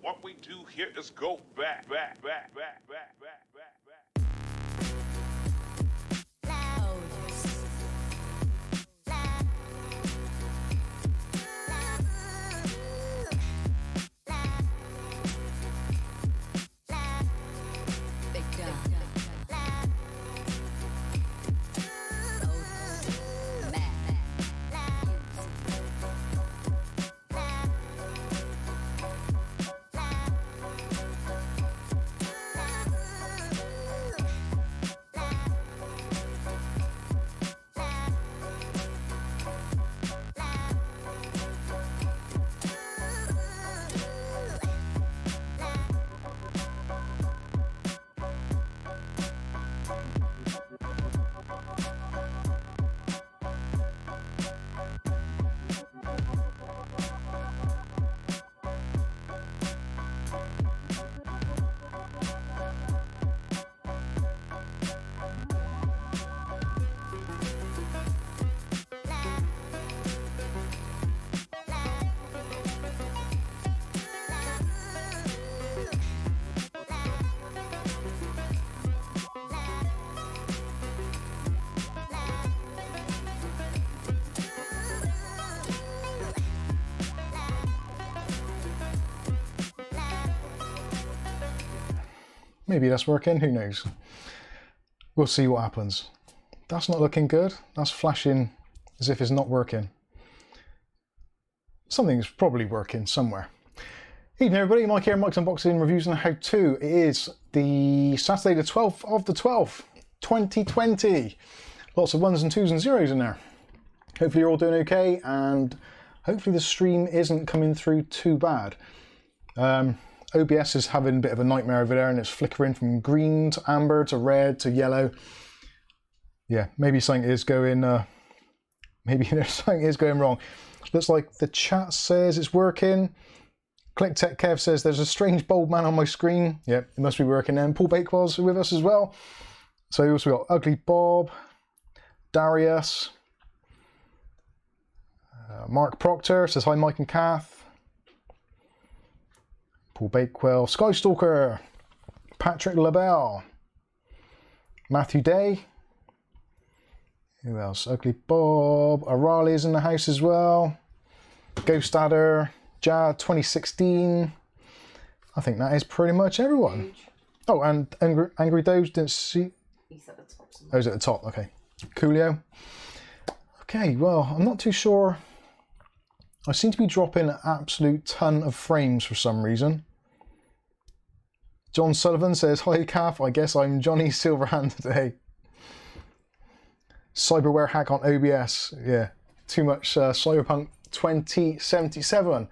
What we do here is go back. Maybe that's working, who knows? We'll see what happens. That's not looking good. That's flashing as if it's not working. Something's probably working somewhere. Evening everybody, Mike here, Mike's Unboxing, Reviews and How-To. It is the Saturday the 12th of the 12th, 2020. Lots of ones and twos and zeros in there. Hopefully you're all doing okay, and hopefully the stream isn't coming through too bad. OBS is having a bit of a nightmare over there, and it's flickering from green to amber to red to yellow. Yeah, maybe something is going. Maybe something is going wrong. Looks like the chat says it's working. Click Tech Kev says there's a strange bold man on my screen. Yep, it must be working then. Paul Bakewell's with us as well. So we also got Ugly Bob, Darius, Mark Proctor says hi, Mike and Kath. Paul Bakewell, Skystalker, Patrick LaBelle, Matthew Day. Who else? Ugly Bob, Arali is in the house as well. Ghost Adder, Jad 2016. I think that is pretty much everyone. Oh, and Angry Doge didn't see. He's at the top. Oh, he's at the top. Okay. Coolio. Okay, well, I'm not too sure. I seem to be dropping an absolute ton of frames for some reason. John Sullivan says, hi Kath, I guess I'm Johnny Silverhand today. Cyberware hack on OBS. Yeah, too much Cyberpunk 2077.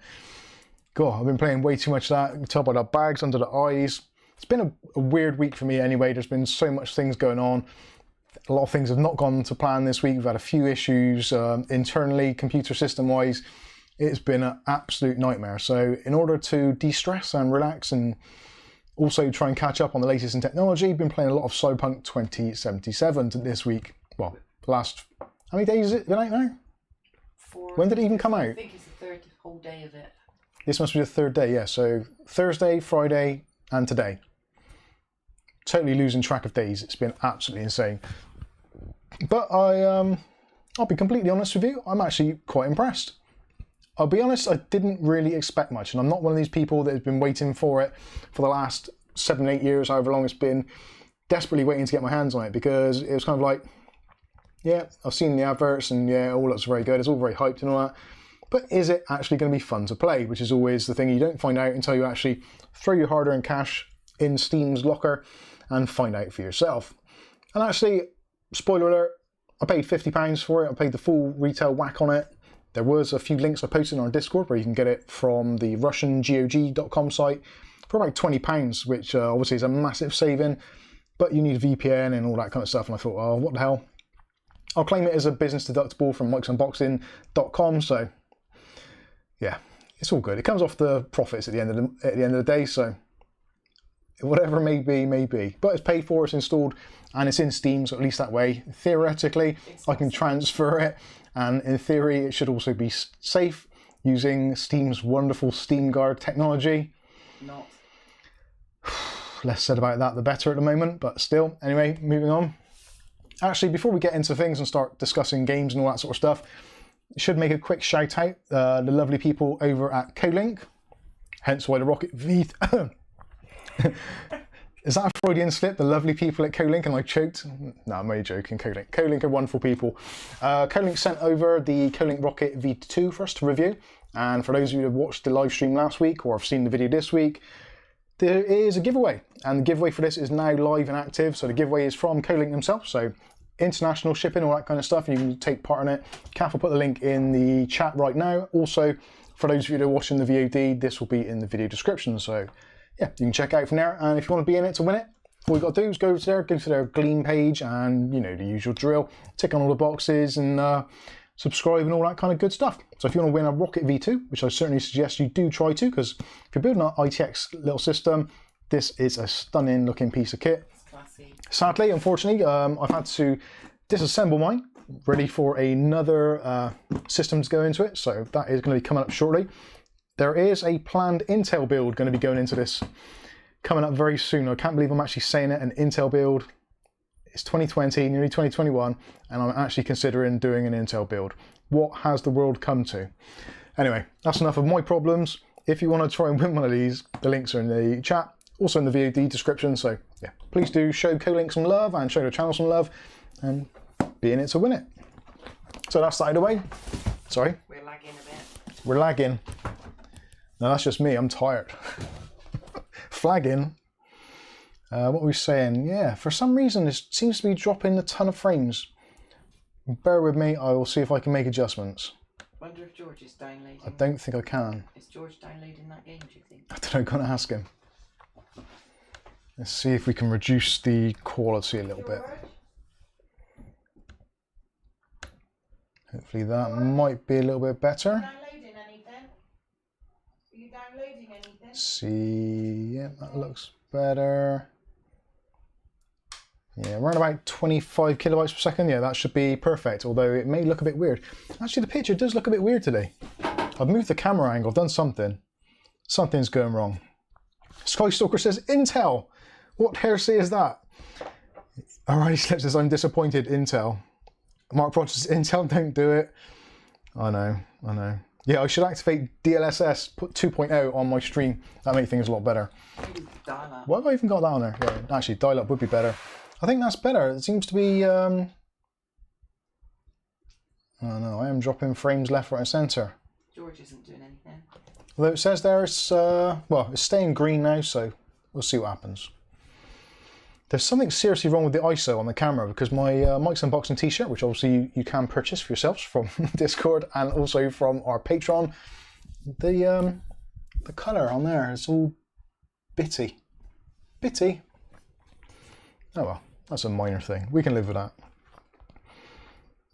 God, I've been playing way too much of that. You can tell by the bags under the eyes. It's been a weird week for me anyway. There's been so much things going on. A lot of things have not gone to plan this week. We've had a few issues internally, computer system wise. It's been an absolute nightmare. So in order to de-stress and relax and also try and catch up on the latest in technology, I've been playing a lot of Cyberpunk 2077 this week. Well, last, how many days is it been out now? 4. When did it even come out? I think it's the third whole day of it. This must be the third day, yeah. So Thursday, Friday, and today. Totally losing track of days. It's been absolutely insane. But I'll be completely honest with you, I'm actually quite impressed. I'll be honest, I didn't really expect much, and I'm not one of these people that has been waiting for it for the last 7, 8 years, however long it's been, desperately waiting to get my hands on it, because it was kind of like, yeah, I've seen the adverts, and yeah, it all looks very good, it's all very hyped and all that, but is it actually going to be fun to play, which is always the thing you don't find out until you actually throw your hard-earned cash in Steam's locker and find out for yourself. And actually, spoiler alert, I paid £50 for it, I paid the full retail whack on it. There was a few links I posted on our Discord where you can get it from the RussianGOG.com site for about £20, which obviously is a massive saving, but you need a VPN and all that kind of stuff. And I thought, oh, what the hell? I'll claim it as a business deductible from Mike'sUnboxing.com. So yeah, it's all good. It comes off the profits at the end of the day. So whatever may be. But it's paid for, it's installed, and it's in Steam. So at least that way, theoretically, I can transfer it. And in theory, it should also be safe using Steam's wonderful Steam Guard technology. Not. Less said about that, the better at the moment, but still. Anyway, moving on. Actually, before we get into things and start discussing games and all that sort of stuff, I should make a quick shout out the lovely people over at Kolink, hence why the Rocket V. Is that a Freudian slip? The lovely people at Kolink, and I choked? No, I'm only joking. Kolink. Kolink are wonderful people. Kolink sent over the Kolink Rocket V2 for us to review, and for those of you who have watched the live stream last week or have seen the video this week, there is a giveaway, and the giveaway for this is now live and active. So the giveaway is from Kolink themselves, so international shipping, all that kind of stuff, and you can take part in it. Kath will put the link in the chat right now. Also, for those of you that are watching the VOD, this will be in the video description, so yeah, you can check out from there. And if you want to be in it to win it, all you got to do is go to their Gleam page, and you know the usual drill, tick on all the boxes and subscribe and all that kind of good stuff. So if you want to win a Rocket V2, which I certainly suggest you do try to, because if you're building an RTX little system, this is a stunning looking piece of kit. Classy. Sadly, unfortunately, I've had to disassemble mine, ready for another system to go into it, so that is going to be coming up shortly. There is a planned Intel build going to be going into this coming up very soon. I can't believe I'm actually saying it, an Intel build. It's 2020, nearly 2021, and I'm actually considering doing an Intel build. What has the world come to? Anyway, that's enough of my problems. If you want to try and win one of these, the links are in the chat, also in the VOD description. So yeah, please do show Kolink some love and show the channel some love and be in it to win it. So that's that out of the way. Sorry. We're lagging a bit. We're lagging. No, that's just me. I'm tired. Flagging. What were we saying? Yeah, for some reason, it seems to be dropping a ton of frames. Bear with me. I will see if I can make adjustments. Wonder if George is downloading. I don't think I can. Is George downloading that game, do you think? I don't know. I'm going to ask him. Let's see if we can reduce the quality a little bit. Hopefully that might be a little bit better. Downloading anything? Are you downloading anything? See, yeah, that looks better. Yeah, around about 25 kilobytes per second. Yeah, that should be perfect, although it may look a bit weird. Actually, the picture does look a bit weird today. I've moved the camera angle, I've done something. Something's going wrong. Skystalker says, Intel! What heresy is that? Alright, Slip says, I'm disappointed, Intel. Mark Prod says, Intel, don't do it. I know. Yeah, I should activate DLSS, put 2.0 on my stream. That makes things a lot better. Dial-up. Why have I even got that on there? Yeah, actually, dial-up would be better. I think that's better. It seems to be... I don't know, I am dropping frames left, right and centre. George isn't doing anything. Although it says there it's, well, it's staying green now, so we'll see what happens. There's something seriously wrong with the ISO on the camera, because my Mike's Unboxing t-shirt, which obviously you can purchase for yourselves from Discord and also from our Patreon, the colour on there is all bitty. Bitty. Oh well, that's a minor thing. We can live with that.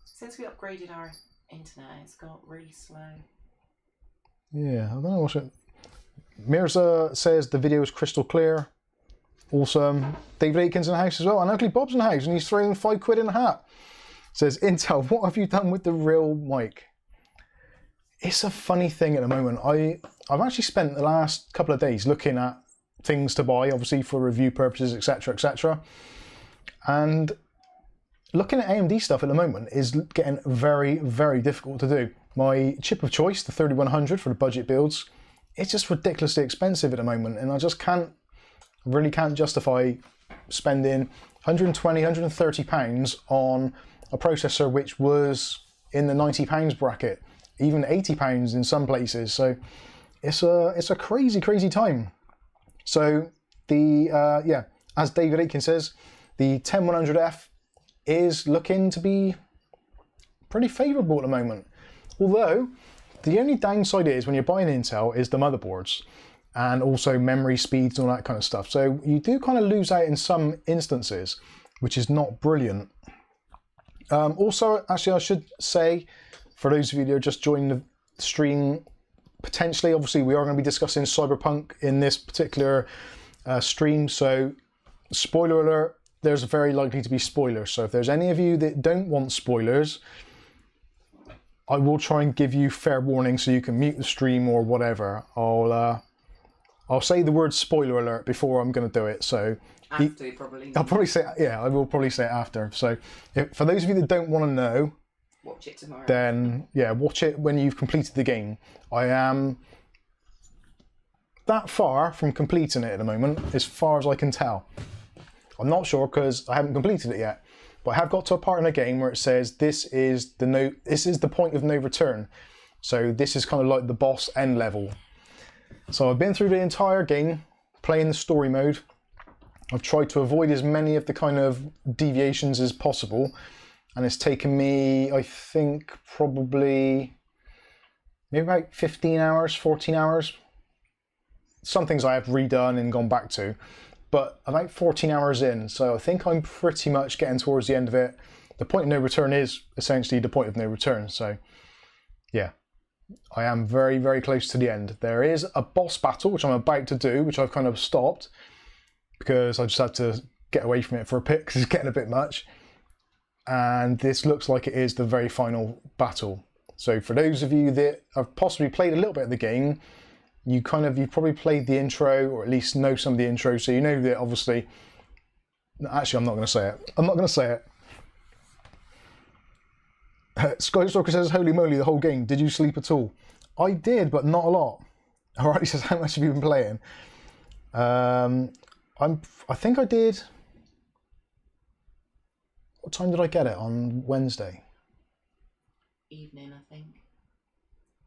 Since we upgraded our internet, it's got really slow. Yeah, I don't know what's it. Mirza says the video is crystal clear. Awesome. David Aitken's in the house as well, and Ugly Bob's in the house, and he's throwing £5 in the hat. Says, Intel, what have you done with the real mic? It's a funny thing at the moment. I've actually spent the last couple of days looking at things to buy, obviously for review purposes, etc., etc. And looking at AMD stuff at the moment is getting very, very difficult to do. My chip of choice, the 3100 for the budget builds, it's just ridiculously expensive at the moment, and I just really can't justify spending £120, £130 on a processor which was in the £90 bracket, even £80 in some places. So it's a crazy, crazy time. So yeah, as David Aitken says, the 10100F is looking to be pretty favourable at the moment. Although the only downside is when you're buying Intel is the motherboards, and also memory speeds and all that kind of stuff. So you do kind of lose out in some instances, which is not brilliant. Also, actually, I should say, for those of you that are just joining the stream, potentially, obviously, we are going to be discussing Cyberpunk in this particular stream. So, spoiler alert, there's very likely to be spoilers. So if there's any of you that don't want spoilers, I will try and give you fair warning so you can mute the stream or whatever. I'll I'll say the word spoiler alert before I'm going to do it. So After, probably. I'll probably say, yeah, I will probably say it after. So for those of you that don't want to know, watch it tomorrow. then yeah, watch it when you've completed the game. I am that far from completing it at the moment, as far as I can tell. I'm not sure because I haven't completed it yet, but I have got to a part in the game where it says this is the point of no return. So this is kind of like the boss end level. So I've been through the entire game, playing the story mode. I've tried to avoid as many of the kind of deviations as possible, and it's taken me, I think, probably maybe about 15 hours, 14 hours. Some things I have redone and gone back to, but about 14 hours in, so I think I'm pretty much getting towards the end of it. The point of no return is essentially the point of no return, so yeah. I am very, very close to the end. There is a boss battle, which I'm about to do, which I've kind of stopped, because I just had to get away from it for a bit, because it's getting a bit much. And this looks like it is the very final battle. So for those of you that have possibly played a little bit of the game, you've probably played the intro, or at least know some of the intro, so you know that obviously... Actually, I'm not going to say it. I'm not going to say it. Skystalker says, holy moly, the whole game. Did you sleep at all? I did, but not a lot. Alright, says, how much have you been playing? I think I did... What time did I get it? On Wednesday? Evening, I think.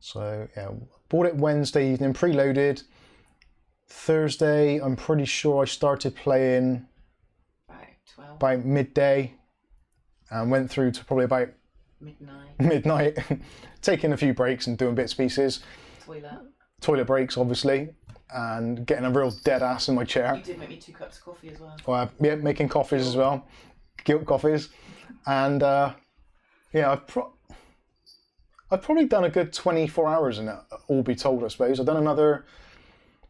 So, yeah, bought it Wednesday evening, preloaded. Thursday, I'm pretty sure I started playing about midday and went through to probably about midnight, taking a few breaks and doing bits and pieces. Toilet breaks, obviously, and getting a real dead ass in my chair. You did make me 2 cups of coffee as well. Yeah, making coffees as well. Guilt coffees. And yeah, I've probably done a good 24 hours in it, all be told, I suppose. I've done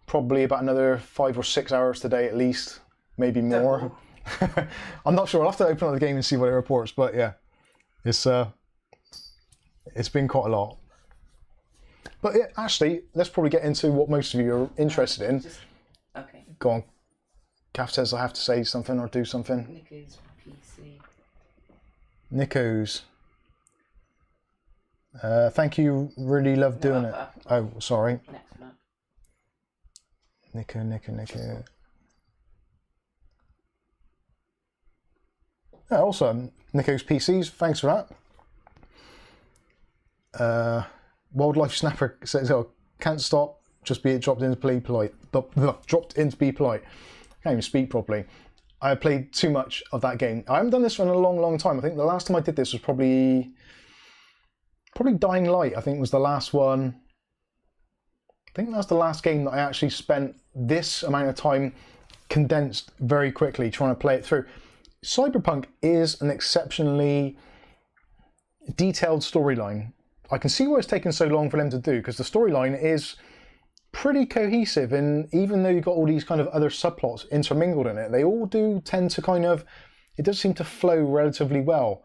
probably about another 5 or 6 hours today at least, maybe more. I'm not sure. I'll have to open up the game and see what it reports, but yeah, it's been quite a lot. But yeah, actually, let's probably get into what most of you are interested in. Okay. Go on. Gaff says I have to say something or do something. Nico's PC. Nico's. Thank you. Really love doing it. Oh, sorry. Next one. Nico. Yeah, also, Nico's PCs. Thanks for that. Wildlife Snapper says, "Oh, can't stop. Just be dropped in to be polite. Dropped in to be polite. Can't even speak properly. I played too much of that game. I haven't done this one in a long, long time. I think the last time I did this was probably Dying Light. I think was the last one. I think that's the last game that I actually spent this amount of time condensed very quickly trying to play it through. Cyberpunk is an exceptionally detailed storyline. I can see why it's taken so long for them to do, because the storyline is pretty cohesive, and even though you've got all these kind of other subplots intermingled in it, they all do tend to kind of, it does seem to flow relatively well.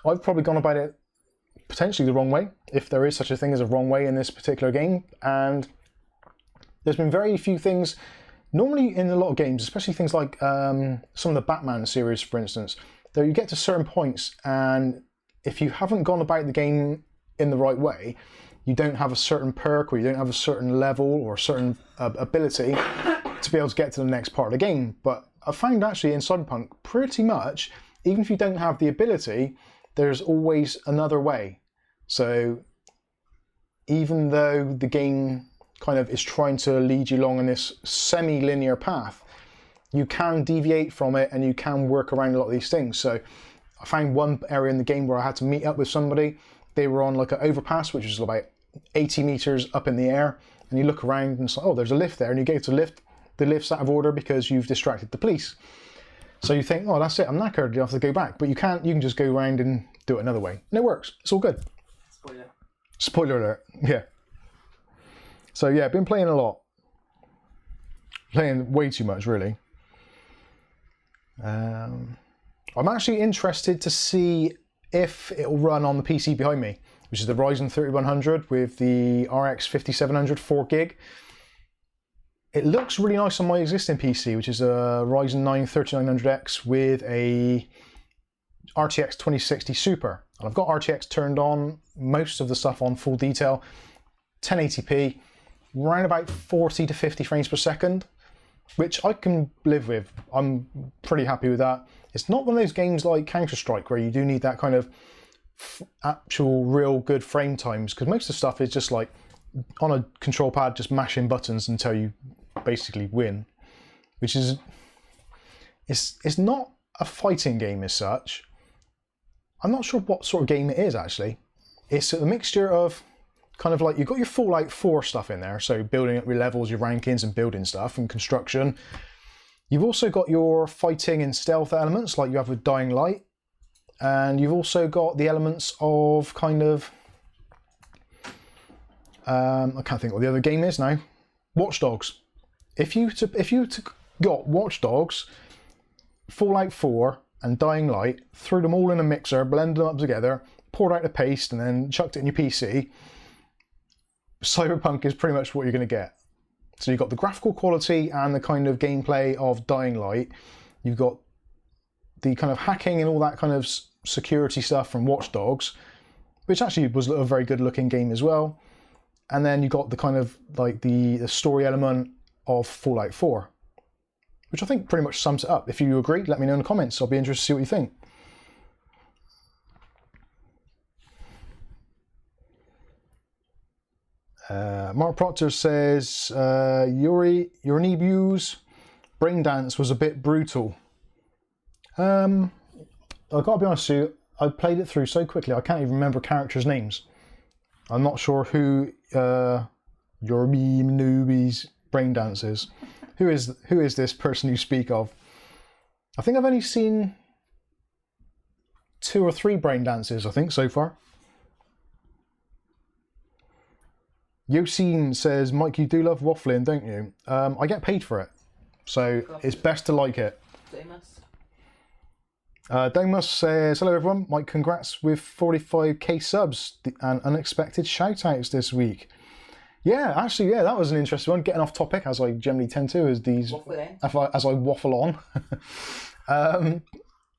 I've probably gone about it potentially the wrong way, if there is such a thing as a wrong way in this particular game, and there's been very few things, normally in a lot of games, especially things like some of the Batman series, for instance, though you get to certain points, and if you haven't gone about the game in the right way, you don't have a certain perk, or you don't have a certain level or a certain ability to be able to get to the next part of the game. But I found actually in Cyberpunk, pretty much, even if you don't have the ability, there's always another way. So even though the game kind of is trying to lead you along in this semi-linear path, you can deviate from it and you can work around a lot of these things. So I found one area in the game where I had to meet up with somebody. They were on like an overpass, which is about 80 meters up in the air, and you look around and it's like, oh, there's a lift there, and you get to lift. The lift's out of order because you've distracted the police. So you think, oh, that's it, I'm knackered, you have to go back. But you can't, you can just go around and do it another way. And it works, it's all good. Spoiler alert, yeah. So yeah, I've been playing a lot. Playing way too much, really. I'm actually interested to see if it'll run on the PC behind me, which is the Ryzen 3100 with the RX 5700 4 gig. it looks really nice on my existing PC, which is a Ryzen 9 3900X with a RTX 2060 Super. And I've got RTX turned on, most of the stuff on full detail, 1080p, around about 40 to 50 frames per second, which I can live with. I'm pretty happy with that. It's not one of those games like Counter-Strike where you do need that kind of actual real good frame times, because most of the stuff is just like on a control pad just mashing buttons until you basically win, which is it's not a fighting game as such. I'm not sure what sort of game it is actually. It's a mixture of kind of like, you've got your Fallout 4 stuff in there, so building up your levels, your rankings and building stuff and construction. You've also got your fighting and stealth elements like you have with Dying Light, and you've also got the elements of kind of I can't think what the other game is now. Watchdogs. If you got Watchdogs, Fallout 4 and Dying Light, threw them all in a mixer, blended them up together, poured out the paste and then chucked it in your PC, Cyberpunk is pretty much what you're going to get. So you've got the graphical quality and the kind of gameplay of Dying Light. You've got the kind of hacking and all that kind of security stuff from Watchdogs, which actually was a very good looking game as well. And then you've got the kind of like the story element of Fallout 4, which I think pretty much sums it up. If you agree, let me know in the comments. I'll be interested to see what you think. Mark Proctor says, Yurinebu's brain dance was a bit brutal. I've got to be honest with you, I played it through so quickly I can't even remember characters' names. I'm not sure who Yurinebu's brain dance is. Who is this person you speak of? I think I've only seen 2 or 3 brain dances, I think, so far. Yosin says, Mike, you do love waffling, don't you? I get paid for it, so it's best to like it. Domus says, hello everyone, Mike, congrats with 45k subs and unexpected shoutouts this week. Yeah, actually, yeah, that was an interesting one. Getting off topic, as I generally tend to, as I waffle on.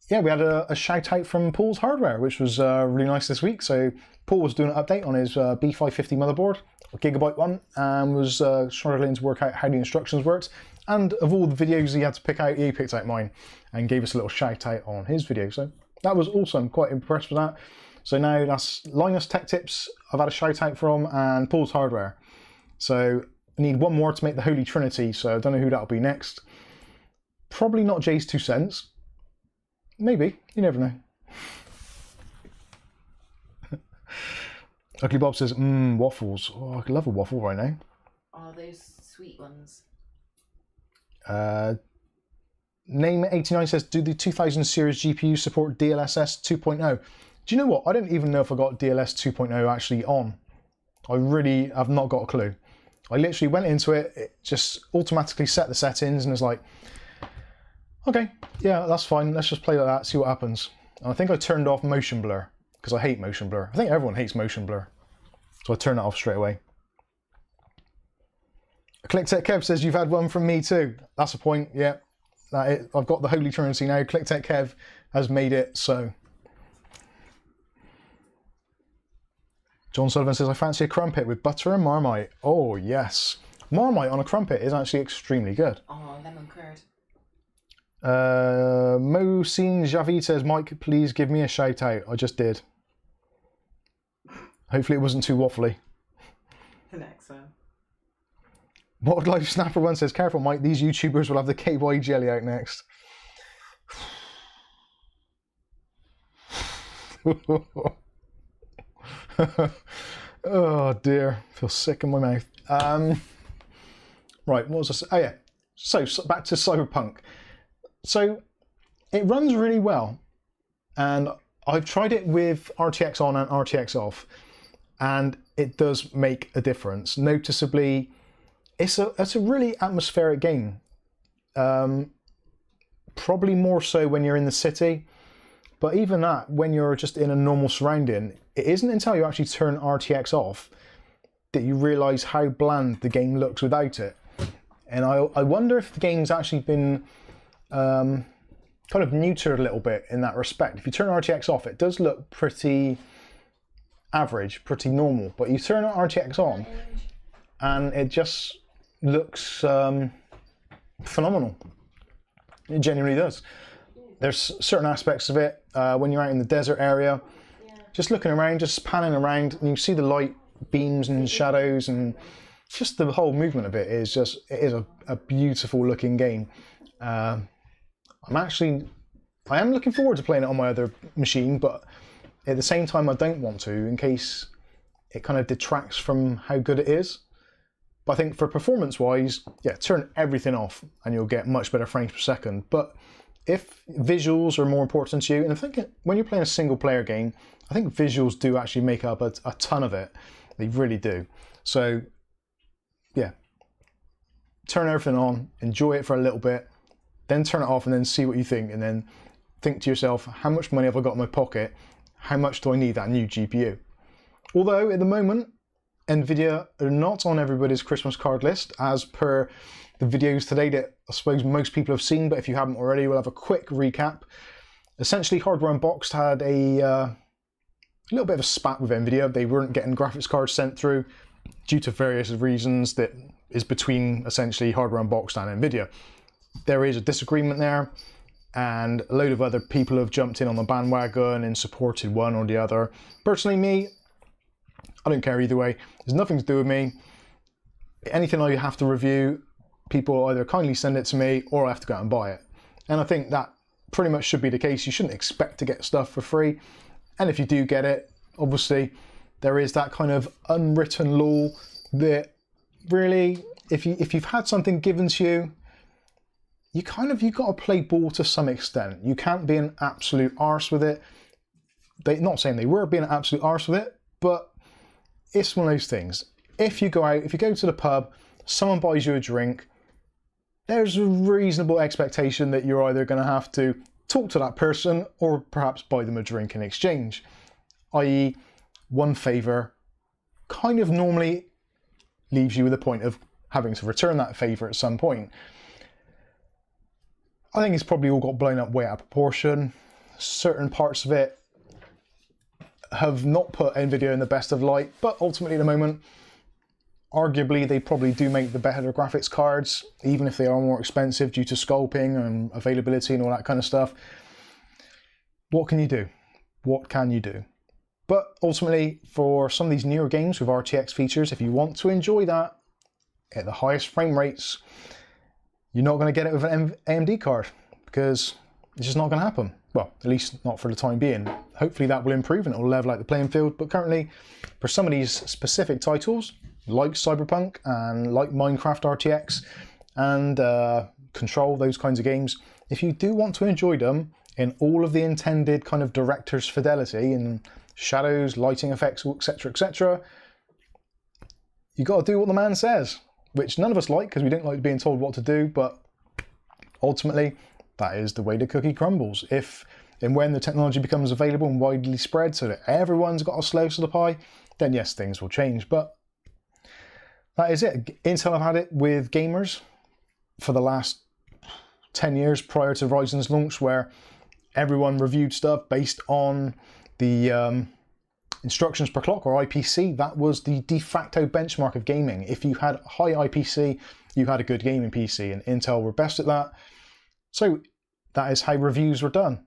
Yeah, we had a shout out from Paul's Hardware, which was really nice this week. So Paul was doing an update on his B550 motherboard, a gigabyte one, and was struggling to work out how the instructions worked. And of all the videos he had to pick out, he picked out mine and gave us a little shout out on his video. So that was awesome. Quite impressed with that. So now that's Linus Tech Tips I've had a shout out from, and Paul's Hardware. So I need one more to make the Holy Trinity, so I don't know who that'll be next. Probably not Jay's 2 cents. Maybe, you never know. Ugly Bob says, waffles. Oh, I could love a waffle right now. Oh, those sweet ones. Name89 says, do the 2000 series GPU support DLSS 2.0? Do you know what? I don't even know if I got DLSS 2.0 actually on. I really have not got a clue. I literally went into it, it just automatically set the settings and was like, okay, yeah, that's fine. Let's just play like that, see what happens. And I think I turned off motion blur because I hate motion blur. I think everyone hates motion blur. So I turned that off straight away. ClickTech Kev says, you've had one from me too. That's a point, yeah. I've got the Holy Trinity now. ClickTech Kev has made it so. John Sullivan says, I fancy a crumpet with butter and Marmite. Oh, yes. Marmite on a crumpet is actually extremely good. Oh, lemon curd. Mohsin Javid says, Mike, please give me a shout out. I just did. Hopefully it wasn't too waffly. The next one. Wildlife Snapper 1 says, careful, Mike, these YouTubers will have the KY jelly out next. Oh dear, I feel sick in my mouth. Right, what was I saying? Oh yeah, so back to Cyberpunk. So it runs really well, and I've tried it with RTX on and RTX off, and it does make a difference. Noticeably, it's a really atmospheric game. Probably more so when you're in the city, but even that, when you're just in a normal surrounding, it isn't until you actually turn RTX off that you realise how bland the game looks without it. And I wonder if the game's actually been kind of neutered a little bit in that respect. If you turn RTX off, it does look pretty average, pretty normal. But you turn RTX on, and it just looks phenomenal. It genuinely does. There's certain aspects of it when you're out in the desert area, just looking around, just panning around, and you see the light beams and shadows, and just the whole movement of it is just, it is a beautiful looking game. I am looking forward to playing it on my other machine, but at the same time I don't want to, in case it kind of detracts from how good it is. But I think for performance wise, yeah, turn everything off and you'll get much better frames per second. But if visuals are more important to you, and I think when you're playing a single player game, I think visuals do actually make up a ton of it. They really do. So yeah, turn everything on, enjoy it for a little bit, then turn it off and then see what you think, and then think to yourself, how much money have I got in my pocket? How much do I need that new GPU? Although at the moment, NVidia are not on everybody's Christmas card list, as per the videos today that I suppose most people have seen, but if you haven't already, we'll have a quick recap. Essentially, Hardware Unboxed had a little bit of a spat with NVIDIA. They weren't getting graphics cards sent through due to various reasons that is between essentially Hardware Unboxed and NVIDIA. There is a disagreement there, and a load of other people have jumped in on the bandwagon and supported one or the other. Personally, me, I don't care either way. There's nothing to do with me. Anything I have to review, people either kindly send it to me or I have to go out and buy it. And I think that pretty much should be the case. You shouldn't expect to get stuff for free. And if you do get it, obviously there is that kind of unwritten law that really, if you've had something given to you, you've got to play ball to some extent. You can't be an absolute arse with it. They're not saying they were being an absolute arse with it, but it's one of those things. If you go out, if you go to the pub, someone buys you a drink, there's a reasonable expectation that you're either going to have to talk to that person or perhaps buy them a drink in exchange. I.e., one favour kind of normally leaves you with a point of having to return that favour at some point. I think it's probably all got blown up way out of proportion. Certain parts of it have not put NVIDIA in the best of light, but ultimately at the moment, arguably they probably do make the better graphics cards, even if they are more expensive due to sculpting and availability and all that kind of stuff. What can you do? What can you do? But ultimately, for some of these newer games with RTX features, if you want to enjoy that at the highest frame rates, you're not going to get it with an AMD card, because it's just not going to happen. Well, at least not for the time being. Hopefully that will improve and it will level out the playing field. But currently, for some of these specific titles, like Cyberpunk and like Minecraft RTX and Control, those kinds of games, if you do want to enjoy them in all of the intended kind of director's fidelity and shadows, lighting effects, etc., you got to do what the man says, which none of us like because we don't like being told what to do, but ultimately that is the way the cookie crumbles. If and when the technology becomes available and widely spread so that everyone's got a slice of the pie, then yes, things will change. But that is it. Intel have had it with gamers for the last 10 years prior to Ryzen's launch, where everyone reviewed stuff based on the instructions per clock, or IPC. That was the de facto benchmark of gaming. If you had high IPC, you had a good gaming PC, and Intel were best at that. So that is how reviews were done.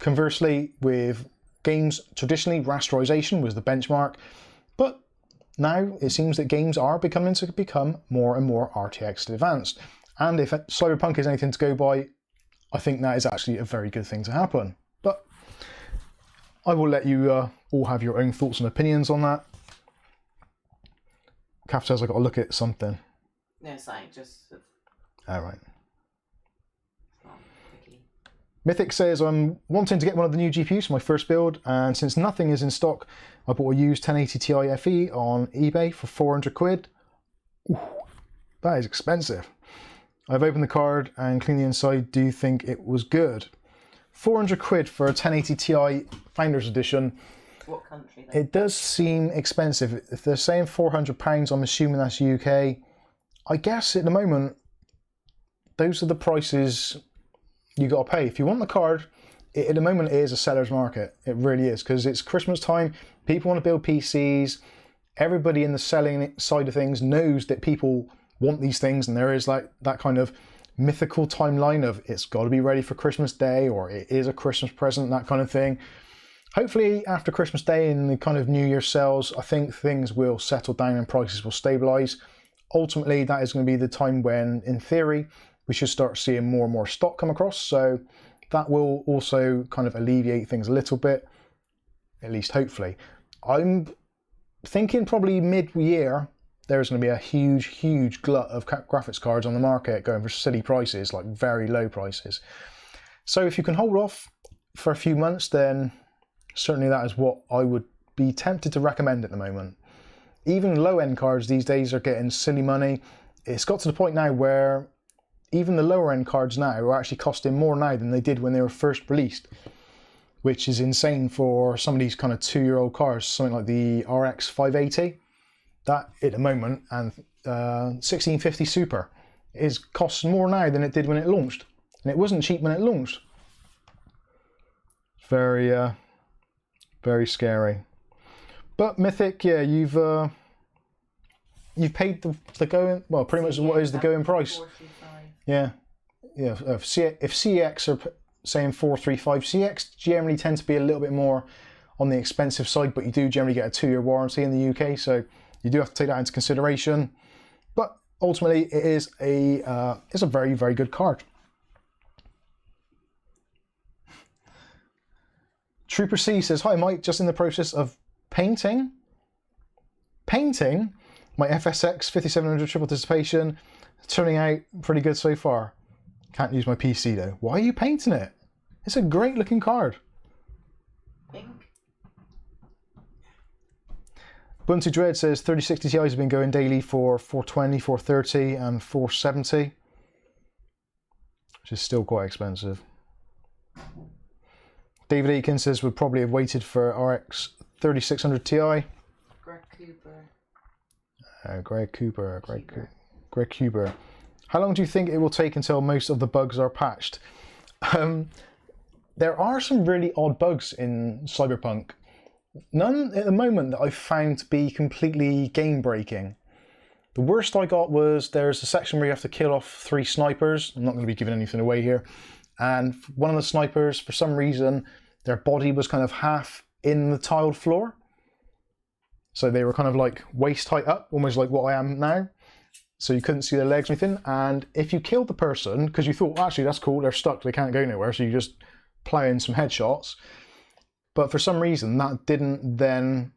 Conversely, with games, traditionally rasterization was the benchmark, but now it seems that games are becoming more and more RTX advanced. And if Cyberpunk is anything to go by, I think that is actually a very good thing to happen. But I will let you all have your own thoughts and opinions on that. Kath says I got to look at something. No, it's like just. All right. Mythic says, I'm wanting to get one of the new GPUs for my first build, and since nothing is in stock, I bought a used 1080 Ti FE on eBay for 400 quid. Ooh, that is expensive. I've opened the card and cleaned the inside. Do you think it was good? 400 quid for a 1080 Ti Founders Edition. What country then? It does seem expensive. If they're saying £400, I'm assuming that's UK. I guess at the moment, those are the prices you got to pay. If you want the card, at the moment it is a seller's market. It really is, because it's Christmas time. People want to build PCs. Everybody in the selling side of things knows that people want these things, and there is like that kind of mythical timeline of it's got to be ready for Christmas Day, or it is a Christmas present, that kind of thing. Hopefully after Christmas Day and the kind of New Year sales, I think things will settle down and prices will stabilize. Ultimately, that is going to be the time when, in theory, we should start seeing more and more stock come across. So that will also kind of alleviate things a little bit, at least hopefully. I'm thinking probably mid-year, there's going to be a huge glut of graphics cards on the market going for silly prices, like very low prices. So if you can hold off for a few months, then certainly that is what I would be tempted to recommend at the moment. Even low-end cards these days are getting silly money. It's got to the point now where even the lower-end cards now are actually costing more now than they did when they were first released, which is insane for some of these kind of 2-year-old cars, something like the RX 580. That at the moment, and 1650 Super costs more now than it did when it launched, and it wasn't cheap when it launched. Very scary. But Mythic, yeah, you've paid the going, well, pretty much what is the going price. 435. Yeah. If CX are saying 435, CX generally tend to be a little bit more on the expensive side, but you do generally get a 2-year warranty in the UK, so you do have to take that into consideration. But ultimately, it is it's a very good card. Trooper C says, "Hi Mike, just in the process of painting my FSX 5700 triple dissipation. Turning out pretty good so far. Can't use my PC though." Why are you painting it? It's a great looking card. Pink. Bunty Dread says 3060 Ti's have been going daily for 420, 430 and 470, which is still quite expensive. David Aiken says would probably have waited for RX 3600 Ti. Greg Cooper. How long do you think it will take until most of the bugs are patched? There are some really odd bugs in Cyberpunk. None at the moment that I've found to be completely game breaking. The worst I got was there's a section where you have to kill off 3 snipers. I'm not going to be giving anything away here. And one of the snipers, for some reason, their body was kind of half in the tiled floor. So they were kind of like waist height up, almost like what I am now. So you couldn't see their legs or anything. And if you killed the person, because you thought, actually, that's cool, they're stuck, they can't go nowhere, so you just plow in some headshots. But for some reason, that didn't then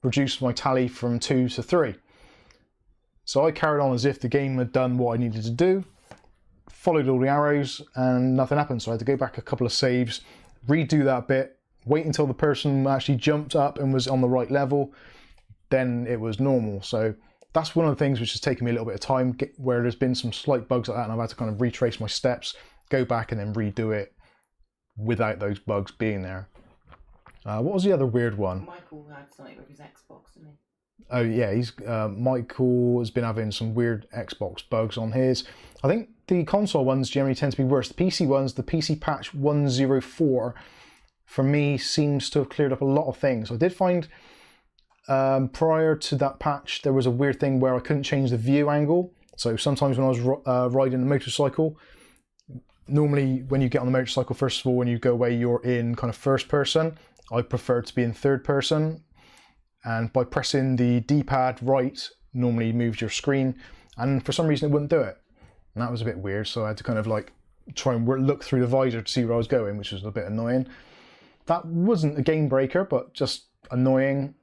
reduce my tally from 2 to 3. So I carried on as if the game had done what I needed to do, followed all the arrows, and nothing happened. So I had to go back a couple of saves, redo that bit, wait until the person actually jumped up and was on the right level, then it was normal. So that's one of the things which has taken me a little bit of time, where there's been some slight bugs like that, and I've had to kind of retrace my steps, go back and then redo it without those bugs being there. What was the other weird one? Michael had something with his Xbox, didn't he? Oh yeah, Michael has been having some weird Xbox bugs on his. I think the console ones generally tend to be worse. The PC ones, the PC patch 104, for me seems to have cleared up a lot of things. I did find prior to that patch there was a weird thing where I couldn't change the view angle. So sometimes when I was riding a motorcycle, normally when you get on the motorcycle, first of all, when you go away, you're in kind of first person. I prefer to be in third person, and by pressing the D-pad right normally moves your screen, and for some reason it wouldn't do it, and that was a bit weird. So I had to kind of like try and look through the visor to see where I was going, which was a bit annoying. That wasn't a game breaker, but just annoying.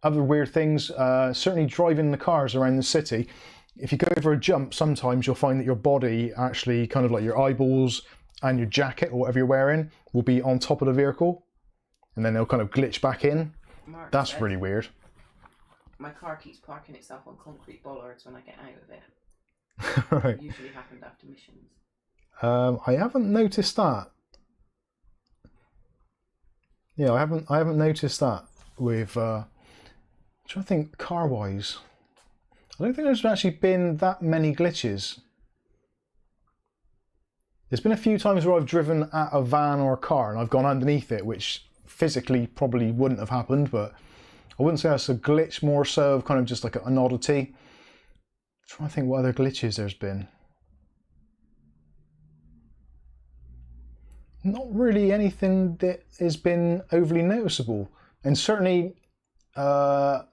Other weird things, certainly driving the cars around the city, if you go over a jump, sometimes you'll find that your body actually, kind of like your eyeballs and your jacket or whatever you're wearing, will be on top of the vehicle, and then they'll kind of glitch back in. Mark That's said, really weird. "My car keeps parking itself on concrete bollards when I get out of it." Right. It usually happened after missions. I haven't noticed that. Yeah, I haven't noticed that with. I'm trying to think car wise. I don't think there's actually been that many glitches. There's been a few times where I've driven at a van or a car and I've gone underneath it, which physically probably wouldn't have happened, but I wouldn't say that's a glitch, more so of kind of just like an oddity. I'm trying to think what other glitches there's been. Not really anything that has been overly noticeable. And certainly, I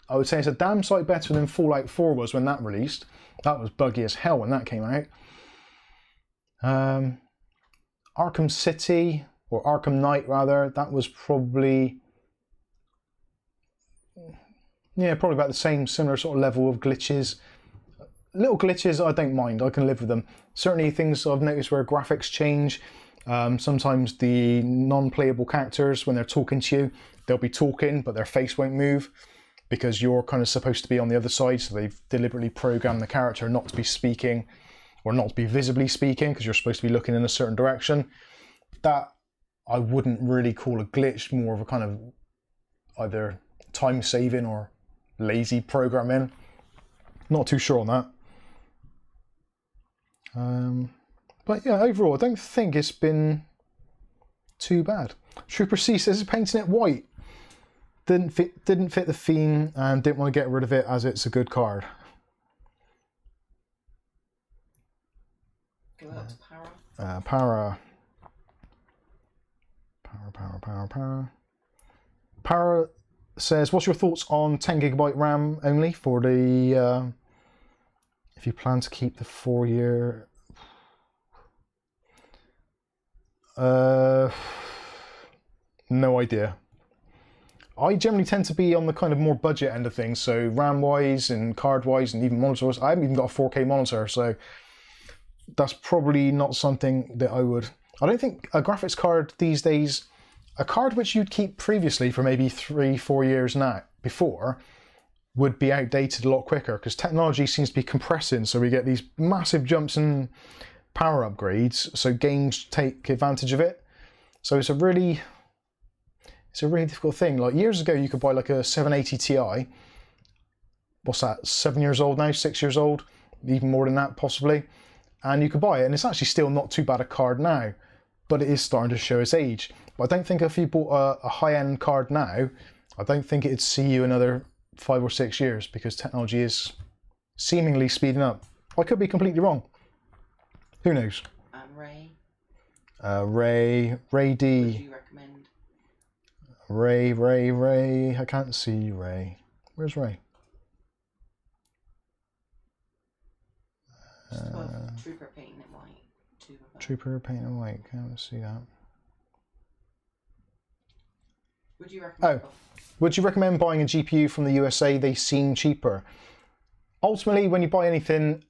would say it's a damn sight better than Fallout 4 was when that released. That was buggy as hell when that came out. Arkham City, or Arkham Knight rather, that was probably, yeah, probably about the same, similar sort of level of glitches. Little glitches I don't mind, I can live with them. Certainly things I've noticed where graphics change. Sometimes the non-playable characters, when they're talking to you, they'll be talking but their face won't move because you're kind of supposed to be on the other side, so they've deliberately programmed the character not to be speaking or not to be visibly speaking because you're supposed to be looking in a certain direction. That I wouldn't really call a glitch, more of a kind of either time saving or lazy programming. Not too sure on that. But yeah, overall, I don't think it's been too bad. Trooper C says it's painting it white. Didn't fit the theme and didn't want to get rid of it as it's a good card. Go up to Para. Para says, what's your thoughts on 10GB RAM only for the, if you plan to keep the 4-year... no idea. I generally tend to be on the kind of more budget end of things, so RAM-wise and card-wise and even monitors. I haven't even got a 4K monitor, so that's probably not something that I would... I don't think a graphics card these days, a card which you'd keep previously for maybe 3-4 years now, before, would be outdated a lot quicker, because technology seems to be compressing, so we get these massive jumps in power upgrades, so games take advantage of it. So it's a really difficult thing. Like years ago, you could buy like a 780 Ti. What's that? 7 years old now, 6 years old, even more than that possibly. And you could buy it, and it's actually still not too bad a card now, but it is starting to show its age. But I don't think if you bought a high-end card now, I don't think it'd see you another 5 or 6 years because technology is seemingly speeding up. I could be completely wrong. Who knows? Ray. Ray D. Would you recommend? Ray. I can't see Ray. Where's Ray? Trooper painting it white. Trooper painting it white. Can't see that. Would you recommend? Oh, would you recommend buying a GPU from the USA? They seem cheaper. Ultimately, when you buy anything,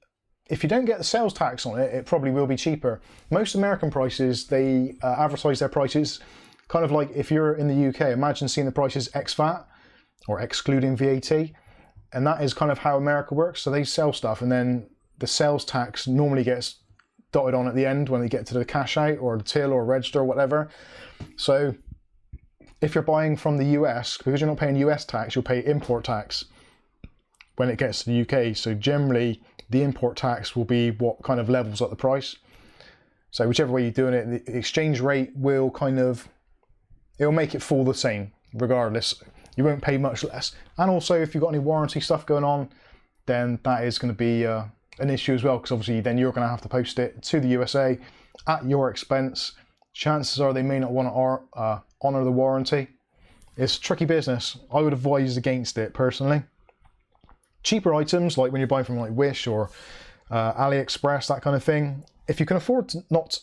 if you don't get the sales tax on it, it probably will be cheaper. Most American prices, they advertise their prices kind of like if you're in the UK, imagine seeing the prices ex-VAT or excluding VAT. And that is kind of how America works. So they sell stuff and then the sales tax normally gets dotted on at the end when they get to the cash out or the till or register or whatever. So if you're buying from the US, because you're not paying US tax, you'll pay import tax when it gets to the UK. So generally the import tax will be what kind of levels up the price. So whichever way you're doing it, the exchange rate will kind of, it'll make it fall the same regardless. You won't pay much less. And also if you've got any warranty stuff going on, then that is going to be an issue as well, because obviously then you're going to have to post it to the USA at your expense. Chances are they may not want to honour the warranty. It's tricky business. I would advise against it personally. Cheaper items, like when you're buying from like Wish or AliExpress, that kind of thing, if you can afford to not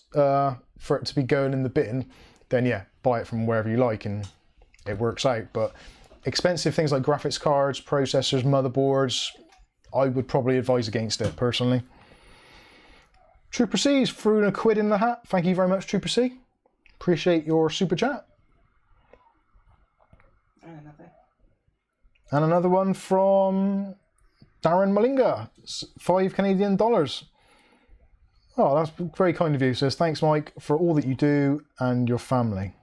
for it to be going in the bin, then yeah, buy it from wherever you like and it works out. But expensive things like graphics cards, processors, motherboards, I would probably advise against it personally. Trooper C's threw a quid in the hat. Thank you very much, Trooper C. Appreciate your super chat. And another one from Darren Malinga, $5 Canadian. Oh, that's very kind of you. Says, thanks, Mike, for all that you do and your family.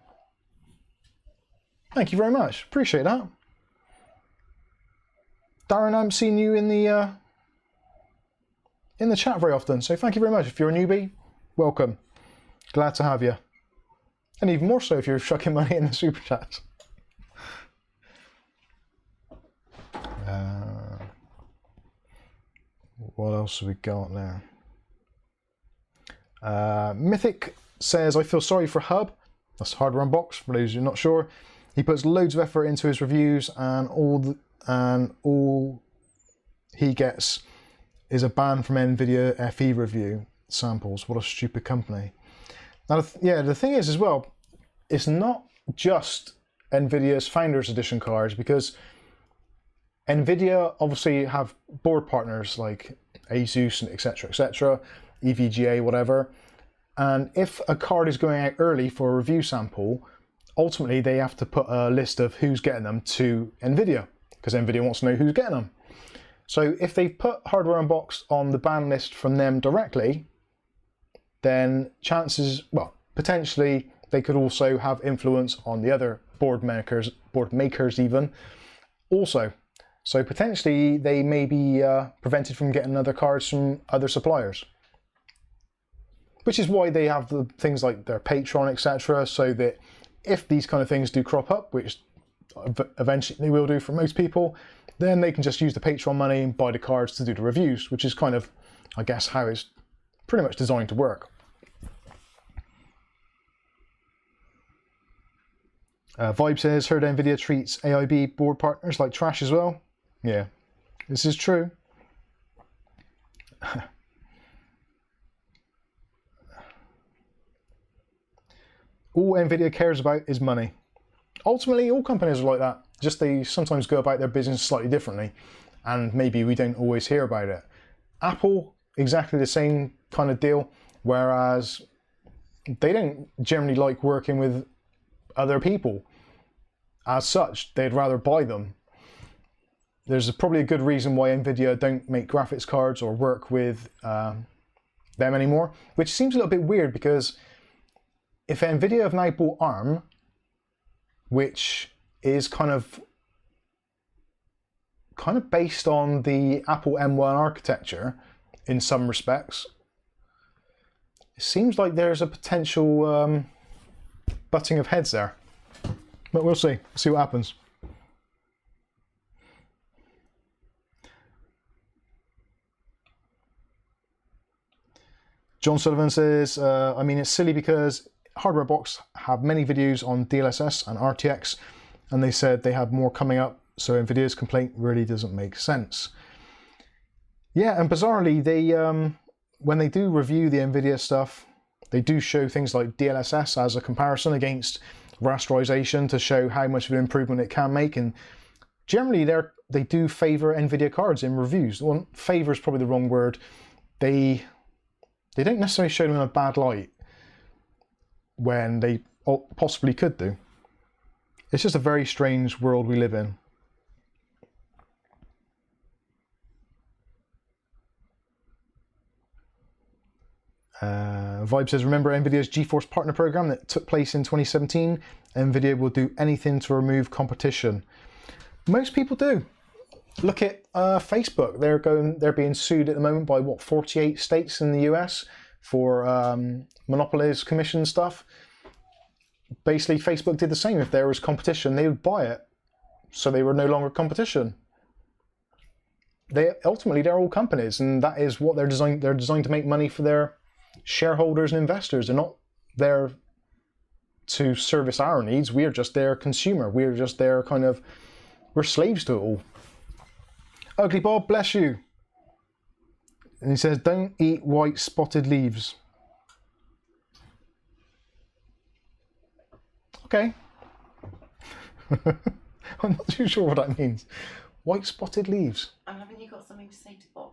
Thank you very much. Appreciate that. Darren, I haven't seen you in the chat very often, so thank you very much. If you're a newbie, welcome. Glad to have you. And even more so if you're chucking money in the super chats. What else have we got there? Mythic says, I feel sorry for Hub. That's Hardware Unboxed, for those who are not sure. He puts loads of effort into his reviews, and all he gets is a ban from NVidia FE review samples. What a stupid company. Now, the thing is as well, it's not just NVIDIA's Founders Edition cards, because NVIDIA obviously have board partners like Asus and etc, EVGA, whatever. And if a card is going out early for a review sample, ultimately they have to put a list of who's getting them to NVIDIA, because NVIDIA wants to know who's getting them. So if they put Hardware Unboxed on the ban list from them directly, then chances, well, potentially they could also have influence on the other board makers even also. So potentially they may be prevented from getting other cards from other suppliers. Which is why they have the things like their Patreon, etc, so that if these kind of things do crop up, which eventually they will do for most people, then they can just use the Patreon money and buy the cards to do the reviews, which is kind of, I guess, how it's pretty much designed to work. Vibe says, heard NVIDIA treats AIB board partners like trash as well. Yeah, this is true. All NVIDIA cares about is money. Ultimately, all companies are like that. Just they sometimes go about their business slightly differently, and maybe we don't always hear about it. Apple, exactly the same kind of deal, whereas they don't generally like working with other people. As such, they'd rather buy them. There's probably a good reason why NVIDIA don't make graphics cards or work with them anymore, which seems a little bit weird, because if NVIDIA have now bought ARM, which is kind of based on the Apple M1 architecture in some respects, it seems like there's a potential butting of heads there. But we'll see what happens. John Sullivan says, I mean, it's silly because Hardware Box have many videos on DLSS and RTX, and they said they have more coming up, so NVIDIA's complaint really doesn't make sense. Yeah, and bizarrely, they when they do review the NVIDIA stuff, they do show things like DLSS as a comparison against rasterization to show how much of an improvement it can make, and generally they do favour NVIDIA cards in reviews. Well, favour is probably the wrong word. They don't necessarily show them in a bad light when they possibly could do. It's just a very strange world we live in. Vibe says, remember NVIDIA's GeForce Partner Program that took place in 2017? NVIDIA will do anything to remove competition. Most people do. Look at Facebook. They're being sued at the moment by what, 48 states in the US for monopolies, commission stuff. Basically, Facebook did the same. If there was competition, they would buy it, so they were no longer competition. Ultimately they're all companies, and that is what they're designed. They're designed to make money for their shareholders and investors. They're not there to service our needs. We're just their consumer. We're just their we're slaves to it all. Ugly Bob, bless you. And he says, don't eat white spotted leaves. Okay. I'm not too sure what that means. White spotted leaves. Haven't you got something to say to Bob?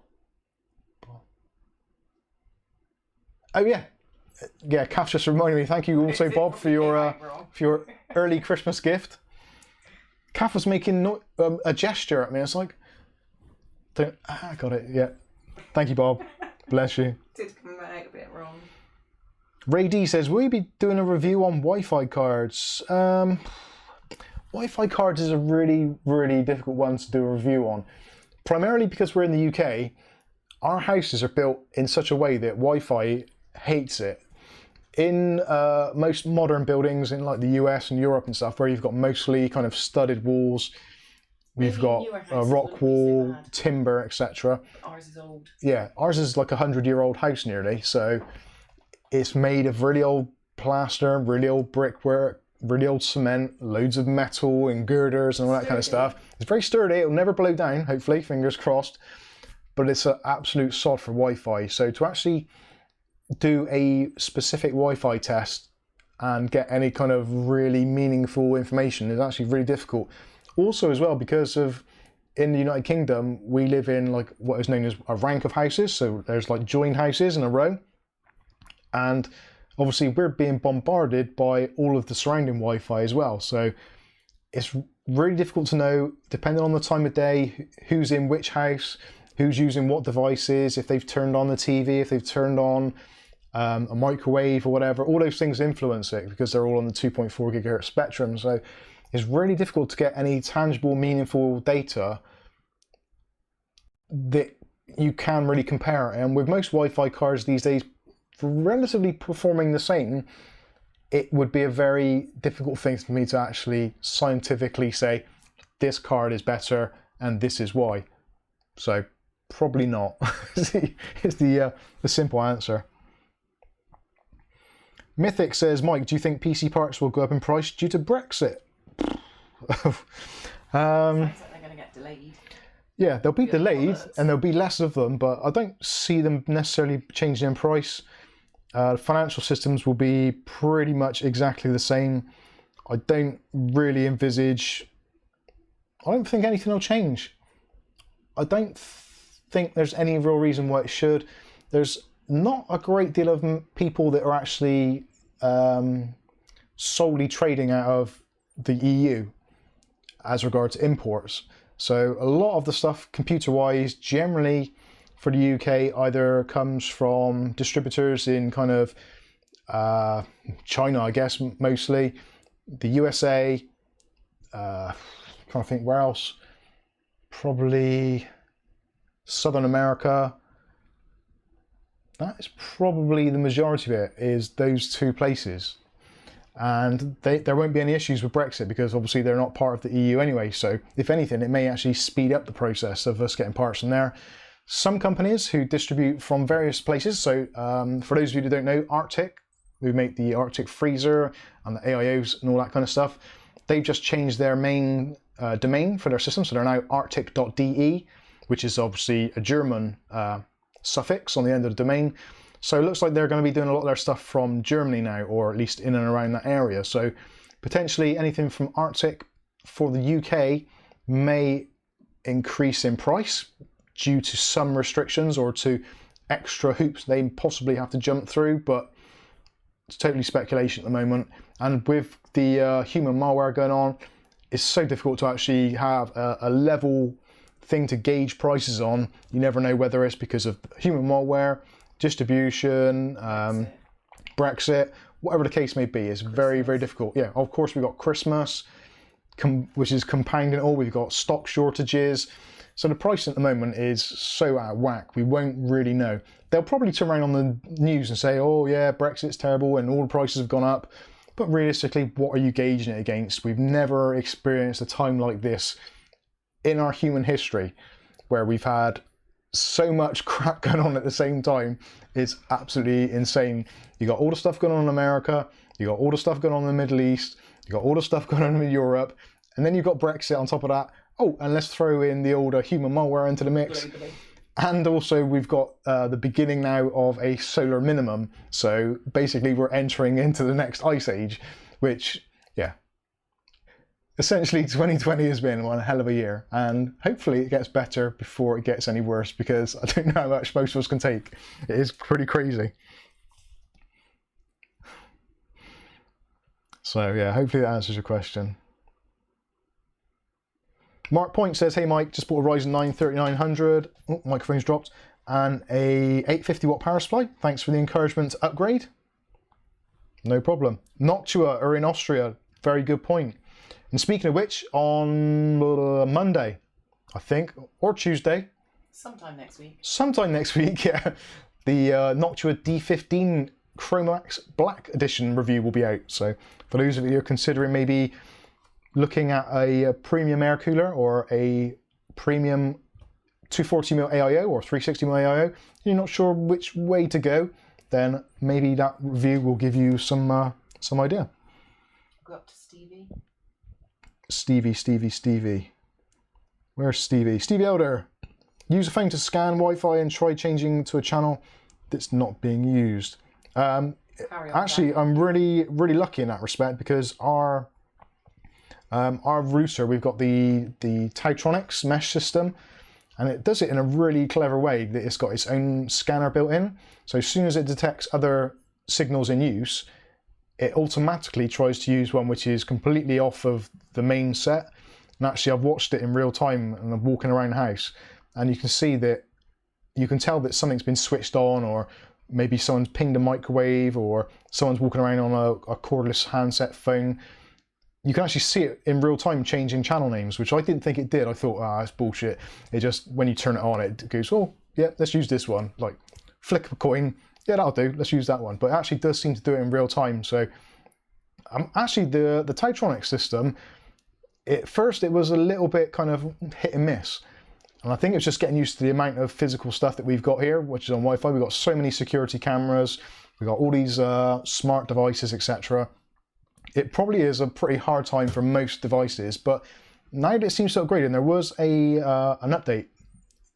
Oh yeah. Yeah, Kath just reminded me. Thank you also, Bob, for your early Christmas gift. Kath was making a gesture at me. It's like, I got it. Yeah. Thank you, Bob. Bless you. Did come out a bit wrong. Ray D says, will you be doing a review on Wi-Fi cards? Wi-Fi cards is a really, really difficult one to do a review on, primarily because we're in the UK, our houses are built in such a way that Wi-Fi hates it. In most modern buildings in like the US and Europe and stuff, where you've got mostly kind of studded walls, we've got a rock wall, timber, etc. Ours is old. Yeah, ours is like 100-year-old house nearly, so it's made of really old plaster, really old brickwork, really old cement, loads of metal and girders and all that kind of stuff. It's very sturdy, it'll never blow down, hopefully, fingers crossed, but it's an absolute sod for Wi-Fi. So to actually do a specific Wi-Fi test and get any kind of really meaningful information is actually really difficult. Also as well, because of in the United Kingdom, we live in like what is known as a rank of houses. So there's like joined houses in a row. And obviously we're being bombarded by all of the surrounding Wi-Fi as well. So it's really difficult to know, depending on the time of day, who's in which house, who's using what devices, if they've turned on the TV, if they've turned on a microwave or whatever. All those things influence it because they're all on the 2.4 gigahertz spectrum. So it's really difficult to get any tangible, meaningful data that you can really compare. And with most Wi-Fi cards these days relatively performing the same, it would be a very difficult thing for me to actually scientifically say this card is better and this is why. So probably not is the simple answer. Mythic says, Mike, do you think PC parts will go up in price due to Brexit? Sounds like they're going to get delayed. Yeah, they'll be delayed and there'll be less of them, but I don't see them necessarily changing in price. Financial systems will be pretty much exactly the same. I don't really envisage... I don't think anything will change. I don't think there's any real reason why it should. There's not a great deal of people that are actually solely trading out of the EU as regards to imports. So a lot of the stuff computer-wise generally for the UK either comes from distributors in kind of China, I guess, mostly, the USA, trying to think where else, probably Southern America. That is probably the majority of it, is those two places. And there won't be any issues with Brexit because obviously they're not part of the EU anyway. So if anything, it may actually speed up the process of us getting parts from there. Some companies who distribute from various places, so for those of you who don't know, Arctic, who make the Arctic freezer and the AIOs and all that kind of stuff, they've just changed their main domain for their system. So they're now arctic.de, which is obviously a German suffix on the end of the domain. So it looks like they're going to be doing a lot of their stuff from Germany now, or at least in and around that area. So potentially anything from Arctic for the UK may increase in price due to some restrictions or to extra hoops they possibly have to jump through, but it's totally speculation at the moment. And with the human malware going on, it's so difficult to actually have a level thing to gauge prices on. You never know whether it's because of human malware, distribution, Brexit, whatever the case may be. It's very, very difficult. Yeah, of course we've got Christmas, which is compounding it all. We've got stock shortages. So the price at the moment is so out of whack, we won't really know. They'll probably turn around on the news and say, oh yeah, Brexit's terrible and all the prices have gone up. But realistically, what are you gauging it against? We've never experienced a time like this in our human history where we've had so much crap going on at the same time. It's absolutely insane. You got all the stuff going on in America, you got all the stuff going on in the Middle East, you got all the stuff going on in Europe, and then you've got Brexit on top of that. Oh, and let's throw in the older human malware into the mix. And also we've got the beginning now of a solar minimum. So basically we're entering into the next ice age, which, yeah, essentially 2020 has been one hell of a year. And hopefully it gets better before it gets any worse, because I don't know how much most of us can take. It is pretty crazy. So yeah, hopefully that answers your question. Mark Point says, hey Mike, just bought a Ryzen 9 3900, oh, microphone's dropped, and a 850 watt power supply. Thanks for the encouragement to upgrade. No problem. Noctua are in Austria. Very good point. And speaking of which, on Monday, I think, or Tuesday. Sometime next week. Sometime next week, yeah. The Noctua D15 Chromax Black Edition review will be out. So for those of you who are considering maybe looking at a premium air cooler or a premium 240mm AIO or 360mm AIO, you're not sure which way to go, then maybe that review will give you some idea. Go up to Stevie. Stevie. Where's Stevie? Stevie Elder. Use a phone to scan Wi-Fi and try changing to a channel that's not being used. Actually, I'm really lucky in that respect because our router, we've got the Tytronics mesh system, and it does it in a really clever way. That it's got its own scanner built in. So as soon as it detects other signals in use, it automatically tries to use one which is completely off of the main set. And actually, I've watched it in real time, and I'm walking around the house, and you can see that you can tell that something's been switched on, or maybe someone's pinged a microwave, or someone's walking around on a cordless handset phone. You can actually see it in real time changing channel names, which I didn't think it did. I thought, that's bullshit. It just, when you turn it on, it goes, oh, yeah, let's use this one. Like, flick a coin, yeah, that'll do, let's use that one. But it actually does seem to do it in real time. So, actually, the Tytronics system, at first it was a little bit kind of hit and miss. And I think it's just getting used to the amount of physical stuff that we've got here, which is on Wi-Fi. We've got so many security cameras, we've got all these smart devices, etc. It probably is a pretty hard time for most devices, but now it seems to upgrade. And there was an update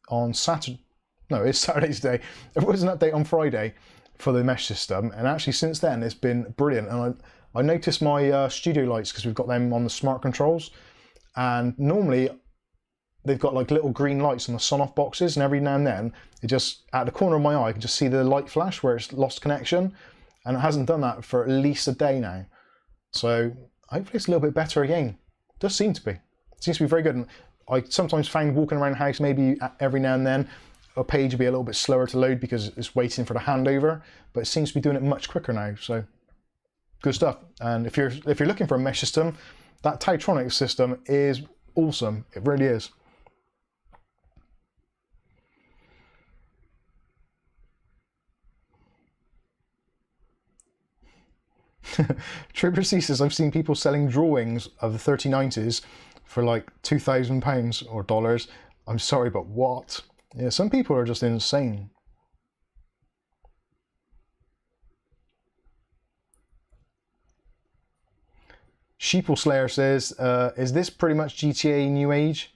on Saturday. No, it's Saturday today. There was an update on Friday for the mesh system, and actually since then it's been brilliant. And I noticed my studio lights, because we've got them on the smart controls, and normally they've got like little green lights on the son-off boxes, and every now and then it just, at the corner of my eye, I can just see the light flash where it's lost connection, and it hasn't done that for at least a day now. So hopefully it's a little bit better again. It does seem to be. It seems to be very good. And I sometimes find walking around the house, maybe every now and then, a page will be a little bit slower to load because it's waiting for the handover, but it seems to be doing it much quicker now. So good stuff. And if you're looking for a mesh system, that Tytronics system is awesome. It really is. Trooper C says, I've seen people selling drawings of the 3090s for like £2,000 or dollars. I'm sorry, but what? Yeah, some people are just insane. Sheeple Slayer says, is this pretty much GTA New Age?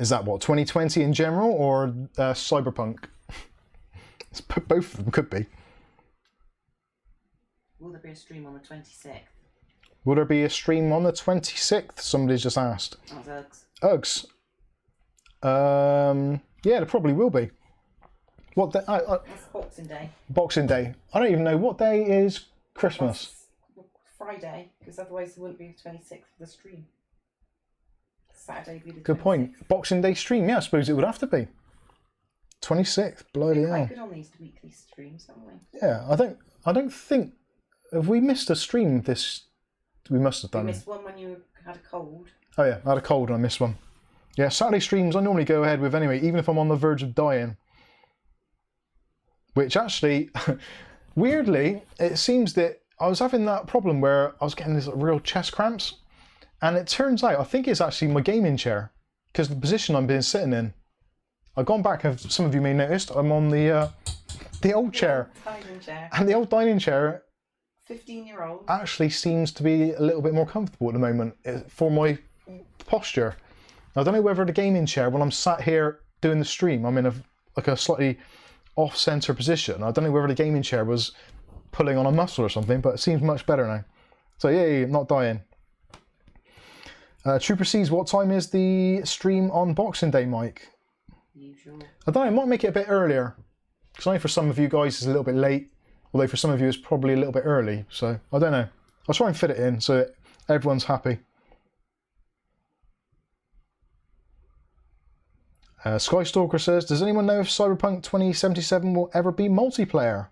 Is that what, 2020 in general, or Cyberpunk? Both of them could be. Will there be a stream on the 26th? Will there be a stream on the 26th? Somebody's just asked. Oh, it's Uggs. Uggs. Yeah, there probably will be. What day? That's Boxing Day. Boxing Day. I don't even know. What day is Christmas? That's Friday, because otherwise there wouldn't be the 26th for the stream. Saturday would be the 26th. Good point. Boxing Day stream. Yeah, I suppose it would have to be. 26th. Bloody We're hell. quite good on these weekly streams, haven't we? Yeah, I don't think. Have we missed a stream this? We must have done. You missed one when you had a cold. Oh yeah, I had a cold and I missed one. Yeah, Saturday streams I normally go ahead with anyway, even if I'm on the verge of dying. Which actually, weirdly, it seems that I was having that problem where I was getting this real chest cramps, and it turns out I think it's actually my gaming chair, because the position I'm been sitting in. I've gone back, as some of you may noticed, I'm on the old chair. Dining chair. And the old dining chair 15-year-old. actually seems to be a little bit more comfortable at the moment for my posture. I don't know whether the gaming chair, when I'm sat here doing the stream, I'm in a slightly off-center position. I don't know whether the gaming chair was pulling on a muscle or something, but it seems much better now. So yeah, not dying. Trooper C's, what time is the stream on Boxing Day, Mike? Usual. I don't know, it might make it a bit earlier. Because I know for some of you guys it's a little bit late, although for some of you it's probably a little bit early. So I don't know. I'll try and fit it in so that everyone's happy. Skystalker says, does anyone know if Cyberpunk 2077 will ever be multiplayer?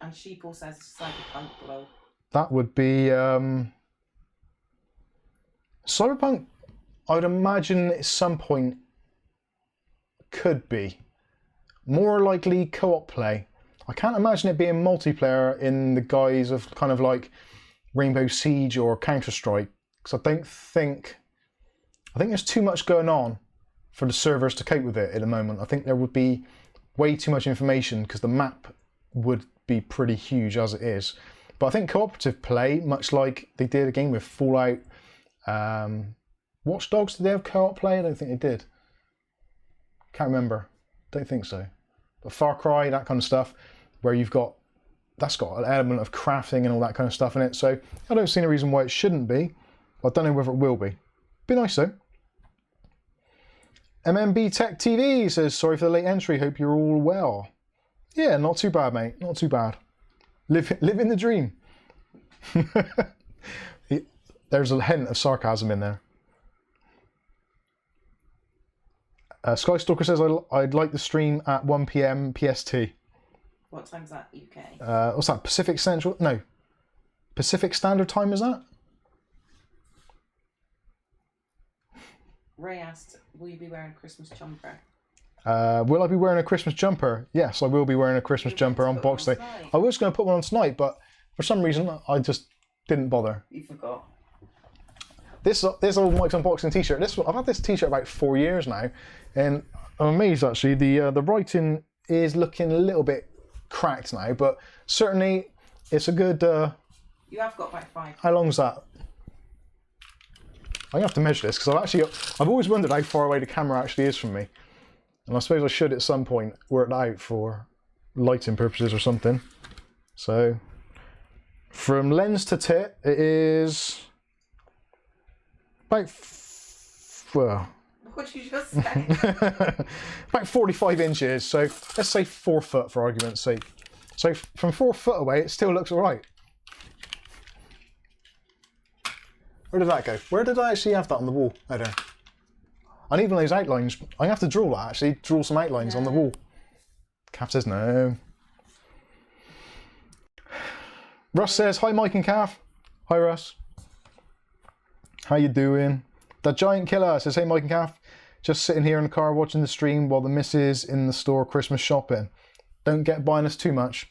And Sheeple says Cyberpunk below. That would be... Cyberpunk, I would imagine at some point could be. More likely co-op play. I can't imagine it being multiplayer in the guise of kind of like Rainbow Siege or Counter-Strike, because I think there's too much going on for the servers to cope with it at the moment. I think there would be way too much information because the map would be pretty huge as it is. But I think cooperative play, much like they did again with Fallout, Watchdogs, did they have co-op play? I don't think they did. Can't remember. Don't think so. But Far Cry, that kind of stuff, where that's got an element of crafting and all that kind of stuff in it. So I don't see any reason why it shouldn't be. But I don't know whether it will be. Be nice though. MMB Tech TV says, sorry for the late entry, hope you're all well. Yeah, not too bad, mate. Not too bad. Living the dream. There's a hint of sarcasm in there. Skystalker says, I'd like the stream at 1 PM PST. What time's that, UK? What's that, Pacific Central? No. Pacific Standard Time, is that? Ray asked, will you be wearing a Christmas jumper? Will I be wearing a Christmas jumper? Yes, I will be wearing a Christmas jumper on Box Day. I was going to put one on tonight, but for some reason I just didn't bother. You forgot. This old Mike's Unboxing t-shirt, I've had this t-shirt about 4 years now, and I'm amazed actually, the writing is looking a little bit cracked now, but certainly it's a good... You have got about 5. How long's that? I'm going to have to measure this, because I've always wondered how far away the camera actually is from me. And I suppose I should at some point work that out for lighting purposes or something. So, from lens to tit, it is about, well... What did you just say? about 45 inches, so let's say 4 foot for argument's sake. So from 4 foot away, it still looks all right. Where did that go? Where did I actually have that on the wall? Oh, there. And even those outlines, I have to draw that actually, draw some outlines on the wall. Calf says no. Russ says, hi Mike and Calf. Hi Russ. How you doing? The Giant Killer says, hey Mike and Calf. Just sitting here in the car watching the stream while the missus in the store Christmas shopping. Don't get buying us too much.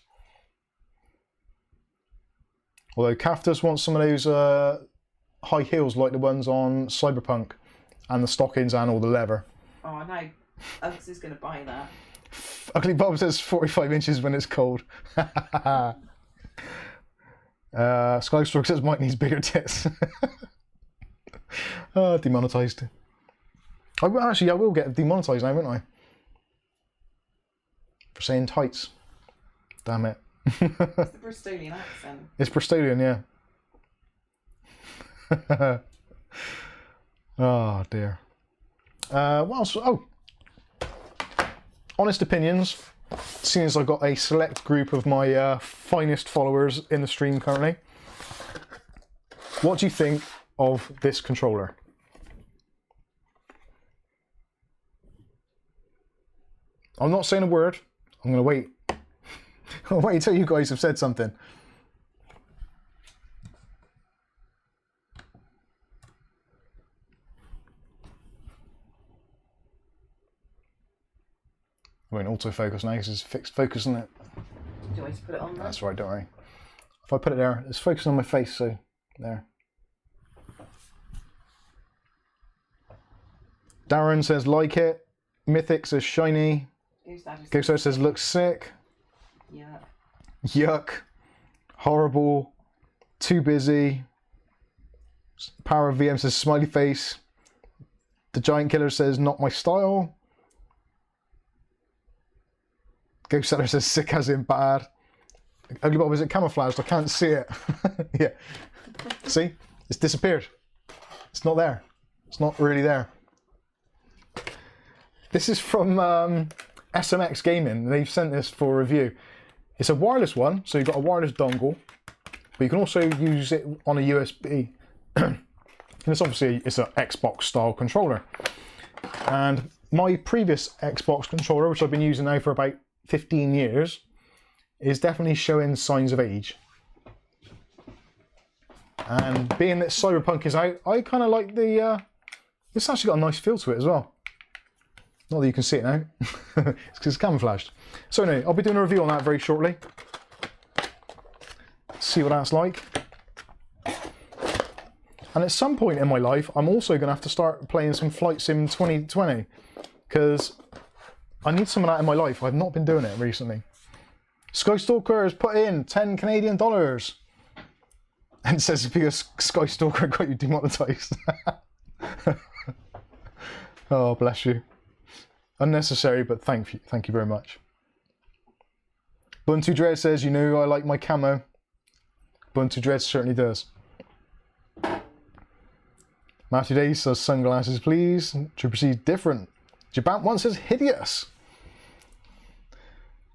Although Calf does want some of those high heels like the ones on Cyberpunk. And the stockings and all the leather. Oh no, Alex is going to buy that. Ugly Bob says 45 inches when it's cold. Skystroke says Mike needs bigger tits. Demonetised. I will get demonetised now, won't I? For saying tights. Damn it. It's the Bristolian accent. It's Bristolian, yeah. Oh dear. What else? Oh, honest opinions. Seeing as I've got a select group of my finest followers in the stream currently, what do you think of this controller? I'm not saying a word. I'm going to wait. I'll wait until you guys have said something. I won't autofocus now because it's fixed focus, isn't it? Do you want me to put it on there? That's right, don't worry. If I put it there, it's focusing on my face, so there. Darren says like it. Mythic says shiny. Ghost says looks sick. Yeah. Yuck. Horrible. Too busy. Power of VM says smiley face. The Giant Killer says not my style. Ghost Seller says sick as in bad. Ugly Bob, is it camouflaged? I can't see it. Yeah. See? It's disappeared. It's not there. It's not really there. This is from SMX Gaming. They've sent this for review. It's a wireless one, so you've got a wireless dongle, but you can also use it on a USB. And it's obviously it's an Xbox style controller. And my previous Xbox controller, which I've been using now for about 15 years, is definitely showing signs of age. And being that Cyberpunk is out, I kind of like the... it's actually got a nice feel to it as well. Not that you can see it now. It's because it's camouflaged. So anyway, I'll be doing a review on that very shortly. See what that's like. And at some point in my life, I'm also going to have to start playing some Flight Sim 2020 because I need some of that in my life. I've not been doing it recently. Skystalker has put in 10 Canadian dollars and says because Skystalker got you demonetized. Oh, bless you. Unnecessary, but thank you very much. Buntu Dread says, you know I like my camo. Buntu Dread certainly does. Matthew Day says sunglasses please. Trooper C different. Jabant one says hideous.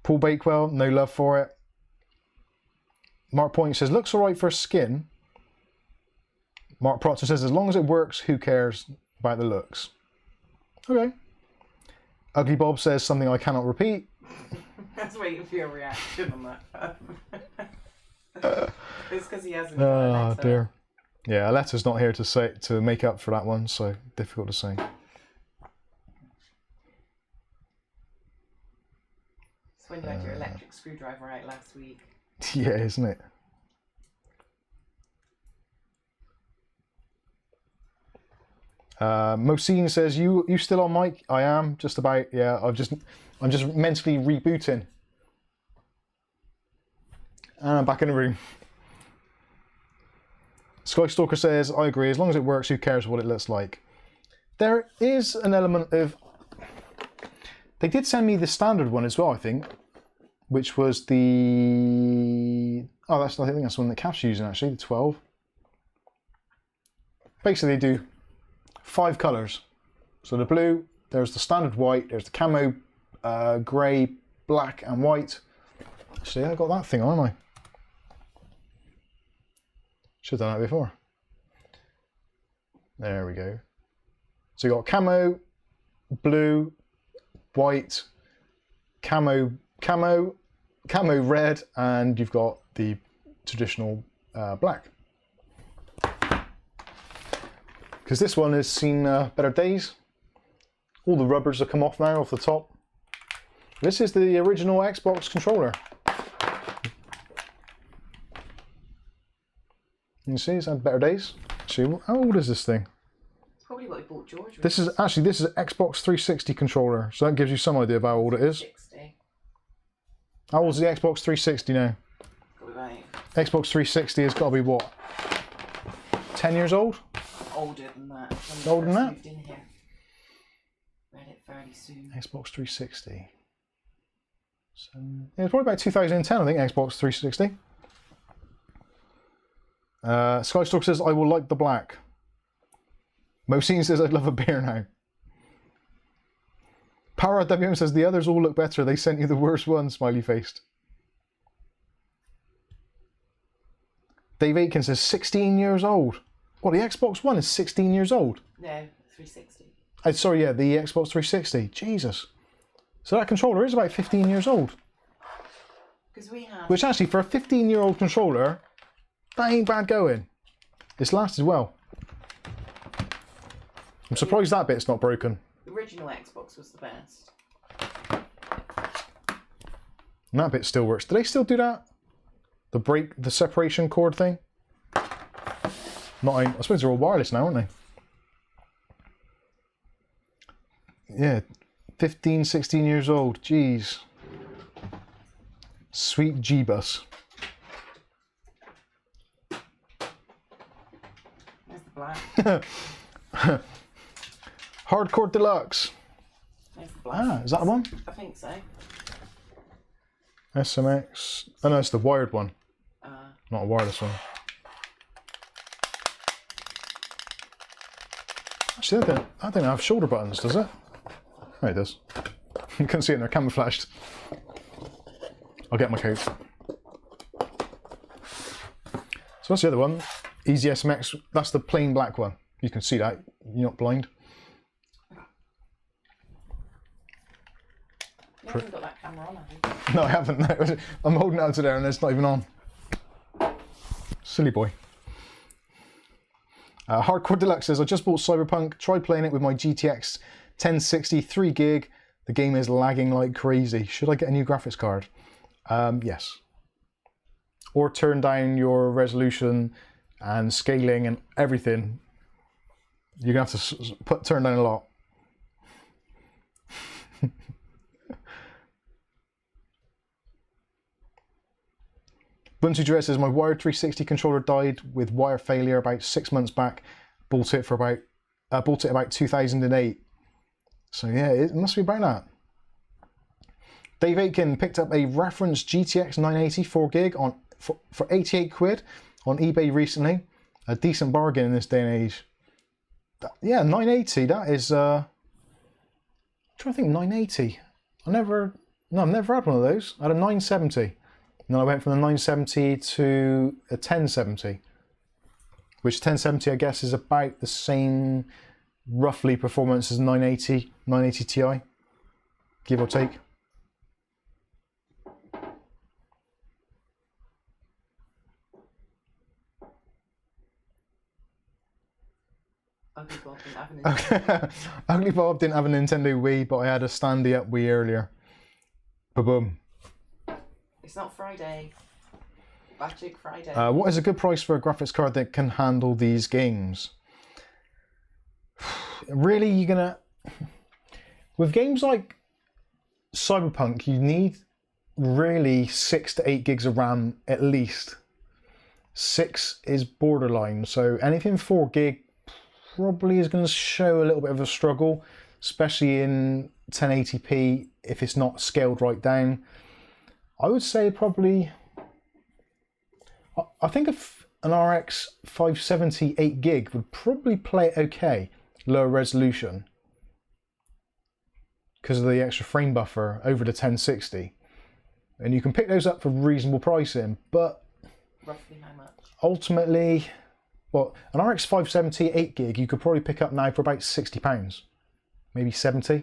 Paul Bakewell, no love for it. Mark Point says looks alright for skin. Mark Proctor says as long as it works, who cares about the looks? Okay. Ugly Bob says something I cannot repeat. I was waiting for your reaction on that. It's because he hasn't got a Oh letter. dear. Yeah, Aletta's not here to make up for that one, so difficult to say. It's when you had your electric screwdriver out last week. Yeah, isn't it? Mosine says, you still on mic? I am, just about, yeah, I'm just mentally rebooting. And I'm back in the room. Skystalker says, I agree, as long as it works, who cares what it looks like? There is an element of... They did send me the standard one as well, I think, which was the... Oh, I think that's the one that Cap's using, actually, the 12. Basically, they do 5 colours. So the blue, there's the standard white, there's the camo, grey, black and white. Actually, I got that thing on, haven't I? Should have done that before. There we go. So you got camo, blue, white, camo red, and you've got the traditional black. Because this one has seen better days. All the rubbers have come off now, off the top. This is the original Xbox controller. You can see it's had better days. Actually, how old is this thing? It's probably what he bought George with. This is an Xbox 360 controller, so that gives you some idea of how old it is. 60. How old is the Xbox 360 now? Right. Xbox 360 has got to be what? 10 years old? Older than that. Older than that? Moved in here. Read it fairly soon. Xbox 360. So, yeah, it's probably about 2010, I think, Xbox 360. Skystalk says, I will like the black. Mosine says, I'd love a beer now. Power WM says, the others all look better. They sent you the worst one, smiley faced. Dave Aiken says, 16 years old. What, the Xbox One is 16 years old? No, 360. Sorry, yeah, the Xbox 360. Jesus. So that controller is about 15 years old. Because we have... Which actually, for a 15-year-old controller, that ain't bad going. It's lasted well. I'm surprised that bit's not broken. The original Xbox was the best. And that bit still works. Do they still do that? The separation cord thing? I suppose they're all wireless now, aren't they? Yeah, 15, 16 years old. Jeez. Sweet G-bus. There's the black. Hardcore Deluxe. There's the black. Ah, is that the one? I think so. SMX. Oh no, it's the wired one. Not a wireless one. Actually, that don't have shoulder buttons, does it? Oh, it does. You can't see it in there, camouflaged. I'll get my coat. So what's the other one? Easy SMX. That's the plain black one. You can see that. You're not blind. You haven't got that camera on, have you? No, I haven't. No. I'm holding it out to there and it's not even on. Silly boy. Hardcore Deluxe says, I just bought Cyberpunk, tried playing it with my GTX 1060, 3 gig. The game is lagging like crazy. Should I get a new graphics card? Yes. Or turn down your resolution and scaling and everything. You're going to have to turn down a lot. Bunty Dress says, my wired 360 controller died with wire failure about 6 months back. Bought it about 2008. So yeah, it must be about that. Dave Aitken picked up a reference GTX 980 4 gig for 88 quid on eBay recently. A decent bargain in this day and age. Yeah, 980, that is... I'm trying to think, 980. I've never had one of those. I had a 970. And then I went from the 970 to a 1070. Which 1070, I guess, is about the same, roughly, performance as 980 Ti. Give or take. Ugly Bob didn't have a Nintendo. Ugly Bob didn't have a Nintendo Wii, but I had a standy up Wii earlier. Ba-boom. It's not Friday. Magic Friday. What is a good price for a graphics card that can handle these games? Really, you're gonna... With games like Cyberpunk, you need really 6 to 8 gigs of RAM at least. 6 is borderline, so anything 4 gig probably is going to show a little bit of a struggle, especially in 1080p if it's not scaled right down. I would say probably... I think an RX 570 8 gig would probably play it okay, lower resolution, because of the extra frame buffer over the 1060. And you can pick those up for reasonable pricing, but Roughly how much? ultimately, well, an RX 570 8 gig you could probably pick up now for about £60, maybe 70.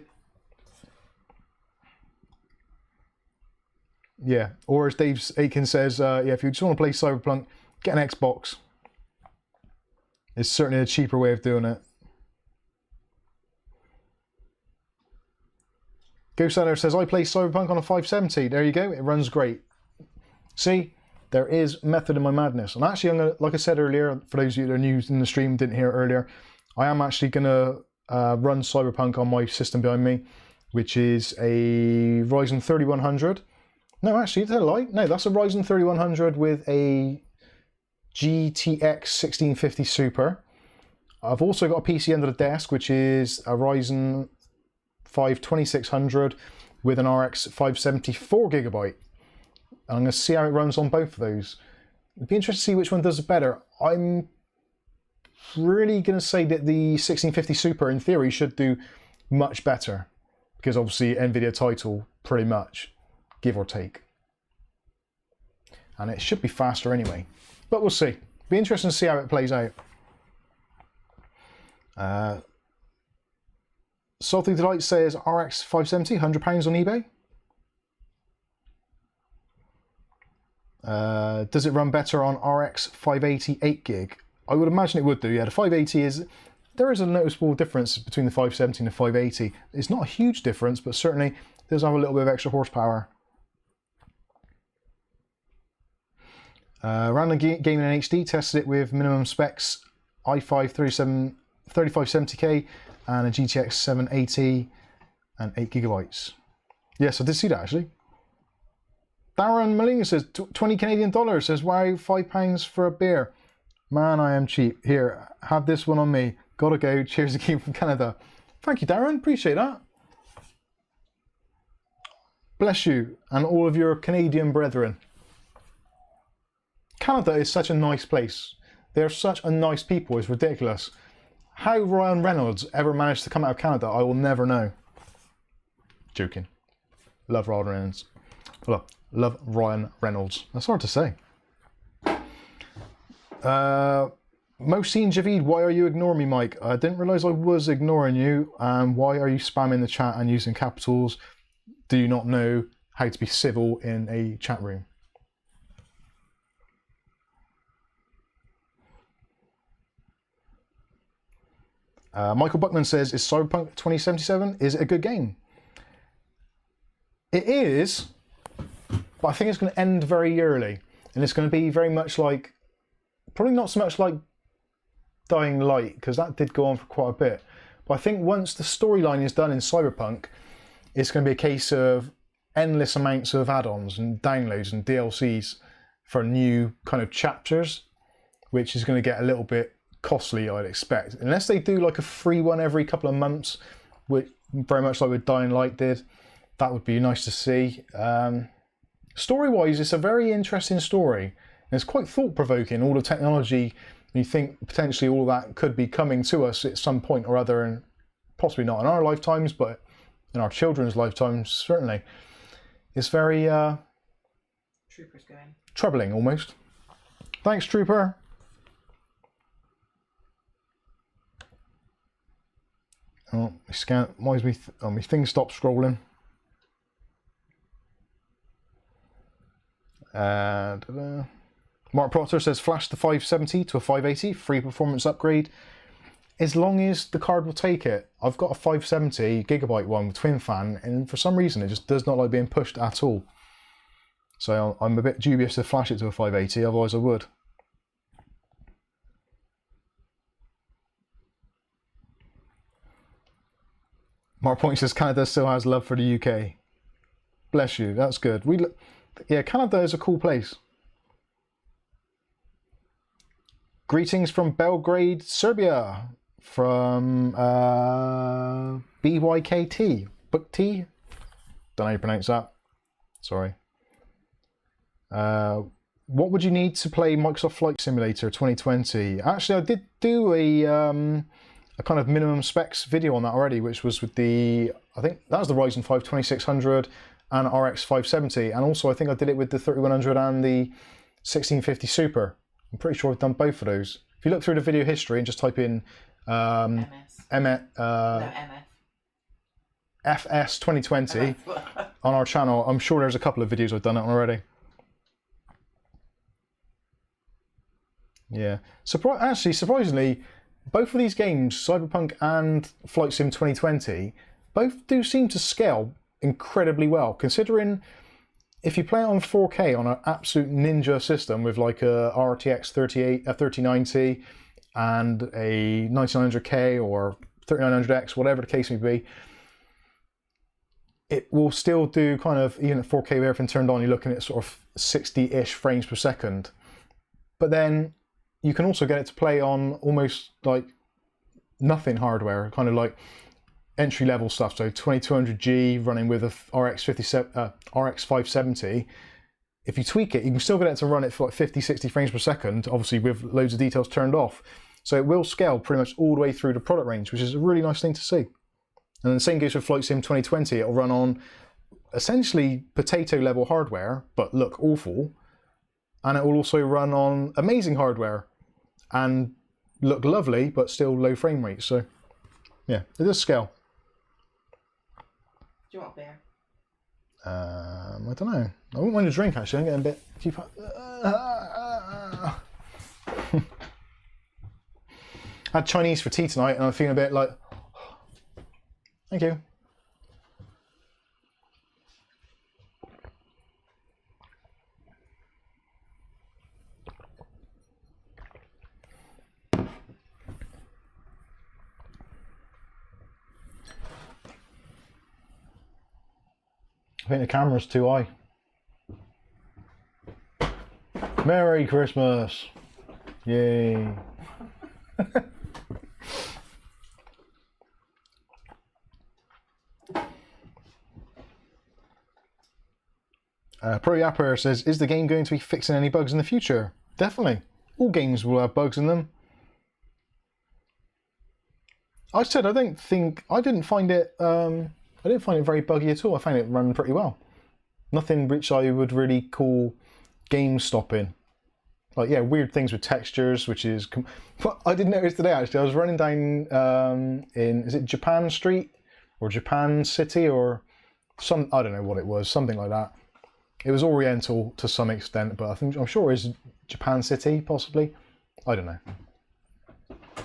Yeah, or as Dave Aiken says, yeah, if you just want to play Cyberpunk, get an Xbox. It's certainly a cheaper way of doing it. Ghost Seller says, I play Cyberpunk on a 570. There you go, it runs great. See, there is method in my madness. And actually, I'm gonna, like I said earlier, for those of you that are new in the stream, didn't hear it earlier, I am actually going to run Cyberpunk on my system behind me, which is a Ryzen 3100. No, actually, is that a lie? No, that's a Ryzen 3100 with a GTX 1650 Super. I've also got a PC under the desk, which is a Ryzen 5 2600 with an RX 570 4GB. And I'm going to see how it runs on both of those. It'd be interesting to see which one does it better. I'm really going to say that the 1650 Super, in theory, should do much better. Because obviously, NVIDIA title, pretty much. Give or take. And it should be faster anyway. But we'll see. Be interesting to see how it plays out. Salty Delight says RX 570, £100 on eBay. Does it run better on RX 580 8 gig? I would imagine it would do, yeah. The 580 is... There is a noticeable difference between the 570 and the 580. It's not a huge difference, but certainly it does have a little bit of extra horsepower. Random Gaming in HD tested it with minimum specs i5 3570K and a GTX 780 and 8GB. Yes, I did see that actually. Darren Molina says 20 Canadian dollars, says wow, £5 for a beer. Man, I am cheap. Here, have this one on me. Gotta go. Cheers again from Canada. Thank you, Darren. Appreciate that. Bless you and all of your Canadian brethren. Canada is such a nice place. They're such a nice people, it's ridiculous. How Ryan Reynolds ever managed to come out of Canada, I will never know. Joking. Love Ryan Reynolds. Love Ryan Reynolds. That's hard to say. Mohsin Javid, why are you ignoring me, Mike? I didn't realise I was ignoring you. Why are you spamming the chat and using capitals? Do you not know how to be civil in a chat room? Michael Buckman says, is Cyberpunk 2077, is it a good game? It is, but I think it's going to end very early. And it's going to be very much like, probably not so much like Dying Light, because that did go on for quite a bit. But I think once the storyline is done in Cyberpunk, it's going to be a case of endless amounts of add-ons and downloads and DLCs for new kind of chapters, which is going to get a little bit costly, I'd expect. Unless they do like a free one every couple of months, which very much like what Dying Light did, that would be nice to see. Story-wise, it's a very interesting story. And it's quite thought-provoking, all the technology. You think potentially all that could be coming to us at some point or other, and possibly not in our lifetimes, but in our children's lifetimes, certainly. It's very Trooper's going. Troubling, almost. Thanks, Trooper. Oh, my thing stopped scrolling. Mark Proctor says, flash the 570 to a 580, free performance upgrade, as long as the card will take it. I've got a 570 gigabyte one with twin fan, and for some reason it just does not like being pushed at all. So I'm a bit dubious to flash it to a 580, otherwise I would. Mark Point says, Canada still has love for the UK. Bless you, that's good. Yeah, Canada is a cool place. Greetings from Belgrade, Serbia. From BYKT. Book T? Don't know how you pronounce that. Sorry. What would you need to play Microsoft Flight Simulator 2020? Actually, I did do a kind of minimum specs video on that already, which was with the, I think that was the Ryzen 5 2600 and RX 570, and also I think I did it with the 3100 and the 1650 Super. I'm pretty sure I've done both of those. If you look through the video history and just type in FS 2020 on our channel, I'm sure there's a couple of videos I've done it on already. Yeah. Actually, surprisingly, both of these games, Cyberpunk and Flight Sim 2020, both do seem to scale incredibly well, considering if you play it on 4K on an absolute ninja system with like a RTX 3090 and a 9900K or 3900X, whatever the case may be, it will still do kind of, even at 4K with everything turned on, you're looking at sort of 60-ish frames per second. But then you can also get it to play on almost like nothing hardware, kind of like entry-level stuff. So 2200G running with a RX 570. If you tweak it, you can still get it to run it for like 50, 60 frames per second, obviously with loads of details turned off. So it will scale pretty much all the way through the product range, which is a really nice thing to see. And the same goes with Flight Sim 2020. It'll run on essentially potato-level hardware, but look awful. And it will also run on amazing hardware and look lovely, but still low frame rate. So yeah, it does scale. Do you want a beer? I don't know. I wouldn't mind a drink actually. I'm getting a bit keep had Chinese for tea tonight and I'm feeling a bit like, thank you. I think the camera's too high. Merry Christmas! Yay! Pro Yapper says, is the game going to be fixing any bugs in the future? Definitely. All games will have bugs in them. I said I didn't find it very buggy at all. I found it run pretty well. Nothing which I would really call game stopping. Like, yeah, weird things with textures, which is... But I did notice today, actually, I was running down in, is it Japan Street? Or Japan City? Or some, I don't know what it was, something like that. It was Oriental to some extent, but I'm sure it's Japan City, possibly. I don't know.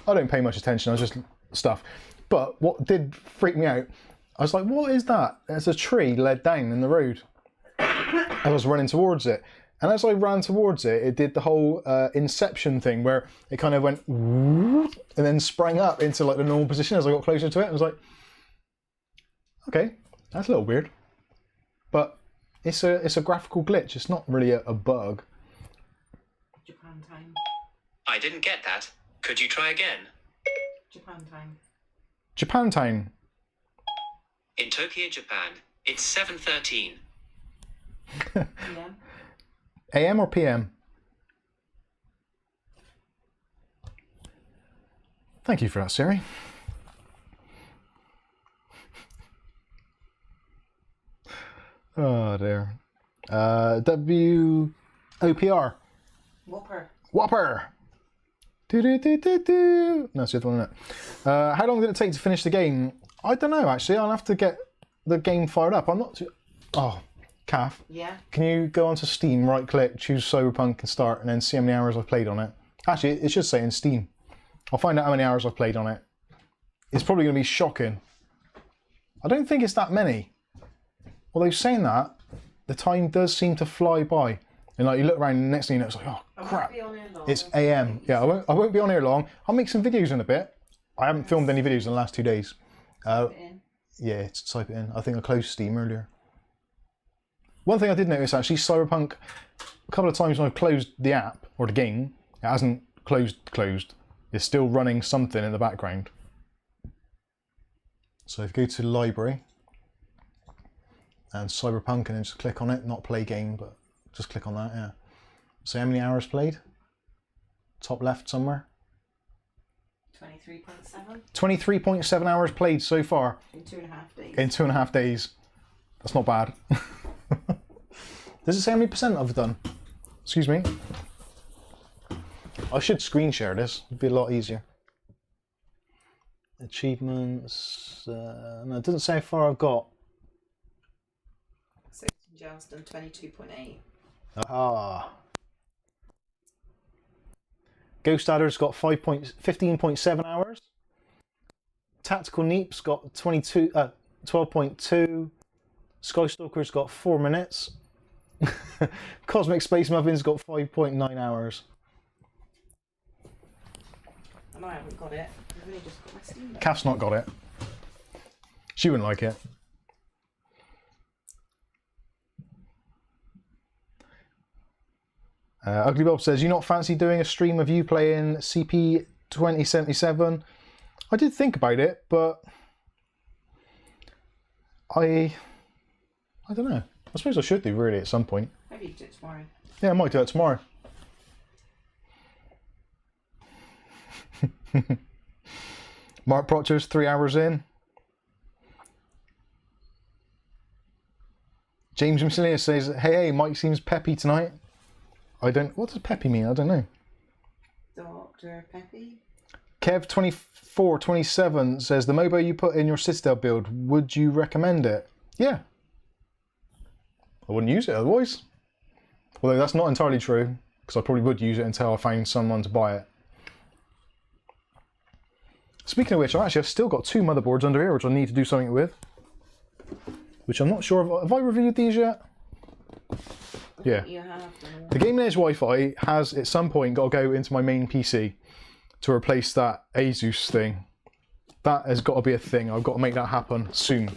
I don't pay much attention. I was just stuff. But what did freak me out, I was like, what is that? There's a tree led down in the road. I was running towards it. And as I ran towards it, it did the whole Inception thing where it kind of went and then sprang up into like the normal position as I got closer to it. I was like, okay, that's a little weird. But it's a graphical glitch. It's not really a bug. Japan time. I didn't get that. Could you try again? Japan time. Japan time. In Tokyo, Japan, it's 7:13. Yeah. AM or PM? Thank you for that, Siri. Oh dear. WOPR. Whopper. Whopper. Do. No, that's the other one, isn't it? How long did it take to finish the game? I don't know, actually. I'll have to get the game fired up. I'm not too... Oh, Kath. Yeah. Can you go onto Steam, right-click, choose Cyberpunk and start, and then see how many hours I've played on it? Actually, it should say in Steam. I'll find out how many hours I've played on it. It's probably going to be shocking. I don't think it's that many. Although saying that, the time does seem to fly by. And like you look around and the next thing you know, it's like, oh crap, it's AM. Yeah, I won't be on here long. I'll make some videos in a bit. I haven't filmed any videos in the last 2 days. Yeah, type it in. I think I closed Steam earlier. One thing I did notice actually, Cyberpunk, a couple of times when I've closed the app or the game, it hasn't closed. It's still running something in the background. So if you go to the library and Cyberpunk and then just click on it, not play game, but just click on that, yeah. So how many hours played? Top left somewhere. 23.7. 23.7 hours played so far. In 2.5 days. In 2.5 days. That's not bad. Does it say how many percent I've done? Excuse me. I should screen share this. It'd be a lot easier. Achievements. No, it doesn't say how far I've got. So just done 22.8. Ah. Ghost Adder's got 15.7 hours. Tactical Neep's got 12.2. Skystalker's got 4 minutes. Cosmic Space Muffin's got 5.9 hours. And I haven't got it. I've only just got my Steam Deck. Kath's not got it. She wouldn't like it. Ugly Bob says, you not fancy doing a stream of you playing CP 2077? I did think about it, but I don't know. I suppose I should do really at some point. Maybe you do it tomorrow. Yeah, I might do it tomorrow. Mark Proctor's 3 hours in. James Macilia says, hey, Mike seems peppy tonight. What does peppy mean? I don't know. Dr. Peppy? Kev2427 says, the MOBA you put in your Citadel build, would you recommend it? Yeah. I wouldn't use it otherwise. Although that's not entirely true, because I probably would use it until I find someone to buy it. Speaking of which, I've still got 2 motherboards under here, which I need to do something with. Which I'm not sure have I reviewed these yet? Yeah. You have. The Gaming Edge Wi-Fi has at some point got to go into my main PC to replace that Asus thing. That has got to be a thing. I've got to make that happen soon.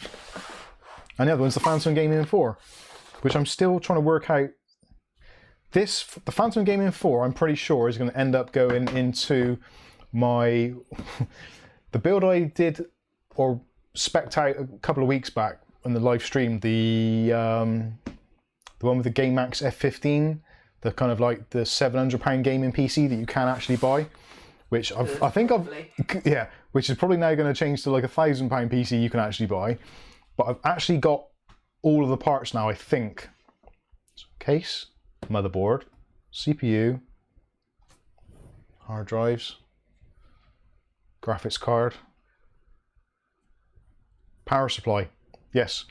And the other one's the Phantom Gaming 4, which I'm still trying to work out. The Phantom Gaming 4, I'm pretty sure, is going to end up going into my the build I did or spec'd out a couple of weeks back on the live stream. The one with the GameMax F15, the kind of like the £700 gaming PC that you can actually buy, which I think which is probably now going to change to like £1,000 PC you can actually buy. But I've actually got all of the parts now, I think. So case, motherboard, CPU, hard drives, graphics card, power supply. Yes,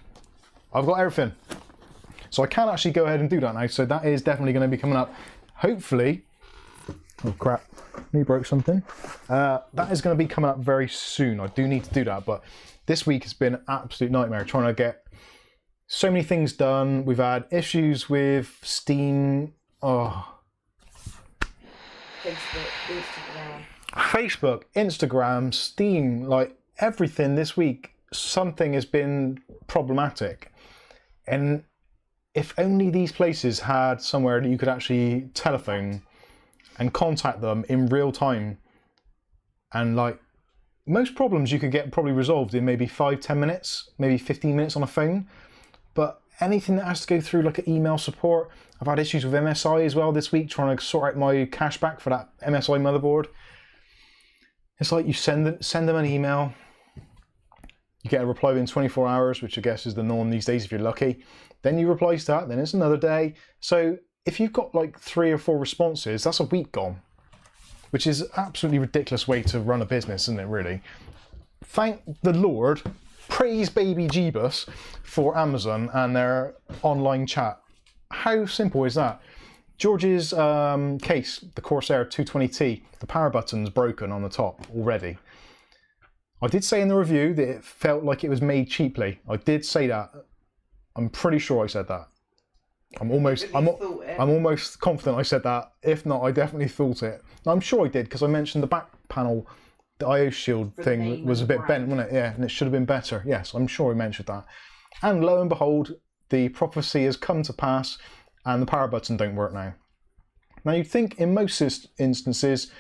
I've got everything. So I can actually go ahead and do that now. So that is definitely going to be coming up. Hopefully, oh crap. nearly broke something. That is going to be coming up very soon. I do need to do that, but this week has been an absolute nightmare trying to get so many things done. We've had issues with Steam. Facebook, Instagram, Steam, like everything this week, something has been problematic. And if only these places had somewhere that you could actually telephone and contact them in real time, and like most problems you could get probably resolved in maybe 5-10 minutes, maybe 15 minutes on a phone. But anything that has to go through like an email support, I've had issues with MSI as well this week, trying to sort out my cashback for that MSI motherboard. It's like you send them an email, you get a reply within 24 hours, which I guess is the norm these days if you're lucky. Then you reply to that, then it's another day. So if you've got like 3 or 4 responses, that's a week gone, which is an absolutely ridiculous way to run a business, isn't it, really? Thank the Lord, praise baby Jeebus for Amazon and their online chat. How simple is that? George's case, the Corsair 220T, the power button's broken on the top already. I did say in the review that it felt like it was made cheaply. I did say that. I'm pretty sure I said that. I'm almost confident I said that. If not, I definitely thought it. I'm sure I did, because I mentioned the back panel, the IO shield thing was a bit bent, wasn't it? Yeah, and it should have been better. Yes, I'm sure I mentioned that. And lo and behold, the prophecy has come to pass, and the power button don't work now. Now you'd think in most instances,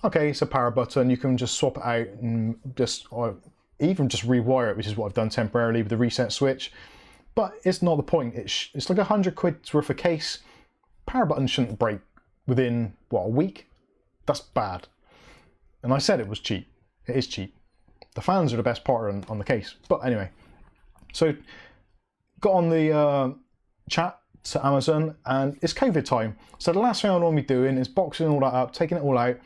okay, it's a power button, you can just swap it out and just, or even just rewire it, which is what I've done temporarily with the reset switch. But it's not the point. It's like £100 worth of case. Power button shouldn't break within, what, a week? That's bad. And I said it was cheap. It is cheap. The fans are the best part on the case. But anyway, so got on the chat to Amazon, and it's COVID time. So the last thing I want to be doing is boxing all that up, taking it all out,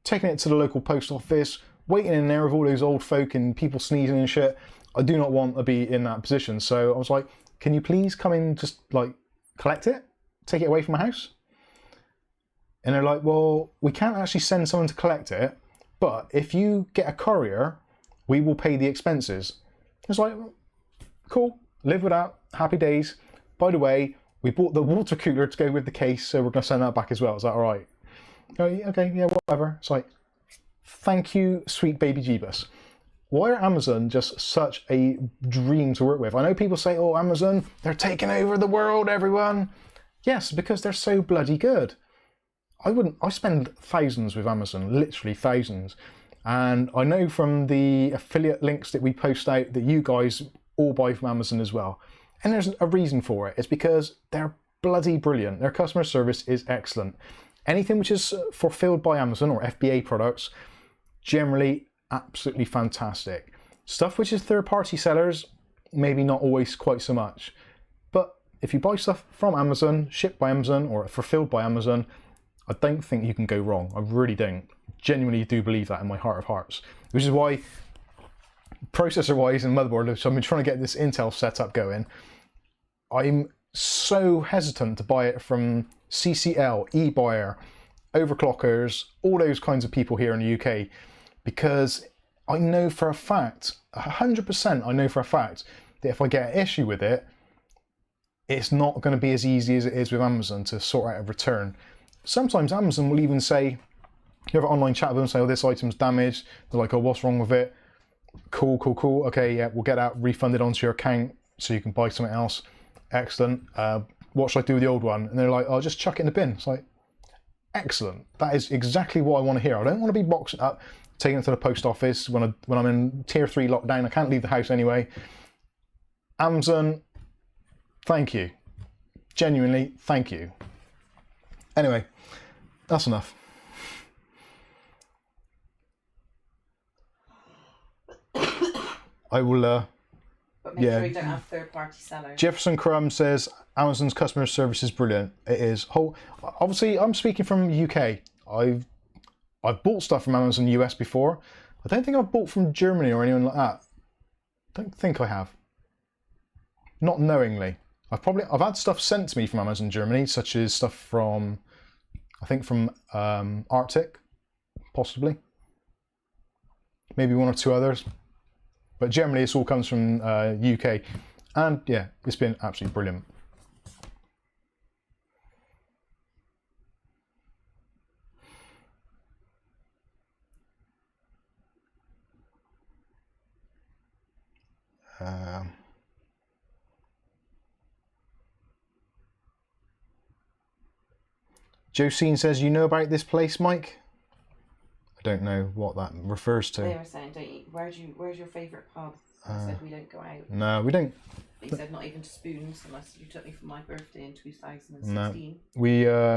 taking it to the local post office, waiting in there with all those old folk and people sneezing and shit. I do not want to be in that position. So I was like, can you please come in, just like collect it, take it away from my house? And they're like, well, we can't actually send someone to collect it, but if you get a courier, we will pay the expenses. It's like, cool, live with that, happy days. By the way, we bought the water cooler to go with the case, so we're going to send that back as well. Is that all right? Oh, okay, yeah, whatever. It's like, thank you, sweet baby Jeebus. Why are Amazon just such a dream to work with? I know people say, oh, Amazon, they're taking over the world, everyone. Yes, because they're so bloody good. I spend thousands with Amazon, literally thousands. And I know from the affiliate links that we post out that you guys all buy from Amazon as well. And there's a reason for it. It's because they're bloody brilliant. Their customer service is excellent. Anything which is fulfilled by Amazon or FBA products, generally absolutely fantastic. Stuff which is third-party sellers, maybe not always quite so much. But if you buy stuff from Amazon, shipped by Amazon, or fulfilled by Amazon, I don't think you can go wrong. I really don't. Genuinely do believe that in my heart of hearts. Which is why, processor-wise and motherboard, so I've been trying to get this Intel setup going. I'm so hesitant to buy it from CCL, eBuyer, overclockers, all those kinds of people here in the UK, because I know for a fact, 100% I know for a fact, that if I get an issue with it, it's not going to be as easy as it is with Amazon to sort out a return. Sometimes Amazon will even say, you have an online chat with them and say, oh, this item's damaged. They're like, oh, what's wrong with it? Cool. Okay, yeah, we'll get that refunded onto your account so you can buy something else. Excellent. What should I do with the old one? And they're like, oh, just chuck it in the bin. It's like, excellent. That is exactly what I want to hear. I don't want to be boxing up, taking it to the post office when I'm in tier 3 lockdown. I can't leave the house anyway. Amazon, thank you. Genuinely, thank you. Anyway, that's enough. I will, But make sure you don't have third-party sellers. Jefferson Crumb says, Amazon's customer service is brilliant. It is. Obviously, I'm speaking from UK. I've bought stuff from Amazon US before. I don't think I've bought from Germany or anyone like that. I don't think I have. Not knowingly. I've had stuff sent to me from Amazon Germany, such as stuff from I think from Arctic, possibly. Maybe one or two others. But generally, this all comes from UK. And yeah, it's been absolutely brilliant. Josine says, you know about this place, Mike? I don't know what that refers to. They were saying, don't you, where's your favourite pub? I said we don't go out. No, we don't. They said not even to Spoons unless you took me for my birthday in 2016. No,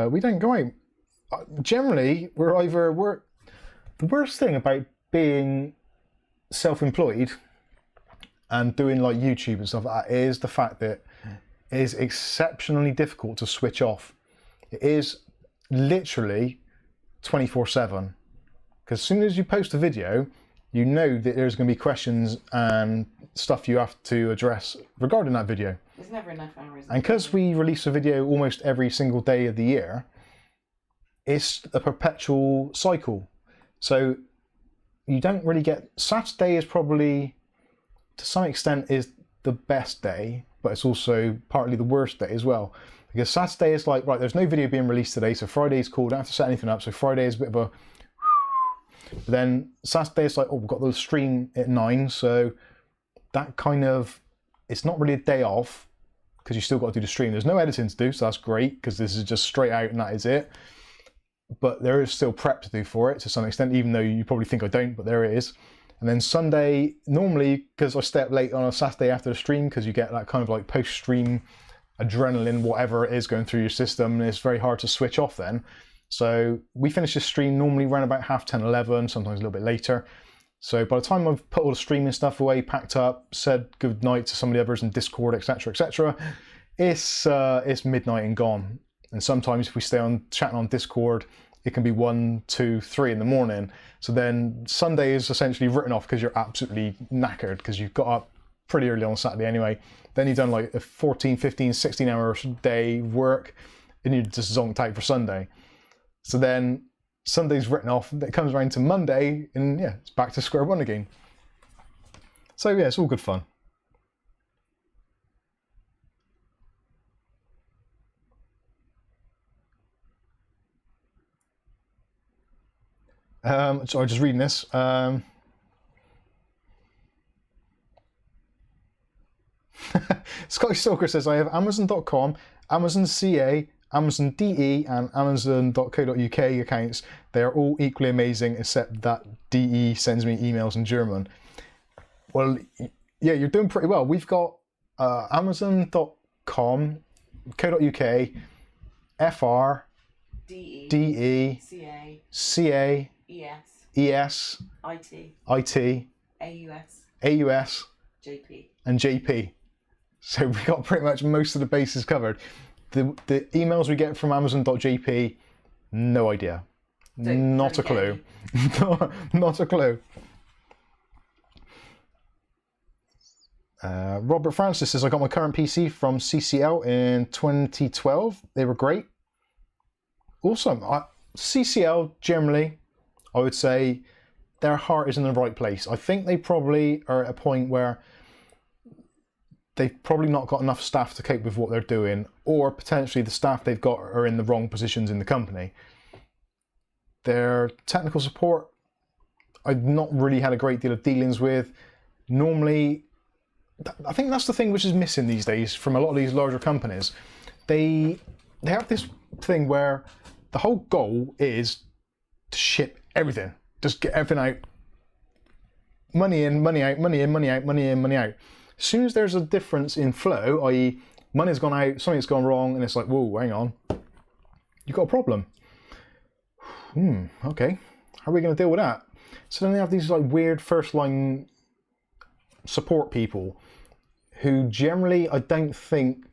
we don't go out. Generally, we're the worst thing about being self-employed and doing like YouTube and stuff like that is the fact that it is exceptionally difficult to switch off. It is literally 24/7. Because as soon as you post a video, you know that there's going to be questions and stuff you have to address regarding that video. There's never enough hours. And because we release a video almost every single day of the year, it's a perpetual cycle. So you don't really get... Saturday is probably, to some extent, is the best day, but it's also partly the worst day as well. Because Saturday is like, right, there's no video being released today, so Friday's cool, don't have to set anything up, so Friday is a bit of a... But then Saturday is like, oh, we've got the stream at 9, so that kind of... It's not really a day off, because you still got to do the stream. There's no editing to do, so that's great, because this is just straight out and that is it. But there is still prep to do for it to some extent, even though you probably think I don't, but there it is. And then Sunday, normally, because I stay up late on a Saturday after the stream, because you get that kind of like post-stream adrenaline, whatever it is going through your system, and it's very hard to switch off then. So we finish the stream normally around about 10:30, 11, sometimes a little bit later. So by the time I've put all the streaming stuff away, packed up, said good night to some of the others in Discord, etc., etc., it's midnight and gone. And sometimes if we stay on chatting on Discord, it can be 1, 2, 3 in the morning. So then Sunday is essentially written off because you're absolutely knackered because you've got up pretty early on Saturday anyway. Then you've done like a 14, 15, 16 hour day work and you're just zonked out for Sunday. So then Sunday's written off, it comes around to Monday and yeah, it's back to square one again. So yeah, it's all good fun. So I'm just reading this. Scottish Stalker says, I have Amazon.com, Amazon CA, Amazon DE, and Amazon.co.uk accounts. They are all equally amazing, except that DE sends me emails in German. Well, yeah, you're doing pretty well. We've got Amazon.com, co.uk, FR, DE, CA, ES, IT, AUS, and JP. So we got pretty much most of the bases covered. The emails we get from Amazon.jp, no idea. Not a clue. Not a clue. Robert Francis says, I got my current PC from CCL in 2012. They were great. Awesome. CCL, generally, I would say their heart is in the right place. I think they probably are at a point where they've probably not got enough staff to cope with what they're doing, or potentially the staff they've got are in the wrong positions in the company. Their technical support, I've not really had a great deal of dealings with. Normally, I think that's the thing which is missing these days from a lot of these larger companies. They have this thing where the whole goal is to ship everything. Just get everything out. Money in, money out, money in, money out, money in, money out. As soon as there's a difference in flow, i.e. money's gone out, something's gone wrong, and it's like, whoa, hang on. You've got a problem. Okay. How are we going to deal with that? So then they have these like weird first line support people who generally I don't think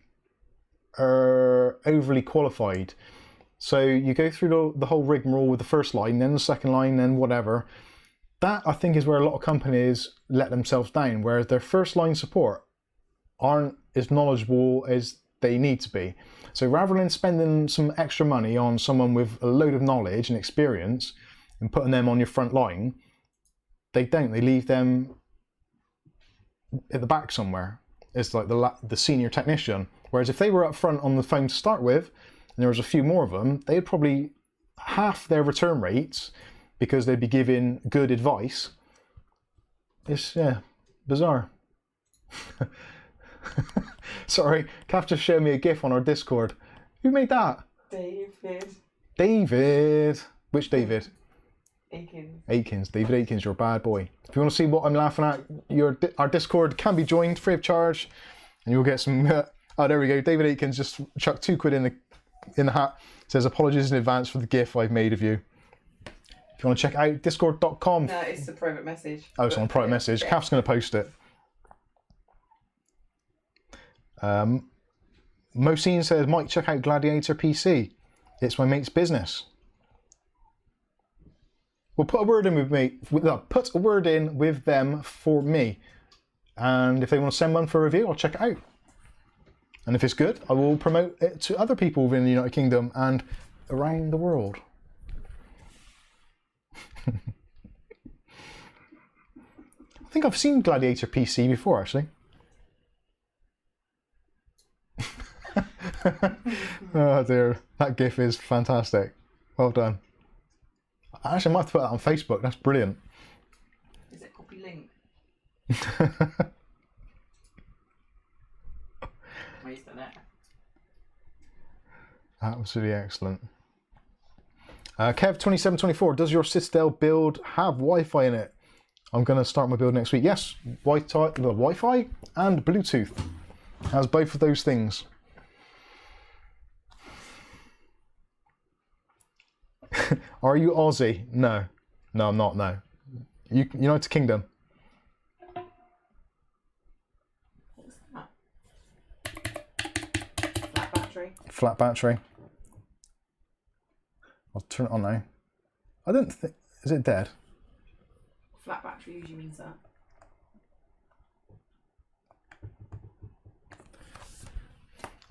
are overly qualified. So you go through the whole rigmarole with the first line, then the second line, then whatever. That, I think, is where a lot of companies let themselves down, whereas their first line support aren't as knowledgeable as they need to be. So rather than spending some extra money on someone with a load of knowledge and experience and putting them on your front line, they don't. They leave them at the back somewhere. It's like the senior technician. Whereas if they were up front on the phone to start with, and there was a few more of them, they'd probably half their return rates because they'd be giving good advice. It's, yeah, bizarre. Sorry, Kath just showed me a GIF on our Discord. Who made that? David. David. Which David? Aikens. David Aikens, you're a bad boy. If you want to see what I'm laughing at, our Discord can be joined free of charge, and you'll get some. Oh, there we go. David Aikens just chucked £2 in the hat. Says apologies in advance for the GIF I've made of you. If you want to check out discord.com. No, it's a private message. Oh, it's on a private message. Yeah. Kath's going to post it. Mosine says, Mike, check out Gladiator PC. It's my mate's business. Well, put a word in with me. Put a word in with them for me. And if they want to send one for a review, I'll check it out. And if it's good, I will promote it to other people within the United Kingdom and around the world. I think I've seen Gladiator PC before, actually. Oh dear, that GIF is fantastic. Well done. Actually, I might have to put that on Facebook. That's brilliant. Is it copy link? Waste on it. Absolutely excellent. Kev2724, does your Citadel build have Wi-Fi in it? I'm going to start my build next week. Yes, Wi-Fi and Bluetooth. Has both of those things. Are you Aussie? No. No, I'm not, no. United Kingdom. What's that? Flat battery. Flat battery. I'll turn it on now. I don't think... Is it dead? Flat battery usually means that.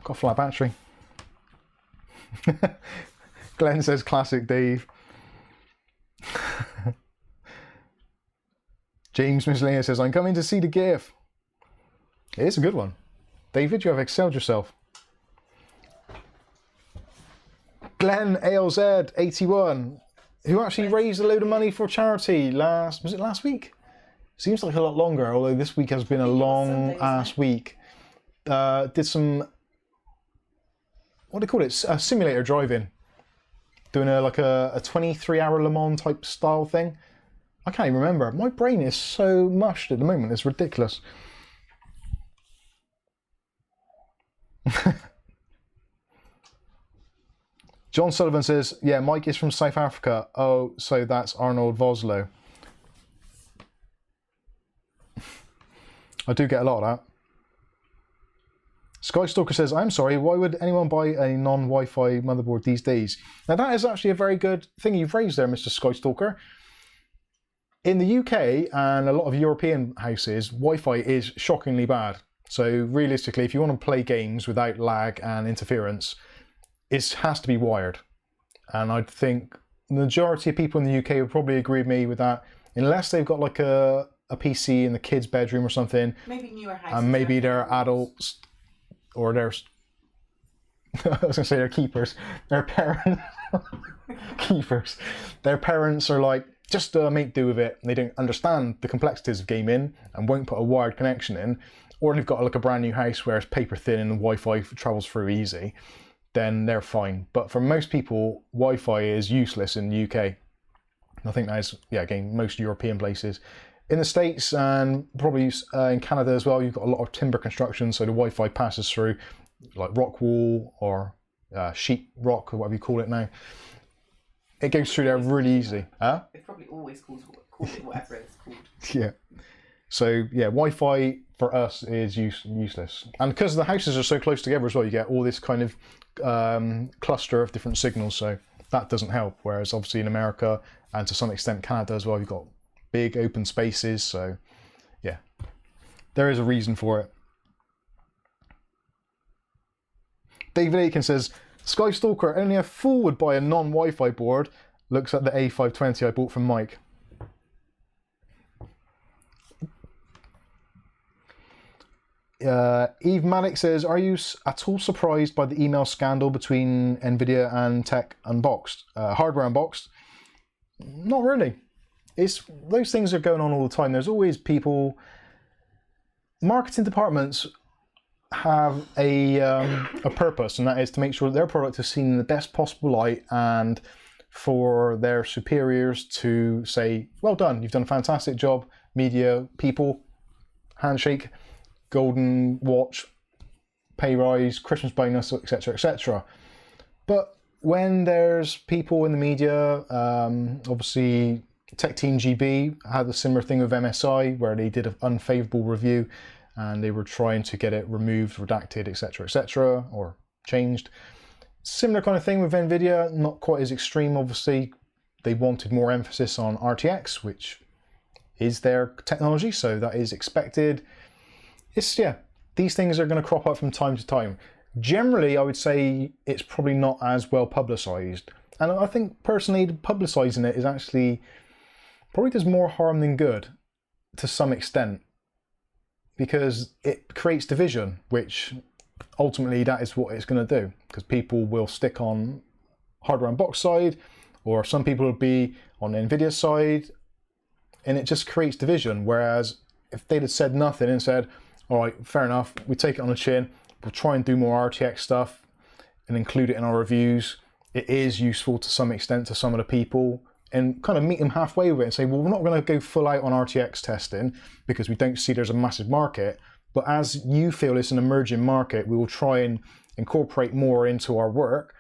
Got a flat battery. Glenn says, classic Dave. James Miscellaneous says, I'm coming to see the GIF. It is a good one. David, you have excelled yourself. Glenn ALZ81, who actually raised a load of money for charity was it last week? Seems like a lot longer, although this week has been a long ass week. Did some, what do they call it? A simulator driving. Doing a 23-hour Le Mans type style thing. I can't even remember. My brain is so mushed at the moment, it's ridiculous. John Sullivan says, yeah, Mike is from South Africa. Oh, so that's Arnold Vosloo. I do get a lot of that. Skystalker says, I'm sorry, why would anyone buy a non-Wi-Fi motherboard these days? Now that is actually a very good thing you've raised there, Mr. Skystalker. In the UK and a lot of European houses, Wi-Fi is shockingly bad. So realistically, if you want to play games without lag and interference, it has to be wired. And I think the majority of people in the UK would probably agree with me with that, unless they've got like a PC in the kids' bedroom or something. Maybe newer houses. And maybe they're adults, or they're, I was going to say they're keepers, their parents, keepers. Their parents are like, just make do with it. And they don't understand the complexities of gaming and won't put a wired connection in. Or they've got like a brand new house where it's paper thin and the Wi-Fi travels through easy. Then they're fine. But for most people, Wi-Fi is useless in the UK. I think that is, yeah, again, most European places. In the States and probably in Canada as well, you've got a lot of timber construction, so the Wi-Fi passes through like rock wool or sheet rock or whatever you call it now. It goes through there really easily. Huh? It's probably always called it whatever it's called. Yeah. So yeah, Wi-Fi for us is useless. And because the houses are so close together as well, you get all this kind of cluster of different signals, so that doesn't help. Whereas obviously in America and to some extent Canada as well, you've got big open spaces, so yeah, there is a reason for it. David Aiken says, Skystalker, only a fool would buy a non-Wi-Fi board. Looks at the A520 I bought from Mike. Eve Malik says, are you at all surprised by the email scandal between NVIDIA and Hardware Unboxed? Not really. Those things are going on all the time. There's always people... Marketing departments have a purpose, and that is to make sure that their product is seen in the best possible light, and for their superiors to say, well done, you've done a fantastic job, media people, handshake, golden watch, pay rise, Christmas bonus, etc., etc. But when there's people in the media, obviously Tech Team GB had a similar thing with MSI, where they did an unfavorable review and they were trying to get it removed, redacted, etc., etc., or changed. Similar kind of thing with NVIDIA, not quite as extreme, obviously. They wanted more emphasis on RTX, which is their technology, so that is expected. These things are going to crop up from time to time. Generally, I would say it's probably not as well publicized. And I think, personally, publicizing it is actually probably does more harm than good to some extent, because it creates division, which ultimately that is what it's going to do, because people will stick on Hardware Unboxed side, or some people will be on NVIDIA side, and it just creates division. Whereas if they'd have said nothing and said, all right, fair enough, we take it on the chin, we'll try and do more RTX stuff and include it in our reviews. It is useful to some extent to some of the people, and kind of meet them halfway with it and say, well, we're not going to go full out on RTX testing because we don't see there's a massive market, but as you feel it's an emerging market, we will try and incorporate more into our work.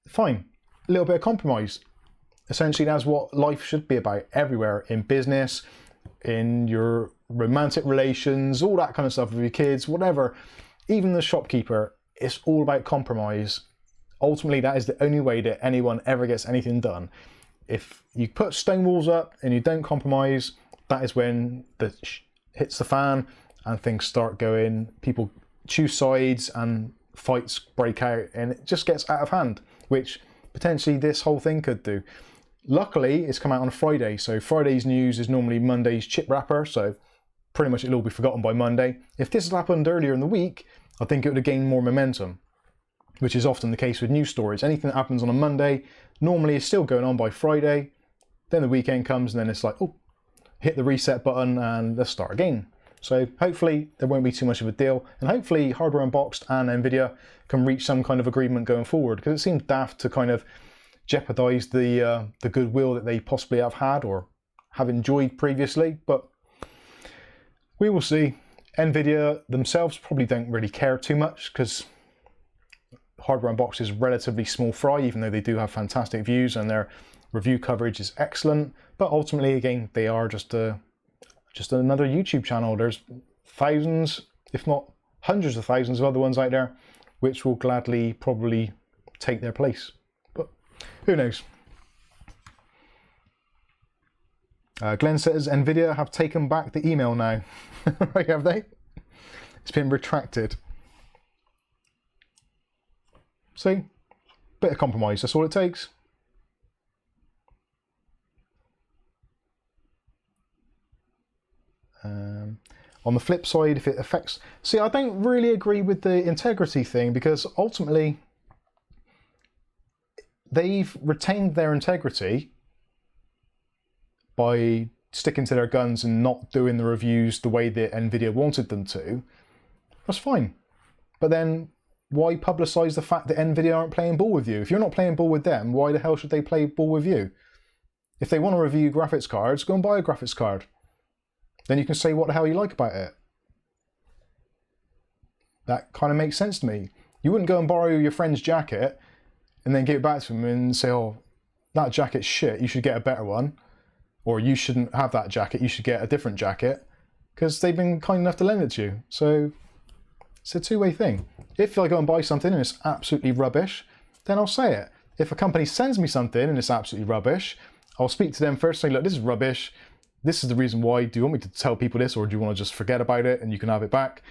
Fine, a little bit of compromise. Essentially, that's what life should be about everywhere, in business, in your romantic relations, all that kind of stuff with your kids, whatever. Even the shopkeeper, it's all about compromise. Ultimately, that is the only way that anyone ever gets anything done. If you put stone walls up and you don't compromise, that is when the hits the fan and things start going. People choose sides and fights break out, and it just gets out of hand, which potentially this whole thing could do. Luckily, it's come out on a Friday, so Friday's news is normally Monday's chip wrapper, so pretty much it'll all be forgotten by Monday. If this had happened earlier in the week, I think it would have gained more momentum, which is often the case with news stories. Anything that happens on a Monday normally is still going on by Friday. Then the weekend comes and then it's like, oh, hit the reset button and let's start again. So hopefully there won't be too much of a deal, and hopefully Hardware Unboxed and NVIDIA can reach some kind of agreement going forward, because it seems daft to kind of jeopardize the goodwill that they possibly have had or have enjoyed previously, but we will see. NVIDIA themselves probably don't really care too much, because Hardware Unboxed is relatively small fry, even though they do have fantastic views and their review coverage is excellent. But ultimately, again, they are just another YouTube channel. There's thousands, if not hundreds of thousands of other ones out there, which will gladly probably take their place. But who knows? Glenn says, NVIDIA have taken back the email now. Right, have they? It's been retracted. See? Bit of compromise, that's all it takes. On the flip side, if it affects... See, I don't really agree with the integrity thing, because ultimately they've retained their integrity by sticking to their guns and not doing the reviews the way that NVIDIA wanted them to. That's fine. But then why publicise the fact that NVIDIA aren't playing ball with you? If you're not playing ball with them, why the hell should they play ball with you? If they want to review graphics cards, go and buy a graphics card. Then you can say what the hell you like about it. That kind of makes sense to me. You wouldn't go and borrow your friend's jacket and then give it back to him and say, oh, that jacket's shit, you should get a better one. Or you shouldn't have that jacket, you should get a different jacket. Because they've been kind enough to lend it to you. So it's a two-way thing. If I go and buy something and it's absolutely rubbish, then I'll say it. If a company sends me something and it's absolutely rubbish, I'll speak to them first and say, look, this is rubbish. This is the reason why. Do you want me to tell people this, or do you want to just forget about it and you can have it back?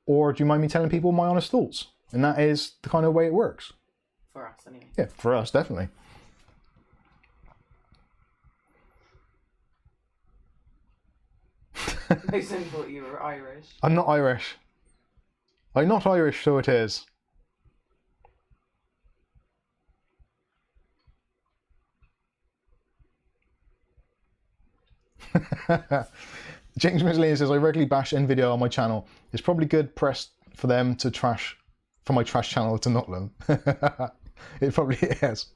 Or do you mind me telling people my honest thoughts? And that is the kind of way it works. For us, anyway. Yeah, for us, definitely. They said thought you were Irish. I'm not Irish. I'm not Irish, so it is. James Misley says, I regularly bash NVIDIA on my channel. It's probably good press for them to trash, for my trash channel to not them. It probably is.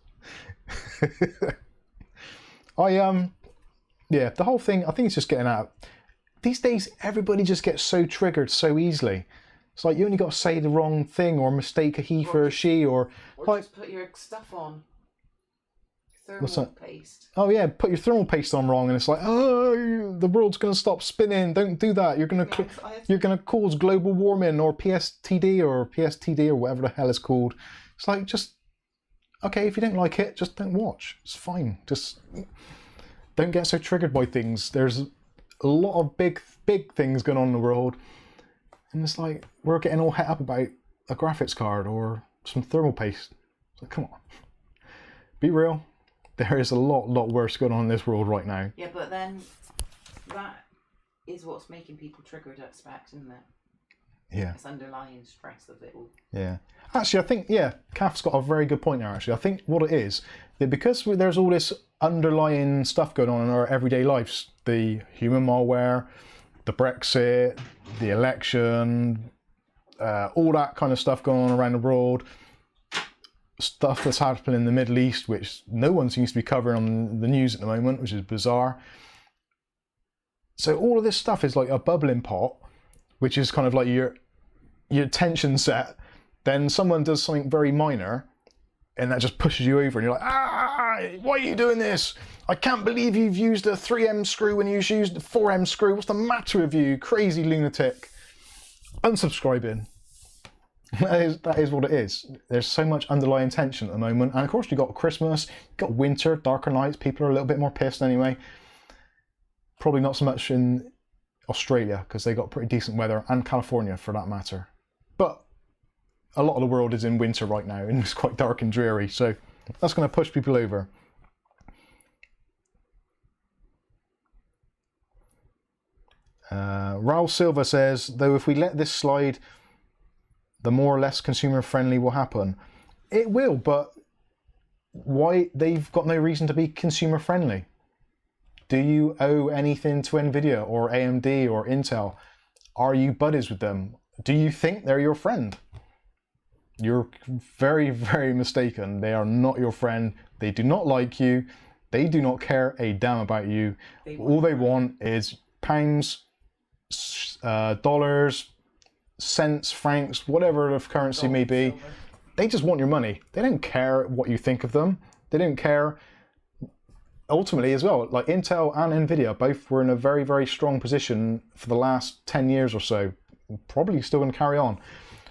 Yeah, the whole thing, I think it's just getting out. These days, everybody just gets so triggered so easily. It's like you only got to say the wrong thing or mistake a he for a she or like, just put your stuff on. What's Thermal that? paste. oh yeah, put your thermal paste on wrong, and it's like, oh, the world's going to stop spinning. Don't do that. You're going to cause global warming or PSTD or whatever the hell it's called. It's like, just okay, if you don't like it, just don't watch. It's fine. Just don't get so triggered by things. There's a lot of big things going on in the world, and it's like we're getting all het up about a graphics card or some thermal paste. It's like, come on, be real. There is a lot worse going on in this world right now. Yeah, but then that is what's making people triggered, I expect, isn't it? Yeah. It's underlying stress of it all. Yeah. Actually, I think, yeah, Kath's got a very good point there, actually. I think what it is, that because there's all this underlying stuff going on in our everyday lives, the human malware, the Brexit, the election, all that kind of stuff going on around the world, stuff that's happening in the Middle East, which no one seems to be covering on the news at the moment, which is bizarre. So all of this stuff is like a bubbling pot, which is kind of like your tension set. Then someone does something very minor, and that just pushes you over, and you're like, ah, why are you doing this? I can't believe you've used a 3M screw when you used a 4M screw. What's the matter with you, crazy lunatic? Unsubscribing. That is what it is. There's so much underlying tension at the moment, and of course you've got Christmas, you've got winter, darker nights. People are a little bit more pissed anyway. Probably not so much in Australia because they got pretty decent weather, and California for that matter. But a lot of the world is in winter right now, and it's quite dark and dreary, so that's going to push people over. Raul Silva says, though if we let this slide, the more or less consumer friendly will happen. It will, but why? They've got no reason to be consumer friendly. Do you owe anything to NVIDIA or AMD or Intel? Are you buddies with them? Do you think they're your friend? You're very, very mistaken. They are not your friend. They do not like you. They do not care a damn about you. All they want is pounds, dollars, cents, francs, whatever the currency may be. They just want your money. They don't care what you think of them. They don't care. Ultimately as well, like Intel and NVIDIA both were in a very, very strong position for the last 10 years or so. Probably still going to carry on.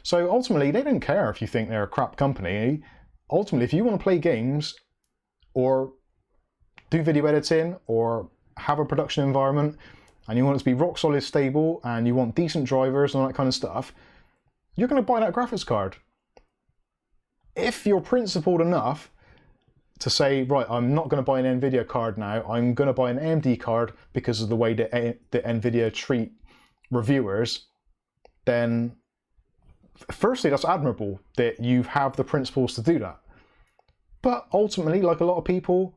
So ultimately, they don't care if you think they're a crap company. Ultimately, if you want to play games or do video editing or have a production environment and you want it to be rock solid stable and you want decent drivers and all that kind of stuff, you're going to buy that graphics card. If you're principled enough to say, right, I'm not going to buy an NVIDIA card now, I'm going to buy an AMD card because of the way that NVIDIA treat reviewers, then firstly, that's admirable that you have the principles to do that. But ultimately, like a lot of people,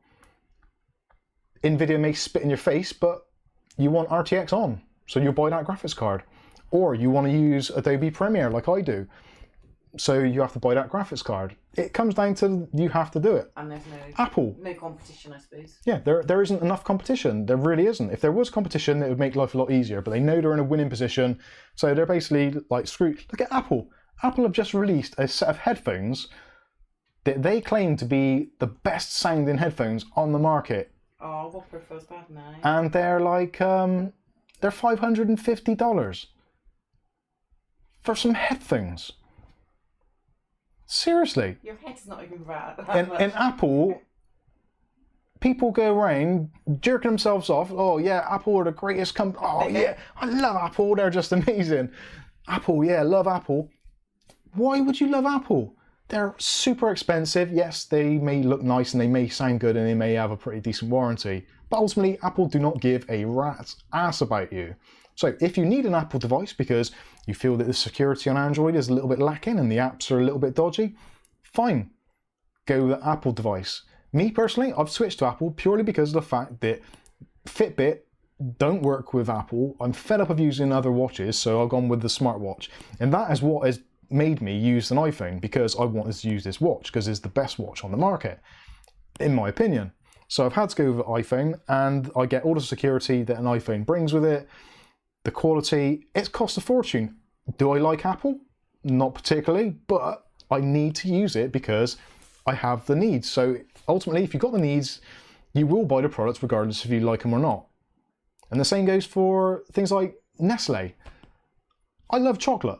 NVIDIA may spit in your face, but you want RTX on, so you buy that graphics card. Or you want to use Adobe Premiere like I do, so you have to buy that graphics card. It comes down to you have to do it. And there's no competition, I suppose. Yeah, there isn't enough competition. There really isn't. If there was competition, it would make life a lot easier, but they know they're in a winning position, so they're basically like, screw. Look at Apple. Apple have just released a set of headphones that they claim to be the best sounding headphones on the market. Oh, Whopper feels bad now. And they're like, they're $550 for some headphones. Seriously. Your head's not even right. In Apple, people go around jerking themselves off. Oh yeah, Apple are the greatest company. Oh yeah, I love Apple. They're just amazing. Apple, yeah, love Apple. Why would you love Apple? They're super expensive. Yes, they may look nice and they may sound good and they may have a pretty decent warranty. But ultimately, Apple do not give a rat's ass about you. So if you need an Apple device because you feel that the security on Android is a little bit lacking and the apps are a little bit dodgy, fine, go with an Apple device. Me personally, I've switched to Apple purely because of the fact that Fitbit don't work with Apple. I'm fed up of using other watches, so I've gone with the smartwatch. And that is what has made me use an iPhone, because I wanted to use this watch because it's the best watch on the market, in my opinion. So I've had to go with iPhone, and I get all the security that an iPhone brings with it. The quality, it's cost a fortune. Do I like Apple? Not particularly, but I need to use it because I have the needs. So ultimately, if you've got the needs, you will buy the products regardless if you like them or not. And the same goes for things like Nestle. I love chocolate.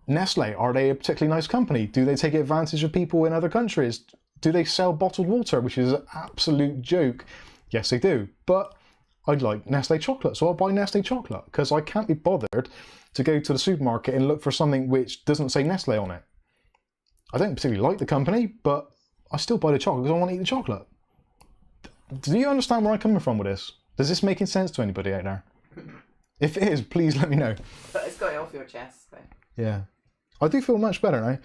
Nestle, are they a particularly nice company? Do they take advantage of people in other countries? Do they sell bottled water, which is an absolute joke? Yes, they do. But I like Nestle chocolate, so I'll buy Nestle chocolate because I can't be bothered to go to the supermarket and look for something which doesn't say Nestle on it. I don't particularly like the company, but I still buy the chocolate because I want to eat the chocolate. Do you understand where I'm coming from with this? Does this make sense to anybody out there? If it is, please let me know. But it's got it off your chest, so. Yeah. I do feel much better now.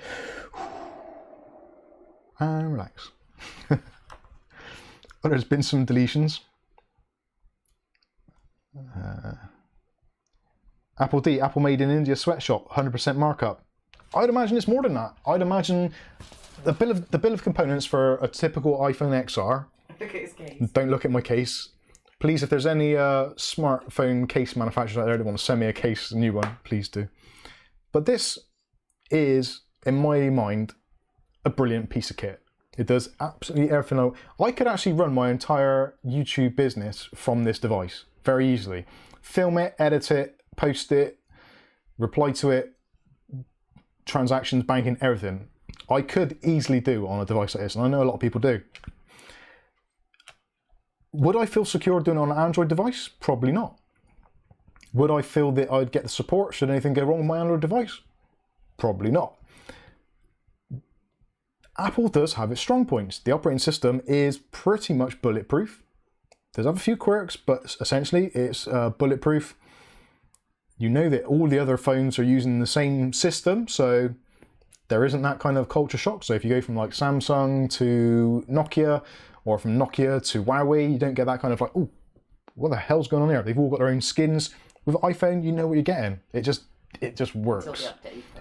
And relax. But there's been some deletions. Apple made in India sweatshop, 100% markup. I'd imagine it's more than that. I'd imagine the bill of components for a typical iPhone XR. Look at his case. Don't look at my case. Please, if there's any smartphone case manufacturers out there that want to send me a case, a new one, please do. But this is, in my mind, a brilliant piece of kit. It does absolutely everything. I could actually run my entire YouTube business from this device very easily. Film it, edit it, post it, reply to it, transactions, banking, everything. I could easily do on a device like this, and I know a lot of people do. Would I feel secure doing it on an Android device? Probably not. Would I feel that I'd get the support should anything go wrong with my Android device? Probably not. Apple does have its strong points. The operating system is pretty much bulletproof. There's a few quirks, but essentially it's bulletproof. You know that all the other phones are using the same system, so there isn't that kind of culture shock. So if you go from like Samsung to Nokia, or from Nokia to Huawei, you don't get that kind of like, oh, what the hell's going on here? They've all got their own skins. With iPhone, you know what you're getting. It just works.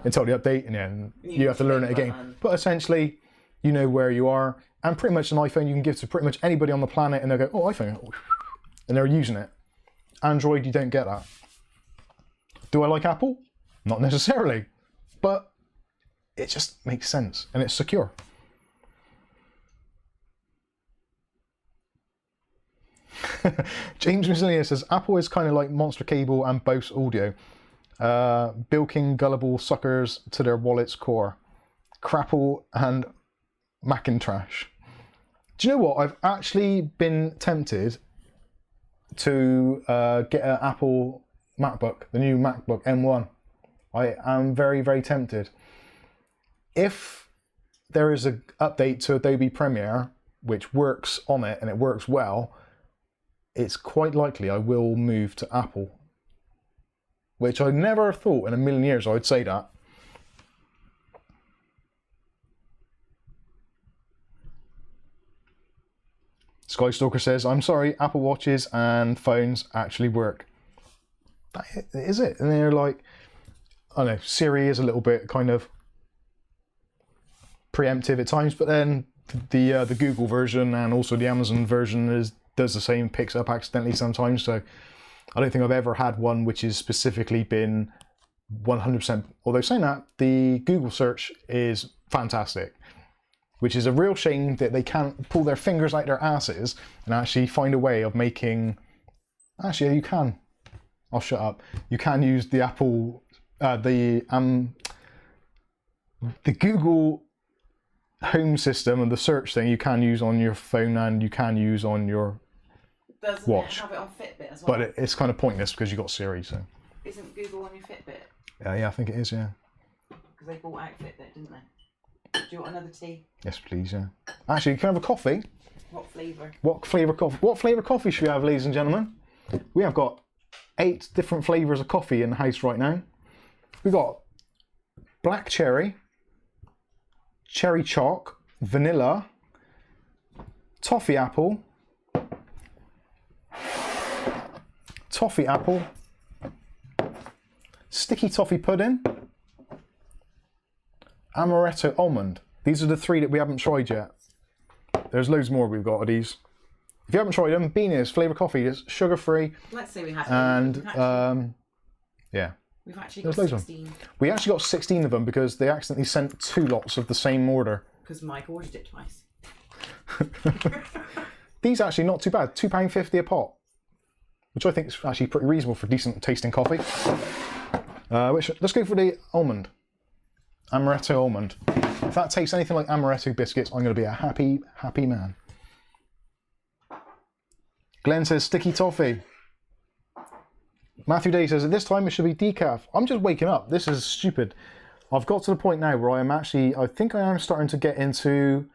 Until the update, and then you have to learn it again. But essentially, you know where you are, and pretty much an iPhone you can give to pretty much anybody on the planet, and they'll go, oh, iPhone, and they're using it. Android, you don't get that. Do I like Apple? Not necessarily, but it just makes sense, and it's secure. James Muslinia says, Apple is kind of like Monster Cable and Bose Audio. Bilking gullible suckers to their wallet's core. Crapple and Macintosh. Do you know what? I've actually been tempted to get an Apple MacBook, the new MacBook M1. I am very, very tempted. If there is an update to Adobe Premiere, which works on it and it works well, it's quite likely I will move to Apple. Which I never thought in a million years I would say that. Skystalker says, I'm sorry, Apple Watches and phones actually work. That is it. And they're like, I don't know, Siri is a little bit kind of preemptive at times, but then the Google version and also the Amazon version does the same, picks up accidentally sometimes. So I don't think I've ever had one which has specifically been 100%. Although saying that, the Google search is fantastic, which is a real shame that they can't pull their fingers out their asses and actually find a way of making... Actually, you can. I'll shut up. You can use the Apple, the Google Home system and the search thing you can use on your phone and you can use on your watch. Doesn't it have it on Fitbit as well? But it's kind of pointless because you've got Siri, so... Isn't Google on your Fitbit? Yeah, I think it is, yeah. Because because they bought Outfit there, didn't they? Do you want another tea? Yes, please, yeah. Actually, can I have a coffee? What flavour? What flavour coffee? What flavour coffee should we have, ladies and gentlemen? We have got 8 different flavours of coffee in the house right now. We've got black cherry, cherry chalk, vanilla, toffee apple, sticky toffee pudding, amaretto almond. These are the 3 that we haven't tried yet. There's loads more we've got of these. If you haven't tried them, Beanies flavour coffee is sugar-free. Let's say we have. And yeah. We've actually There's got loads of 16. We actually got 16 of them because they accidentally sent 2 lots of the same order. Because Mike ordered it twice. These are actually not too bad. £2.50 a pot, which I think is actually pretty reasonable for decent tasting coffee. Let's go for the almond. Amaretto almond. If that tastes anything like amaretto biscuits, I'm going to be a happy, happy man. Glenn says sticky toffee. Matthew Day says at this time it should be decaf. I'm just waking up. This is stupid. I've got to the point now where I think I am starting to get into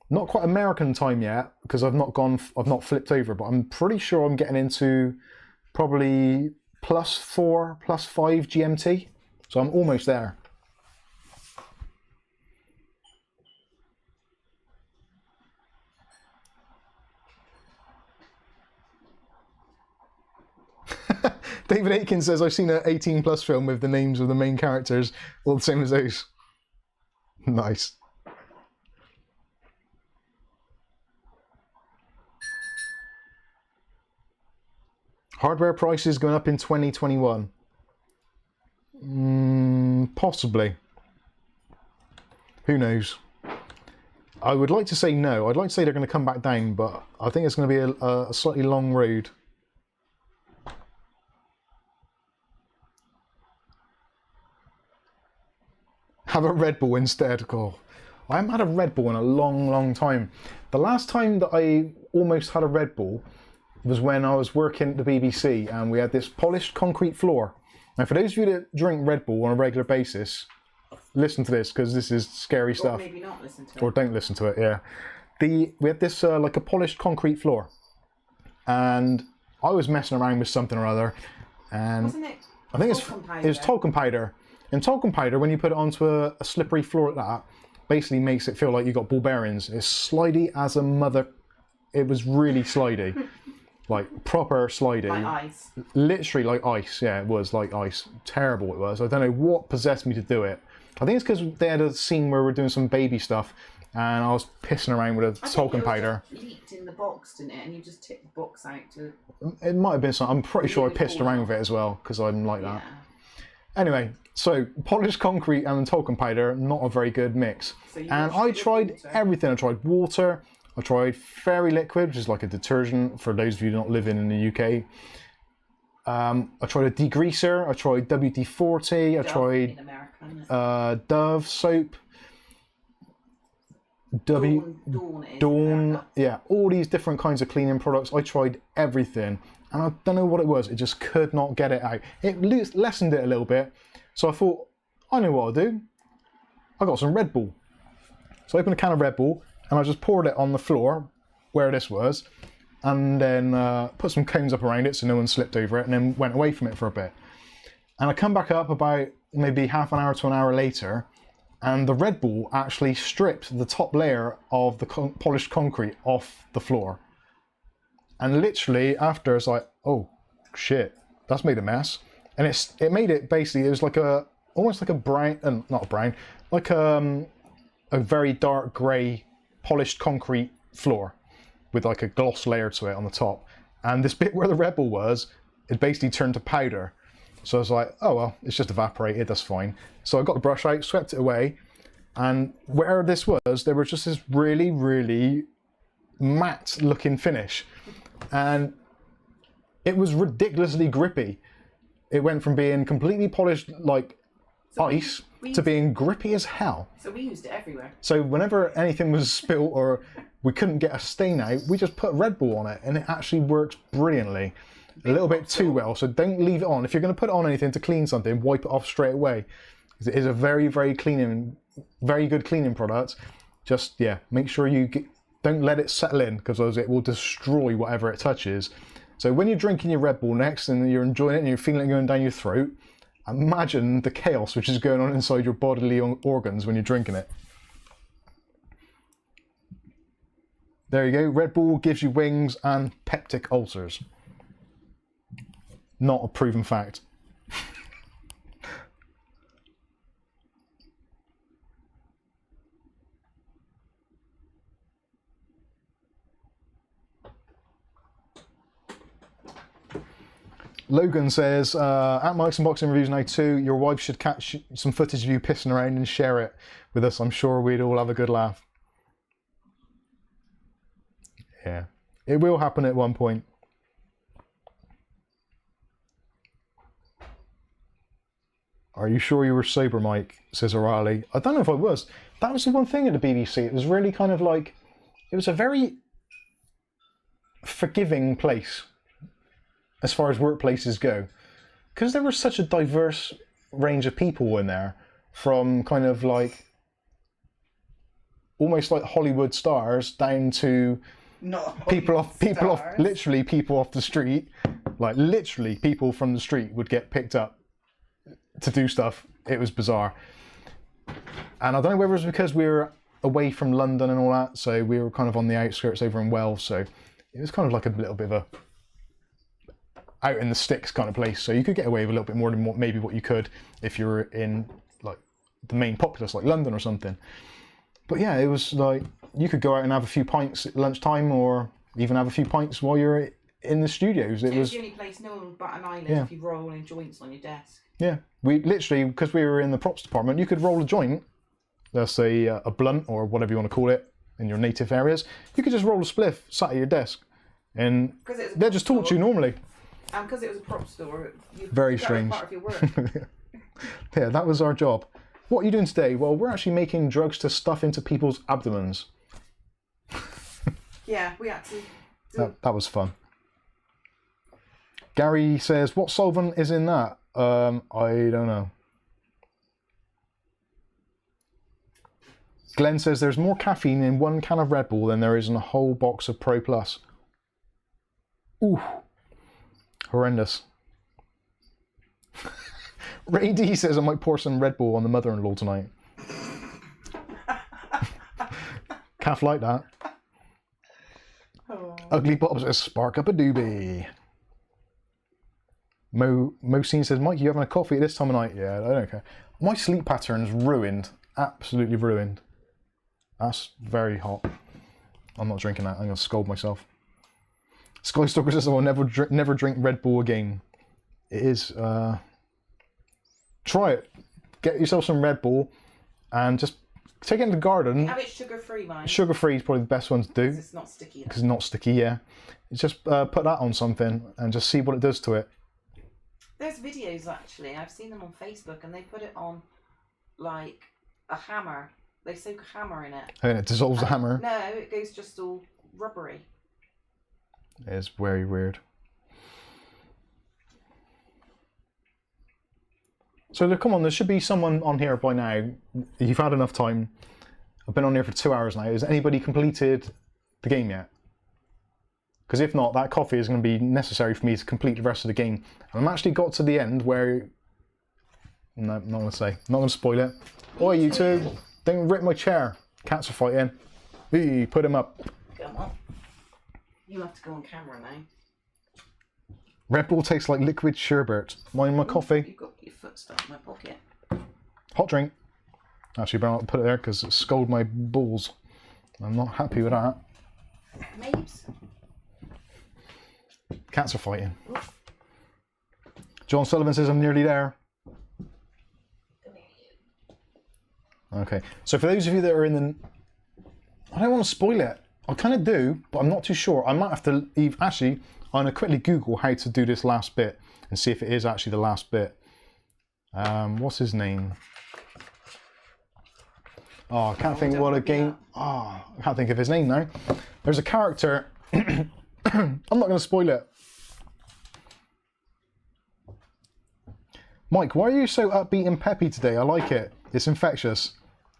not quite American time yet because I've not flipped over, but I'm pretty sure I'm getting into probably +4, +5 GMT. So I'm almost there. David Aiken says, I've seen an 18+ film with the names of the main characters all the same as those. Nice. Hardware prices going up in 2021. Possibly. Who knows? I would like to say no. I'd like to say they're going to come back down, but I think it's going to be a slightly long road. Have a Red Bull instead. Oh, I haven't had a Red Bull in a long, long time. The last time that I almost had a Red Bull was when I was working at the BBC and we had this polished concrete floor. Now, for those of you that drink Red Bull on a regular basis, listen to this because this is scary stuff. Or maybe not listen to it. Or don't listen to it, yeah. We had this like a polished concrete floor. And I was messing around with something or other. And Wasn't it? I think it was talcum powder. And talcum powder, when you put it onto a slippery floor like that, basically makes it feel like you got ball bearings. It's slidey as a mother. It was really slidey. Like proper slidey. Like ice. Literally like ice. Yeah, it was like ice. Terrible it was. I don't know what possessed me to do it. I think it's because they had a scene where we're doing some baby stuff and I was pissing around with a talcum powder. It leaked in the box, didn't it? And you just tipped the box out to... It might have been something. I'm pretty sure I pissed around with it as well because I'm like that. Anyway, so polished concrete and talcum powder, not a very good mix. So and I tried everything. I tried water. I tried Fairy Liquid, which is like a detergent for those of you not living in the UK. I tried a degreaser. I tried WD-40. I tried Dove soap. Dawn. Yeah, all these different kinds of cleaning products. I tried everything. And I don't know what it was. It just could not get it out. It lessened it a little bit. So I thought, I know what I'll do. I got some Red Bull. So I opened a can of Red Bull and I just poured it on the floor where this was. And then put some cones up around it so no one slipped over it and then went away from it for a bit. And I come back up about maybe half an hour to an hour later and the Red Bull actually stripped the top layer of the polished concrete off the floor. And literally after it's like, oh shit, that's made a mess. And it made it basically, it was like almost like a brown, not brown, like a very dark grey polished concrete floor with like a gloss layer to it on the top. And this bit where the Red Bull was, it basically turned to powder. So I was like, oh well, it's just evaporated, that's fine. So I got the brush out, swept it away, and where this was, there was just this really, really matte looking finish. And it was ridiculously grippy. It went from being completely polished like ice to being grippy as hell. So we used it everywhere. So whenever anything was spilt or we couldn't get a stain out, we just put Red Bull on it and it actually works brilliantly. A little bit too well, so don't leave it on. If you're going to put on anything to clean something, wipe it off straight away. It is a very, very good cleaning product. Just, yeah, make sure don't let it settle in, because it will destroy whatever it touches. So when you're drinking your Red Bull next and you're enjoying it and you're feeling it going down your throat, imagine the chaos which is going on inside your bodily organs when you're drinking it. There you go. Red Bull gives you wings and peptic ulcers. Not a proven fact. Logan says, at Mike's Unboxing Reviews now too, your wife should catch some footage of you pissing around and share it with us. I'm sure we'd all have a good laugh. Yeah, it will happen at one point. Are you sure you were sober, Mike? Says O'Reilly. I don't know if I was. That was the one thing at the BBC. It was really kind of like, it was a very forgiving place as far as workplaces go, because there was such a diverse range of people in there, from kind of like almost like Hollywood stars down to people off literally people off the street. Like literally people from the street would get picked up to do stuff. It was bizarre. And I don't know whether it was because we were away from London and all that, so we were kind of on the outskirts over in Wales, so it was kind of like a little bit of a out in the sticks kind of place, so you could get away with a little bit more than maybe what you could if you were in like the main populace like London or something. But yeah, it was like you could go out and have a few pints at lunchtime, or even have a few pints while you're in the studios. It was the only place no one would bat an eyelid if you roll in joints on your desk. Yeah, we literally, because we were in the props department, you could roll a joint, let's say a blunt or whatever you want to call it in your native areas. You could just roll a spliff sat at your desk, and they'll just talk to you normally. And because it was a prop store, very strange. Part of your work. Yeah, that was our job. What are you doing today? Well, we're actually making drugs to stuff into people's abdomens. Yeah, we had to. That was fun. Gary says, what solvent is in that? I don't know. Glenn says there's more caffeine in one can of Red Bull than there is in a whole box of Pro Plus. Ooh. Horrendous. Ray D says I might pour some Red Bull on the mother-in-law tonight. Calf like that. Oh. Ugly Bob says spark up a doobie. Mosine says, Mike, you having a coffee at this time of night? Yeah, I don't care. My sleep pattern's ruined. Absolutely ruined. That's very hot. I'm not drinking that. I'm going to scold myself. Skystalker says I will never drink Red Bull again. It is... try it. Get yourself some Red Bull and just take it in the garden. Have it sugar-free, man. Sugar-free is probably the best one to do. It's not sticky. Because it's not sticky, yeah. It's just put that on something and just see what it does to it. There's videos, actually. I've seen them on Facebook, and they put it on, like, a hammer. They soak a hammer in it. And it dissolves the hammer. No, it goes just all rubbery. It's very weird. So come on, there should be someone on here by now. You've had enough time. I've been on here for 2 hours now. Has anybody completed the game yet? Because if not, that coffee is going to be necessary for me to complete the rest of the game. And I'm actually got to the end where... No, not going to say. Not going to spoil it. Oi, you two. Don't rip my chair. Cats are fighting. Hey, put him up. Come on. You have to go on camera now. Red Bull tastes like liquid sherbet. Mind my coffee. You've got your foot stuck in my pocket. Hot drink. Actually, better not put it there because it scalded my balls. I'm not happy with that. Mabes. Cats are fighting. John Sullivan says I'm nearly there. Okay, so for those of you that are in the... I don't want to spoil it. I kind of do, but I'm not too sure. I might have to leave... Actually, I'm going to quickly Google how to do this last bit and see if it is actually the last bit. What's his name? Oh, I can't think what a game... Oh, I can't think of his name now. There's a character... I'm not going to spoil it. Mike, why are you so upbeat and peppy today? I like it. It's infectious.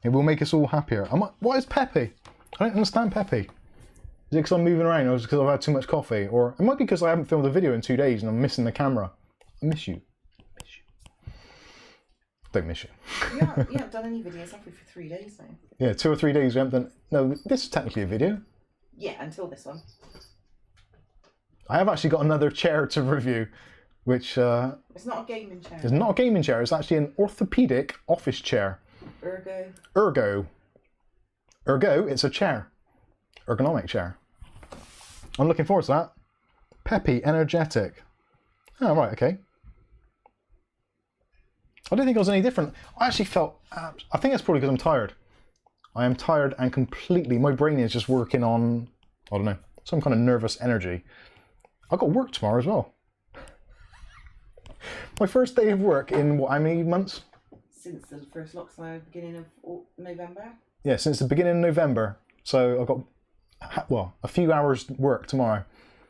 It will make us all happier. What is peppy? I don't understand peppy. Is it because I'm moving around, or is it because I've had too much coffee? Or it might be because I haven't filmed a video in 2 days and I'm missing the camera. I miss you. Don't miss you. You haven't done any videos, have we, for 3 days now? Yeah, 2 or 3 days we haven't done... No, this is technically a video. Yeah, until this one. I have actually got another chair to review, which... It's not a gaming chair. It's not a gaming chair, it's actually an orthopedic office chair. Ergo, it's a chair. Ergonomic chair. I'm looking forward to that. Peppy, energetic. Oh, right, okay. I didn't think I was any different. I actually felt... I think that's probably because I'm tired. I am tired and completely... My brain is just working on, I don't know, some kind of nervous energy. I've got work tomorrow as well. My first day of work in, what, how many months? Since the first lockdown, beginning of November? Yeah, since the beginning of November. So I've got, well, a few hours work tomorrow.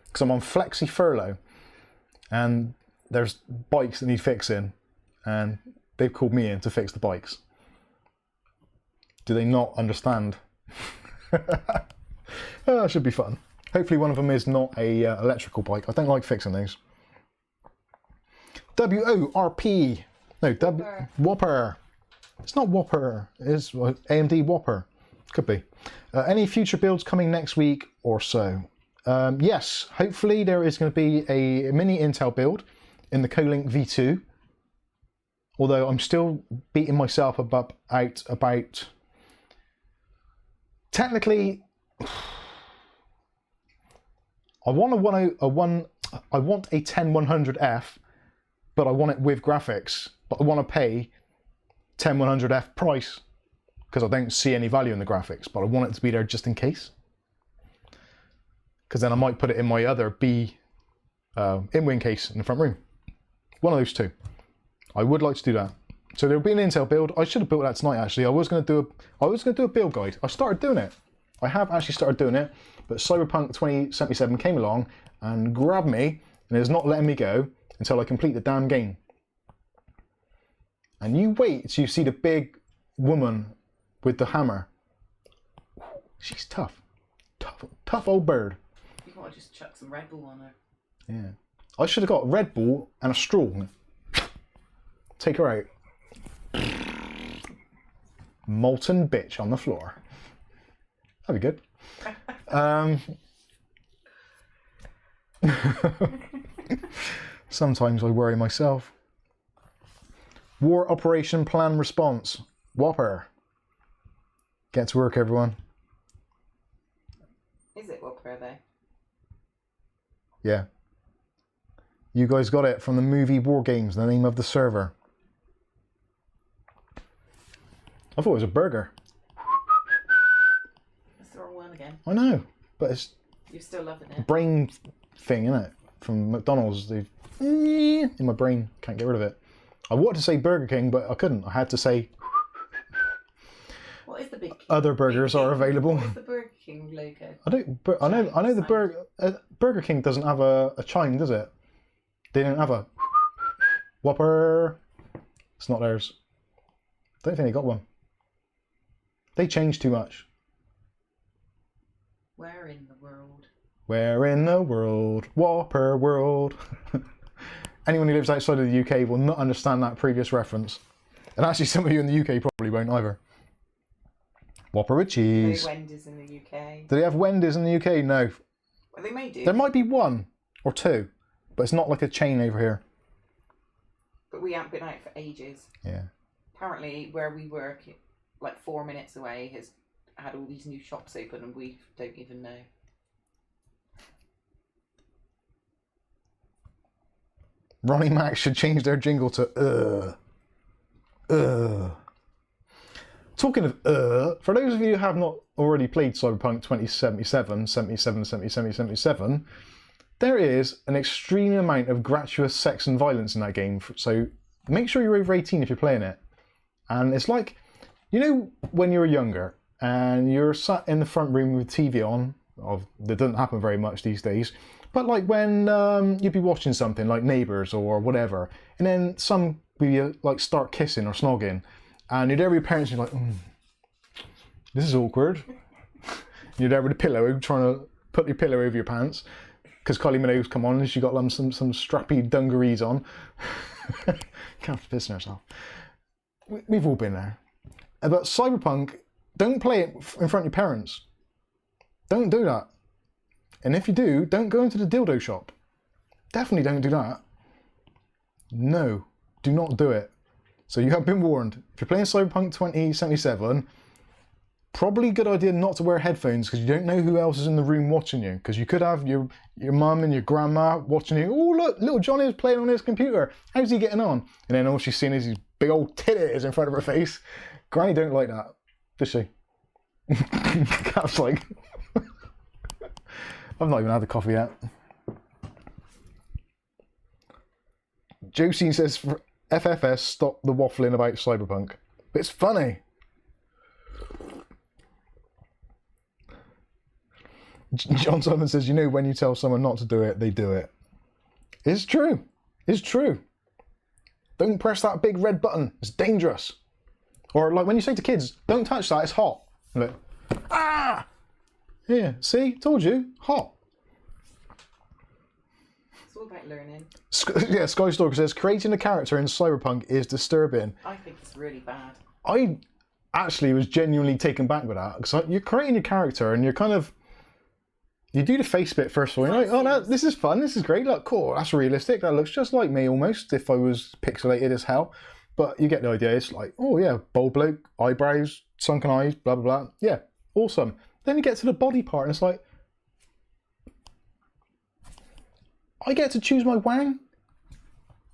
Because I'm on flexi furlough. And there's bikes that need fixing. And they've called me in to fix the bikes. Do they not understand? Oh, it should be fun. Hopefully one of them is not a electrical bike. I don't like fixing these. WORP. No, Whopper. It's not Whopper. It's AMD Whopper. Could be. Any future builds coming next week or so? Yes, hopefully there is going to be a mini Intel build in the Kolink V2. Although I'm still beating myself out about... Technically, I want a 10100F, but I want it with graphics. But I want to pay 10100F price because I don't see any value in the graphics. But I want it to be there just in case. Because then I might put it in my other B in-wing case in the front room. One of those two. I would like to do that. So there'll be an Intel build. I should have built that tonight actually. I was going to do a build guide. I started doing it. I have actually started doing it, but Cyberpunk 2077 came along and grabbed me and is not letting me go until I complete the damn game. And you wait till you see the big woman with the hammer. She's tough. Tough old bird. You gotta just chuck some Red Bull on her. Yeah. I should have got Red Bull and a straw. Take her out. Molten bitch on the floor. That'd be good. Sometimes I worry myself. War Operation Plan Response. Whopper. Get to work, everyone. Is it Whopper though? Yeah. You guys got it from the movie War Games, the name of the server. I thought it was a burger. That's the wrong one again. I know, but it's You're still loving a it. brain thing, isn't it? From McDonald's. They've in my brain, can't get rid of it. I wanted to say Burger King, but I couldn't. I had to say What is the big King? other burgers are available. What's the Burger King logo? I know the Burger King doesn't have a chime, does it? They don't have a Whopper. It's not theirs. Don't think they got one. They changed too much. Where in the world? Where in the world? Whopper world. Anyone who lives outside of the UK will not understand that previous reference. And actually some of you in the UK probably won't either. Whopper with cheese. No Wendy's in the UK. Do they have Wendy's in the UK? No. Well, they may do. There might be one or two, but it's not like a chain over here. But we haven't been out for ages. Yeah. Apparently where we work, like 4 minutes away, has had all these new shops open and we don't even know. Ronnie Mac should change their jingle to Talking of for those of you who have not already played Cyberpunk 2077, there is an extreme amount of gratuitous sex and violence in that game. So make sure you're over 18 if you're playing it. And it's like, you know, when you were younger and you're sat in the front room with TV on, that doesn't happen very much these days, but like when you'd be watching something like Neighbours or whatever, and then some be like start kissing or snogging, and you're there with your parents and you're like, this is awkward. You're there with a pillow trying to put your pillow over your pants because Kylie Minogue's come on and she got some strappy dungarees on. Can't piss herself. We've all been there. But Cyberpunk, don't play it in front of your parents. Don't do that. And if you do, don't go into the dildo shop. Definitely don't do that. No, do not do it. So you have been warned. If you're playing Cyberpunk 2077, probably a good idea not to wear headphones because you don't know who else is in the room watching you. Because you could have your mum and your grandma watching you. Oh look, little Johnny is playing on his computer. How's he getting on? And then all she's seeing is these big old titties in front of her face. Granny don't like that, does she? Cat's like, I've not even had the coffee yet. Josie says, FFS, stop the waffling about Cyberpunk. But it's funny. John Simon says, you know, when you tell someone not to do it, they do it. It's true. It's true. Don't press that big red button. It's dangerous. Or like when you say to kids, don't touch that, it's hot. Like, ah! Yeah, see? Told you. Hot. It's all about learning. Yeah, Skystalker says, creating a character in Cyberpunk is disturbing. I think it's really bad. I actually was genuinely taken back with that. Because you're creating your character and you're kind of... You do the face bit first of all. You're like, oh, no, this is fun. This is great. Look, cool. That's realistic. That looks just like me almost if I was pixelated as hell. But you get the idea. It's like, oh, yeah, bold bloke, eyebrows, sunken eyes, blah, blah, blah. Yeah, awesome. Then you get to the body part and it's like, I get to choose my wang?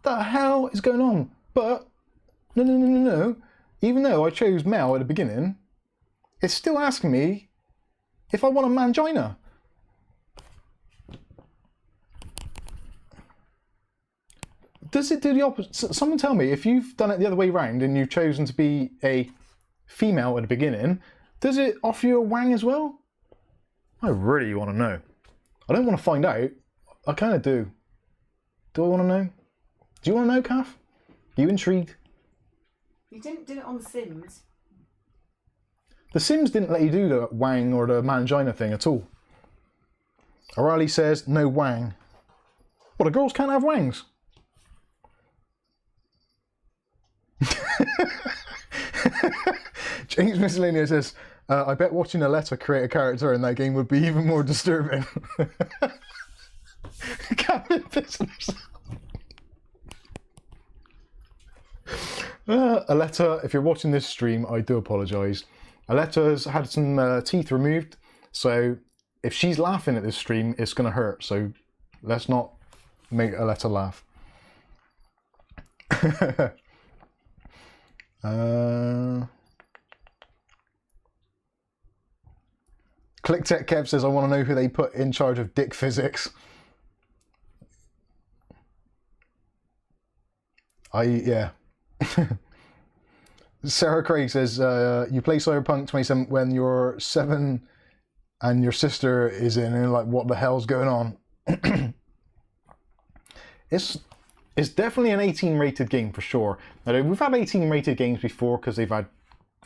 The hell is going on? But, no. Even though I chose male at the beginning, it's still asking me if I want a mangina. Does it do the opposite? Someone tell me, if you've done it the other way round and you've chosen to be a female at the beginning, does it offer you a wang as well? I really want to know. I don't want to find out. I kind of do. Do I want to know? Do you want to know, Kath? Are you intrigued? You didn't do it on The Sims. The Sims didn't let you do the wang or the mangina thing at all. O'Reilly says, no wang. Well, the girls can't have wangs. James Miscellaneous says, I bet watching a letter create a character in that game would be even more disturbing. Aletta, if you're watching this stream, I do apologise. Aletta's had some teeth removed, so if she's laughing at this stream, it's going to hurt. So let's not make Aletta laugh. ClickTech Kev says, I want to know who they put in charge of dick physics. Yeah. Sarah Craig says, you play Cyberpunk 27 when you're 7 and your sister is in, and you're like, what the hell's going on? It's definitely an 18 rated game for sure. Now, we've had 18 rated games before because they've had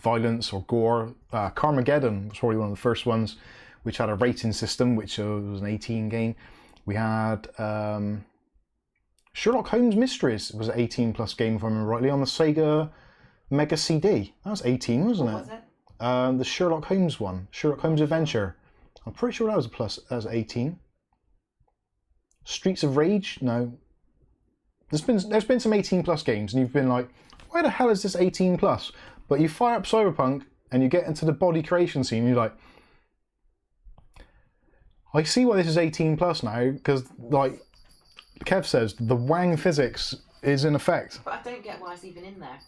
violence or gore. Carmageddon was probably one of the first ones which had a rating system, which was an 18 game. We had Sherlock Holmes Mysteries was an 18 plus game, if I remember rightly, on the Sega Mega CD. That was 18, wasn't it? What was it? The Sherlock Holmes one, Sherlock Holmes Adventure. I'm pretty sure that was a plus, as 18. Streets of Rage, no. There's been some 18 plus games, and you've been like, why the hell is this 18 plus? But you fire up Cyberpunk and you get into the body creation scene, and you're like, I see why this is 18 plus now, because like Kev says, the wang physics is in effect. But I don't get why it's even in there.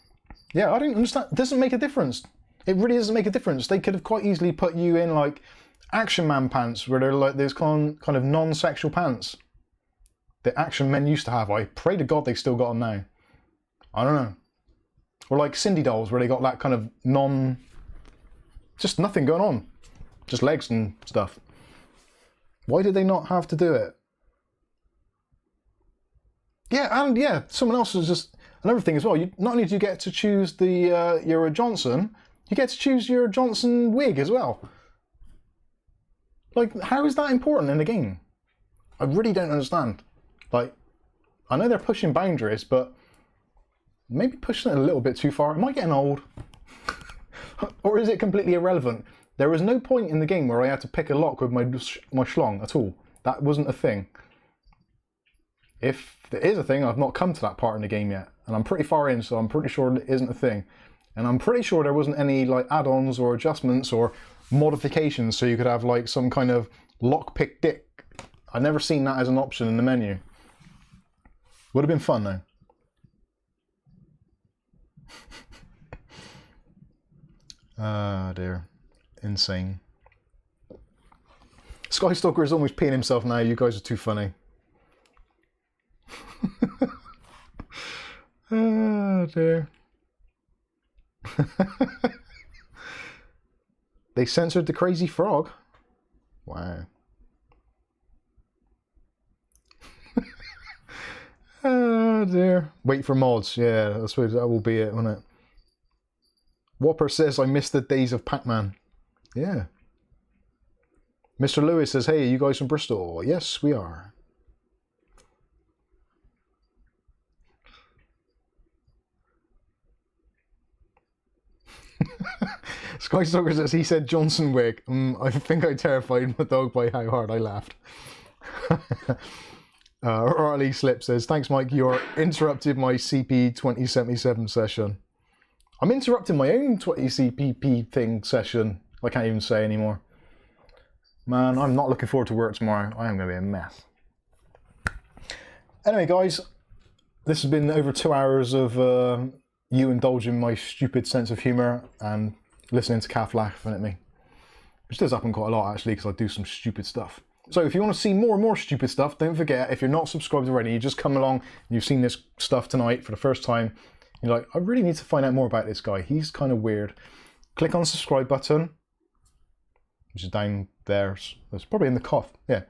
Yeah, I don't understand. It doesn't make a difference. It really doesn't make a difference. They could have quite easily put you in like Action Man pants, where they're like these kind of non-sexual pants that Action Men used to have. I pray to God they still got them now. I don't know. Or like Cindy dolls, where they got that kind of just nothing going on, just legs and stuff. Why did they not have to do it? Yeah, and yeah, someone else was just Another thing as well, not only do you get to choose the your Johnson, you get to choose your Johnson wig as well. Like, how is that important in a game? I really don't understand. Like, I know they're pushing boundaries, but maybe pushing it a little bit too far. Am I getting old? Or is it completely irrelevant? There was no point in the game where I had to pick a lock with my schlong at all. That wasn't a thing. If there is a thing, I've not come to that part in the game yet. And I'm pretty far in, so I'm pretty sure it isn't a thing. And I'm pretty sure there wasn't any like add-ons or adjustments or modifications so you could have like some kind of lockpick dick. I've never seen that as an option in the menu. Would have been fun though. Ah dear. Insane. Skystalker is almost peeing himself now. You guys are too funny. Oh dear. They censored the crazy frog. Wow. Oh dear. Wait for mods. Yeah, I suppose that will be it, won't it? Whopper says, I miss the days of Pac-Man. Yeah. Mr. Lewis says, hey, are you guys from Bristol? Yes, we are. Skystalker says, he said Johnson wig. I think I terrified my dog by how hard I laughed. Riley Slip says, thanks Mike, you interrupted my CP 2077 session. I'm interrupting my own 20CPP thing session. I can't even say anymore. Man, I'm not looking forward to work tomorrow. I am going to be a mess. Anyway, guys, this has been over 2 hours of you indulging my stupid sense of humour and listening to Kath laughing at me. Which does happen quite a lot, actually, because I do some stupid stuff. So if you want to see more and more stupid stuff, don't forget, if you're not subscribed already, you just come along and you've seen this stuff tonight for the first time. You're like, I really need to find out more about this guy. He's kind of weird. Click on the subscribe button, which is down there. It's probably in the coffee. Yeah.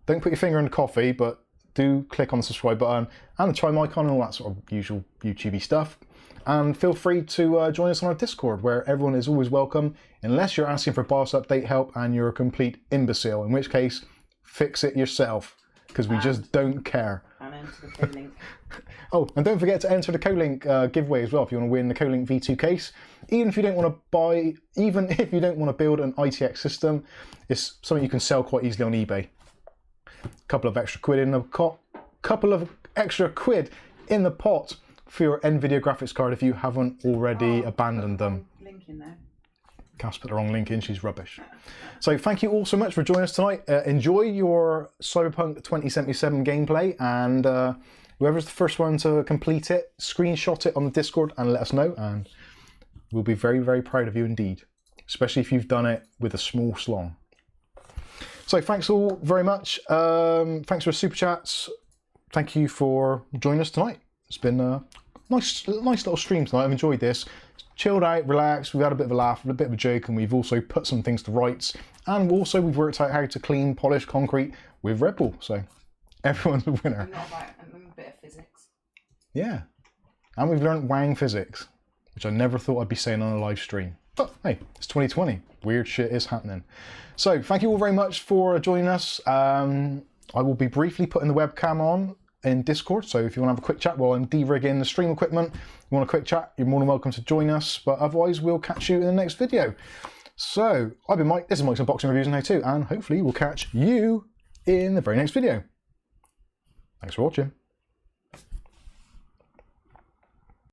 Don't put your finger in the coffee, but do click on the subscribe button and the chime icon and all that sort of usual YouTubey stuff. And feel free to join us on our Discord, where everyone is always welcome, unless you're asking for BIOS update help and you're a complete imbecile, in which case, fix it yourself, because we just don't care. And enter the code link. Oh, and don't forget to enter the Kolink giveaway as well if you want to win the Kolink V2 case. Even if you don't want to buy, even if you don't want to build an ITX system, it's something you can sell quite easily on eBay. A couple of extra quid in the pot for your NVidia graphics card if you haven't already abandoned them. Link in there. Cass put the wrong link in, she's rubbish. So thank you all so much for joining us tonight. Enjoy your Cyberpunk 2077 gameplay, and whoever's the first one to complete it, screenshot it on the Discord and let us know, and we'll be very, very proud of you indeed, especially if you've done it with a small slong. So thanks all very much. Thanks for the super chats. Thank you for joining us tonight. It's been a nice little stream tonight. I've enjoyed this. Chilled out, relaxed, we've had a bit of a laugh, a bit of a joke, and we've also put some things to rights. And also we've worked out how to clean, polish concrete with Red Bull. So everyone's a winner. And a bit of physics. Yeah. And we've learned Wang physics, which I never thought I'd be saying on a live stream. But hey, it's 2020. Weird shit is happening. So thank you all very much for joining us. I will be briefly putting the webcam on in Discord, so if you want to have a quick chat while I'm de-rigging the stream equipment, you want a quick chat, you're more than welcome to join us, but otherwise we'll catch you in the next video. So, I've been Mike, this is Mike's Unboxing Reviews and How To, and hopefully we'll catch you in the very next video. Thanks for watching.